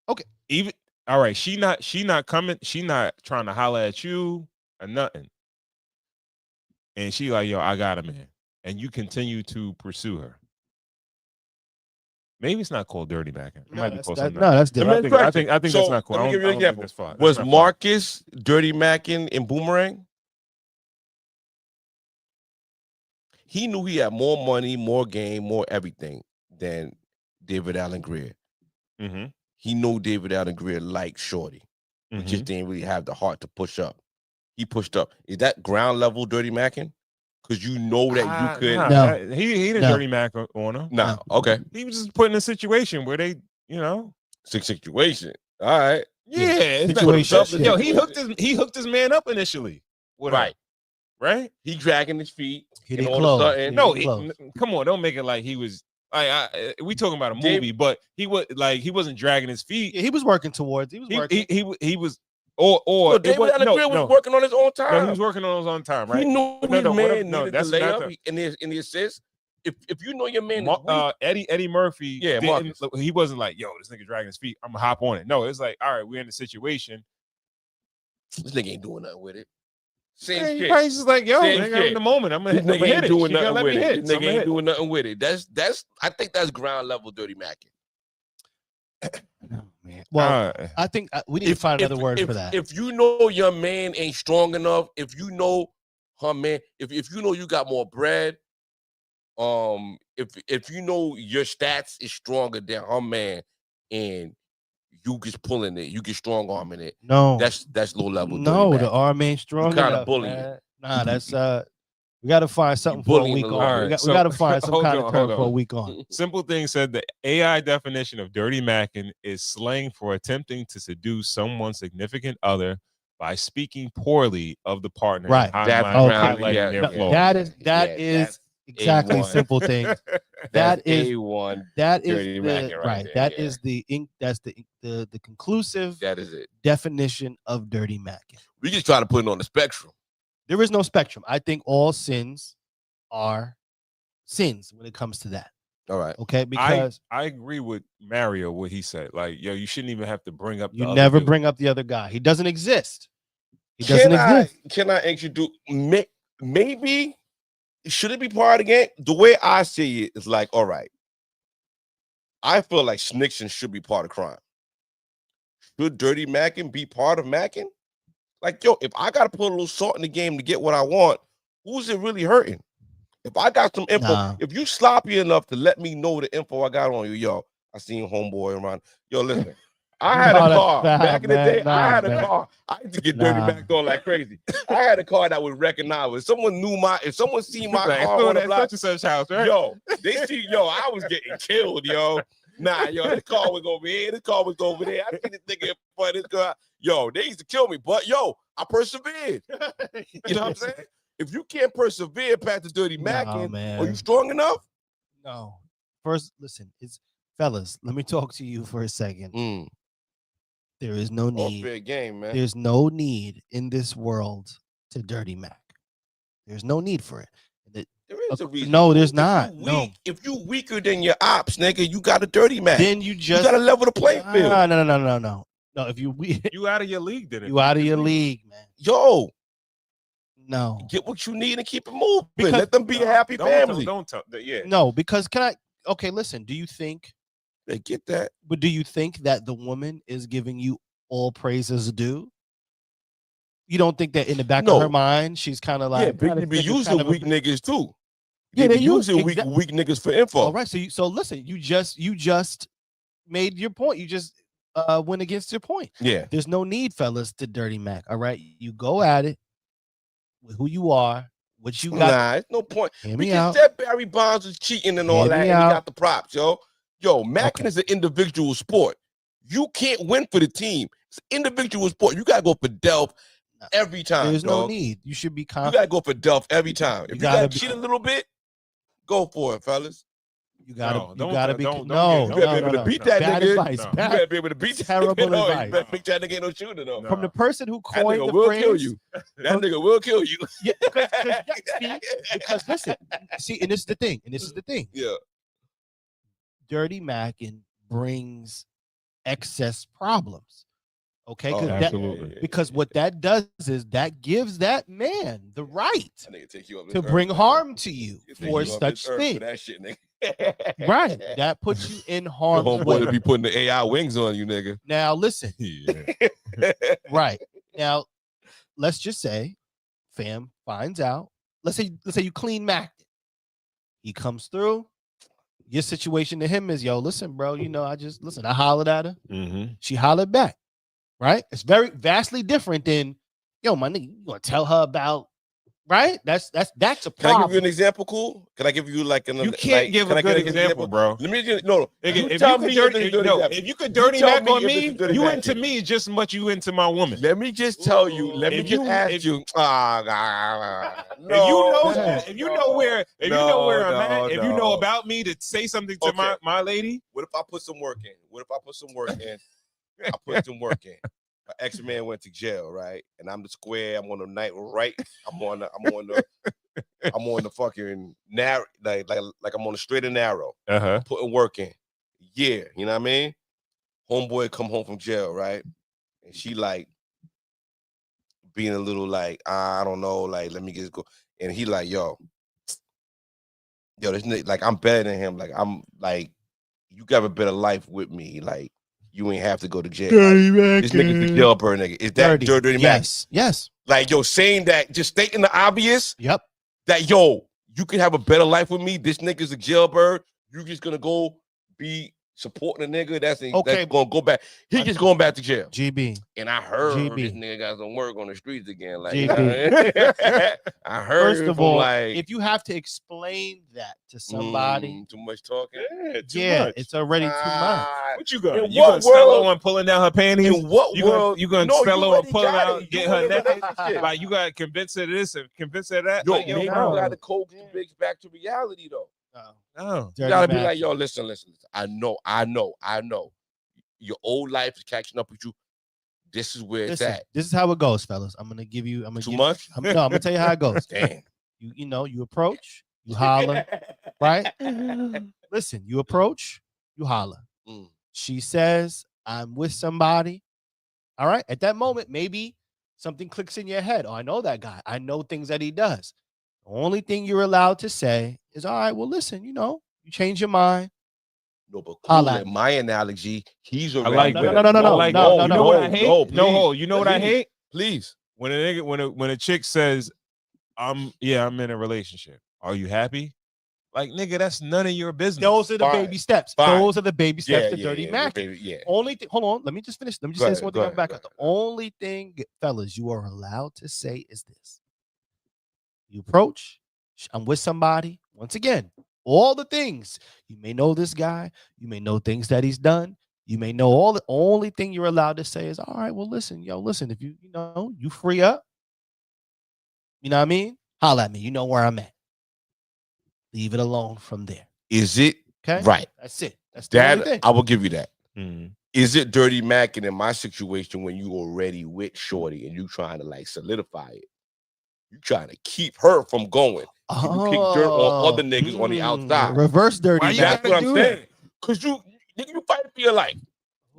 Okay. Even all right. She not coming. She not trying to holler at you or nothing. And she like, yo, I got a man, and you continue to pursue her. Maybe it's not called dirty macking. It might be called something. No, that's different. I think that's not cool. Let me give you an example. Was Marcus dirty macking in Boomerang? He knew he had more money, more game, more everything than David Allen Greer. He knew David Allen Greer liked Shorty. He just didn't really have the heart to push up. He pushed up. Is that ground level dirty macking? Because you know that you could. No. He didn't dirty mac on her. No. Okay. He was just put in a situation where they, situation. All right. Yeah. Situation. Yo, he hooked his man up initially. Right. Right. He dragging his feet. He didn't close. Come on, don't make it like he was. We talking about a movie, but he wasn't dragging his feet. Yeah, he was working towards. He was working. He was. Or David Allen Greer was working on his own time. No, he was working on his own time, right? He knew his man needed the layup in the assist. if you know your man is weak, Eddie Murphy, yeah, he wasn't like, yo, this nigga dragging his feet, I'm gonna hop on it. No, it's like, all right, we're in the situation. This nigga ain't doing nothing with it. Same He shit. probably just like, yo, Same nigga, shit. in the moment, I'm gonna This nigga hit ain't it. doing She gotta nothing let with me it. hit. This nigga ain't doing nothing with it. That's I think that's ground level dirty macking. Oh, man. Well, I think we need to find another word for that. If you know your man ain't strong enough, if you know her man, if you know you got more bread, if you know your stats is stronger than her man, and you just pulling it, you get strong arming it. No, that's low level. No, the arm ain't strong kind enough. of bullying. Man. Nah, that's we got to find something for a bullying week a on. little We bit. got to find some hold kind on, of term hold for a on. week on. Simple Thing said the AI definition of dirty macking is slang for attempting to seduce someone's significant other by speaking poorly of the partner, Right. and That's highlighting their flaws. That is exactly A1. Simple Thing. That's That is A1. that is dirty the macking right. there, That yeah. is the conclusive That is it. definition of dirty macking. We just try to put it on the spectrum. There is no spectrum. I think all sins are sins when it comes to that. All right. Okay, because I agree with Mario what he said. Like, yo, you shouldn't even have to bring up. you the never other dude. bring up the other guy. He doesn't exist. He doesn't exist. Can I actually do maybe should it be part of the game? The way I see it is like, all right. I feel like snitching should be part of crime. Should dirty macking be part of macking? Like, yo, if I gotta put a little salt in the game to get what I want, who's it really hurting? If I got some info, if you sloppy enough to let me know the info I got on you, yo, I seen homeboy around. Yo, listen, I had a car back in the day. I had a car. I used to get dirty backed on like crazy. I had a car that was recognizable. If someone seen my car on the block, such and such house, right? yo, they see, yo, I was getting killed, yo. Nah, yo, this car was over here. This car was over there. I seen this nigga in front of this car. Yo, they used to kill me, but yo, I persevered. You know what I'm saying? If you can't persevere past the dirty macking, are you strong enough? No. First, listen, fellas, let me talk to you for a second. There is no need. Fair game, man. There's no need in this world to dirty mac. There's no need for it. There is a reason. No, there's not. No. If you weaker than your ops, nigga, you got a dirty mac. Then you just got to level the playing field. No. No, if you out of your league, then you out of your league, man. Yo. No. Get what you need and keep it moving. Let them be a happy family. Don't tell. Yeah. No, because okay, listen, do you think they get that? But do you think that the woman is giving you all praises due? You don't think that in the back of her mind, she's kind of like, yeah, but you be using weak niggas too. Yeah, they using weak niggas for info. All right, so listen, you just made your point. You just went against your point. Yeah, there's no need, fellas, to dirty mac. All right, you go at it with who you are, what you got. Nah, it's no point. Hear We me just out. said Barry Bonds was cheating and all Hear that, me and he out. got the props, yo. Yo, macking is an individual sport. You can't win for the team. It's an individual sport. You gotta go for Delph every time. There's no dog. need. You should be You confident. gotta go for Delph every time. If you gotta be- cheat a little bit, go for it, fellas. You gotta, No, you don't- gotta be. don't- No, don't You get- gotta be able to beat that Bad nigga. advice. No. You gotta be able to beat that Terrible nigga. No, advice. you better make that nigga ain't no shooter though. From the person who That coined nigga the will phrase, kill you. That nigga will kill you. Yeah, because listen, see, and this is the thing. Yeah. Dirty macking brings excess problems. Okay, Oh, absolutely. because what that does is that gives that man the right That nigga take you up to this bring earth, harm to you nigga. Take for you up such this earth thing. for that shit, nigga. Right, that puts you in harm's Homeboy way. to be putting the AI wings on you, nigga. Now listen, Yeah. right now, let's just say, fam finds out. Let's say you clean macked it. He comes through. Your situation to him is, yo, listen, bro. You know, I hollered at her. Mm-hmm. She hollered back. Right? It's very vastly different than, yo, my nigga, you gonna tell her about, right? That's a Can I give problem. you an example, cool? Can I give you like another? You can't give a good example, bro. Let me just no. If tell you could me dirty, if it's a no, example. if you could dirty You tell mac me on if it's me, a dirty you mac. into me just as much you into my woman. Let me just tell you. Let me If just you- ask if- you. If you know where I'm at, if you know no. about me to say something to Okay. my lady, What if I put some work in? I put some work in. My ex-man went to jail, right? And I'm the square. I'm on the night right. I'm on the I'm on the fucking narrow, like I'm on the straight and narrow. Uh-huh. Putting work in. Yeah, you know what I mean? Homeboy come home from jail, right? And she like being a little like, I don't know, like, let me just go. And he like, yo, this nigga, like, I'm better than him. Like, I'm like, you got a better life with me. Like, you ain't have to go to jail. Like, this nigga's the jailbird nigga. Is that dirty Mac? Yes. Like, yo, saying that, just stating the obvious. Yep. That, yo, you can have a better life with me. This nigga's a jailbird. You just gonna go be supporting a nigga that's gonna go back. He just going back to jail. GB. And I heard GB. this nigga got some work on the streets again. Like, GB. I heard First of all, like, if you have to explain that to somebody, too much talking. Too much. it's already too much. What you gonna? In You what gonna spell world- on pulling down her panties? In what world? You gonna No, spell you on already pulling got out, it. get You her in a naked? relationship. Like you gotta convince her of this and convince her of that. Yo, Like, maybe you bro. gotta coax the bitch back to reality though. no. You gotta be like, yo, listen. I know. Your old life is catching up with you. This is where it's at. This is how it goes, fellas. I'm gonna give you. Too much? I'm gonna tell you how it goes. Damn. You approach, you holler, right? Listen, you approach, you holler. She says, "I'm with somebody." All right. At that moment, maybe something clicks in your head. Oh, I know that guy. I know things that he does. The only thing you're allowed to say is, "All right, well, listen, you change your mind." No, but Holla cool. at In me. my analogy, he's I already like No, that. no, no, no, no, I like no, that. no, You know what I no, hate? no, No, please. hold. You know what I Please. hate? Please. When a nigga, when a chick says, I'm in a relationship. Are you happy? Like, nigga, that's none of your business. Those are the Fine. baby steps. Fine. Those are the baby steps to Dirty Mac. Yeah. Only thing, hold on, let me just finish. Let me just Go say this ahead, one go thing. I'm back ahead, up. The only thing, fellas, you are allowed to say is this. You approach, I'm with somebody. Once again, all the things. You may know this guy, you may know things that he's done. You may know all the only thing you're allowed to say is, all right, well, listen, if you free up, you know what I mean? Holla at me. You know where I'm at. Leave it alone from there. Is it Okay? right? That's it. That's the only That thing. I will give you that. Mm-hmm. Is it dirty macking in my situation when you already with shorty and you trying to like solidify it? You trying to keep her from going. You kick dirt on other niggas on the outside. Reverse dirty. Why you Mac. That's what I'm do saying. Cause you fighting for your life.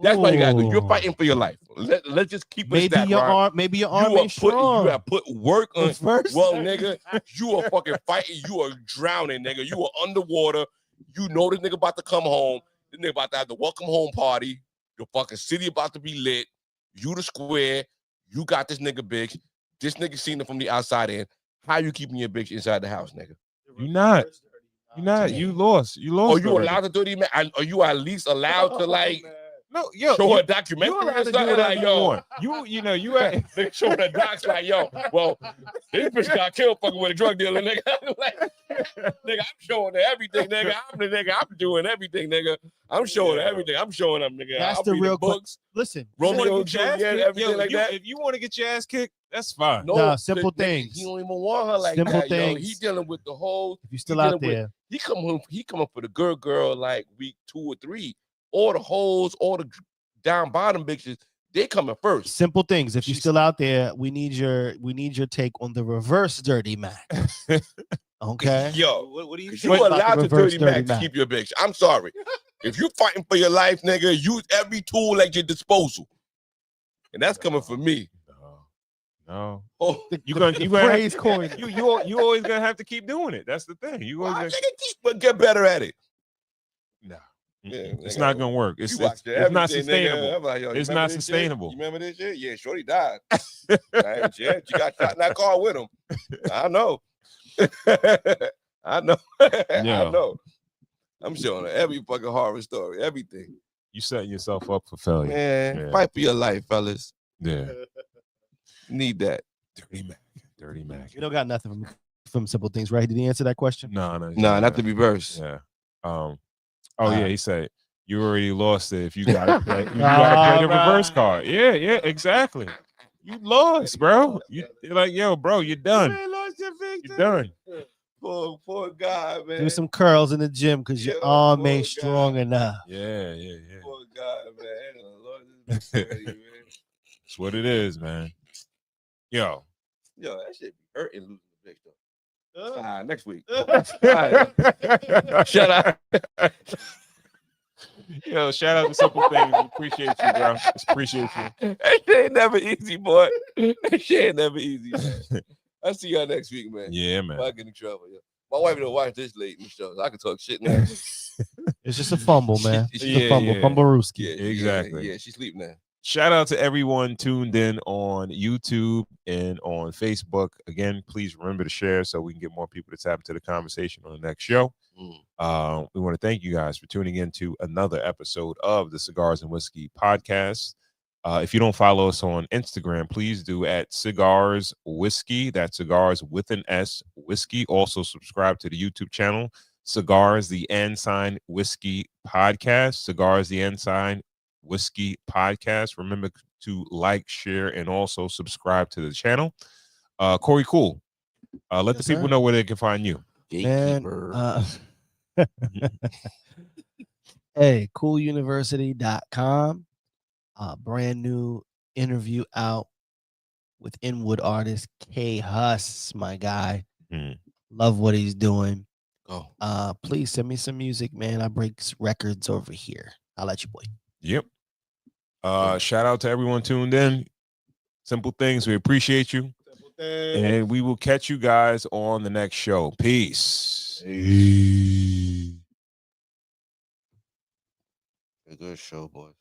That's why you gotta do. You're fighting for your life. Let's just keep it Maybe that, your Ron. arm. Maybe your arm You ain't strong. you have put work on. Reverse Well, dirty. nigga, you are fucking fighting. You are drowning, nigga. You are underwater. You know this nigga about to come home. This nigga about to have the welcome home party. The fucking city about to be lit. You the square. You got this nigga bitch. This nigga seen it from the outside in. How you keeping your bitch inside the house, nigga? You're not. You're not. You lost. You lost. Are you already. allowed to do the? Are you at least allowed to like? No, yo, show you, a documentary you allowed or to do something whatever like, you yo. want. You They showing the docs like, yo, well, this bitch got killed fucking with a drug dealer, nigga. Like, nigga, I'm showing her everything, nigga. I'm doing everything, nigga. I'm showing her everything. I'm showing them, nigga. That's I'll the be real books. Listen, Romeo, Juliet, everything like that. If you want to get your ass kicked, that's fine. No, Nah, simple nigga, things. He don't even want her like Simple that, yo. things. He dealing with the whole. If you're still out dealing with- there, He come up for the good girl like week 2 or 3. All the hoes, all the down bottom bitches, they coming first. simple things. If you're still out there, we need your take on the reverse dirty Mac. Okay. Yo, What do you you about the allowed to reverse dirty dirty Mac to Mac? keep your bitch. I'm sorry. If you're fighting for your life, nigga, use every tool at your disposal. And that's coming from me. No. Oh, You gonna praise coin. You always gonna have to keep doing it. That's the thing. You always why, gonna, nigga, but get better at it. no. Yeah, It's nigga. not gonna work. You It's watched not everything, sustainable. nigga. I'm like, yo, you It's remember not this shit? sustainable. You remember this shit? Yeah, Shorty died. Right? Yeah, she got shot in that car with him. I know. I know. I know. I'm showing her every fucking horror story, everything. You setting yourself up for failure. Man, Yeah. fight for your life, fellas. Yeah. Need that. Dirty Mac. You don't got nothing from simple things, right? Did he answer that question? No. Nah, not the reverse. Yeah. Yeah, he said you already lost it if you got you gotta play the reverse card. Yeah, exactly. You lost, bro. You're like, yo, bro, you're done. You're done. Poor guy, man. Do some curls in the gym because your arm ain't strong enough. Yeah. Poor guy, man. Lord, this is dirty, man. That's what it is, man. Yo, that shit be hurting losing the bitch though. Next week. Right. Shut up. Yo, shout out to Simple Things. We appreciate you, bro. Appreciate you. That shit ain't never easy, boy. That shit ain't never easy, man. I'll see y'all next week, man. Yeah, man. If I get in trouble. Yeah. My wife don't watch this late in the show, so I can talk shit now. It's just a fumble, man. It's just a fumble. Yeah. Fumble Rooski. Yeah, Exactly. Yeah, she sleep now. Shout out to everyone tuned in on YouTube and on Facebook. Again, please remember to share so we can get more people to tap into the conversation on the next show. We want to thank you guys for tuning in to another episode of the Cigars and Whiskey podcast. If you don't follow us on Instagram, please do at Cigars Whiskey. That's Cigars with an S, Whiskey. Also subscribe to the YouTube channel, Cigars the Ensign Whiskey Podcast. Cigars the Ensign Whiskey Podcast. Remember to like, share, and also subscribe to the channel. Corey Cool, let the people know where they can find you. Man, hey, cooluniversity.com. Brand new interview out with Inwood artist K Huss, my guy. Love what he's doing. Please send me some music, man. I break records over here. I'll let you, boy. Yep. Shout out to everyone tuned in. Simple Things. We appreciate you. And we will catch you guys on the next show. Peace. A good show, boys.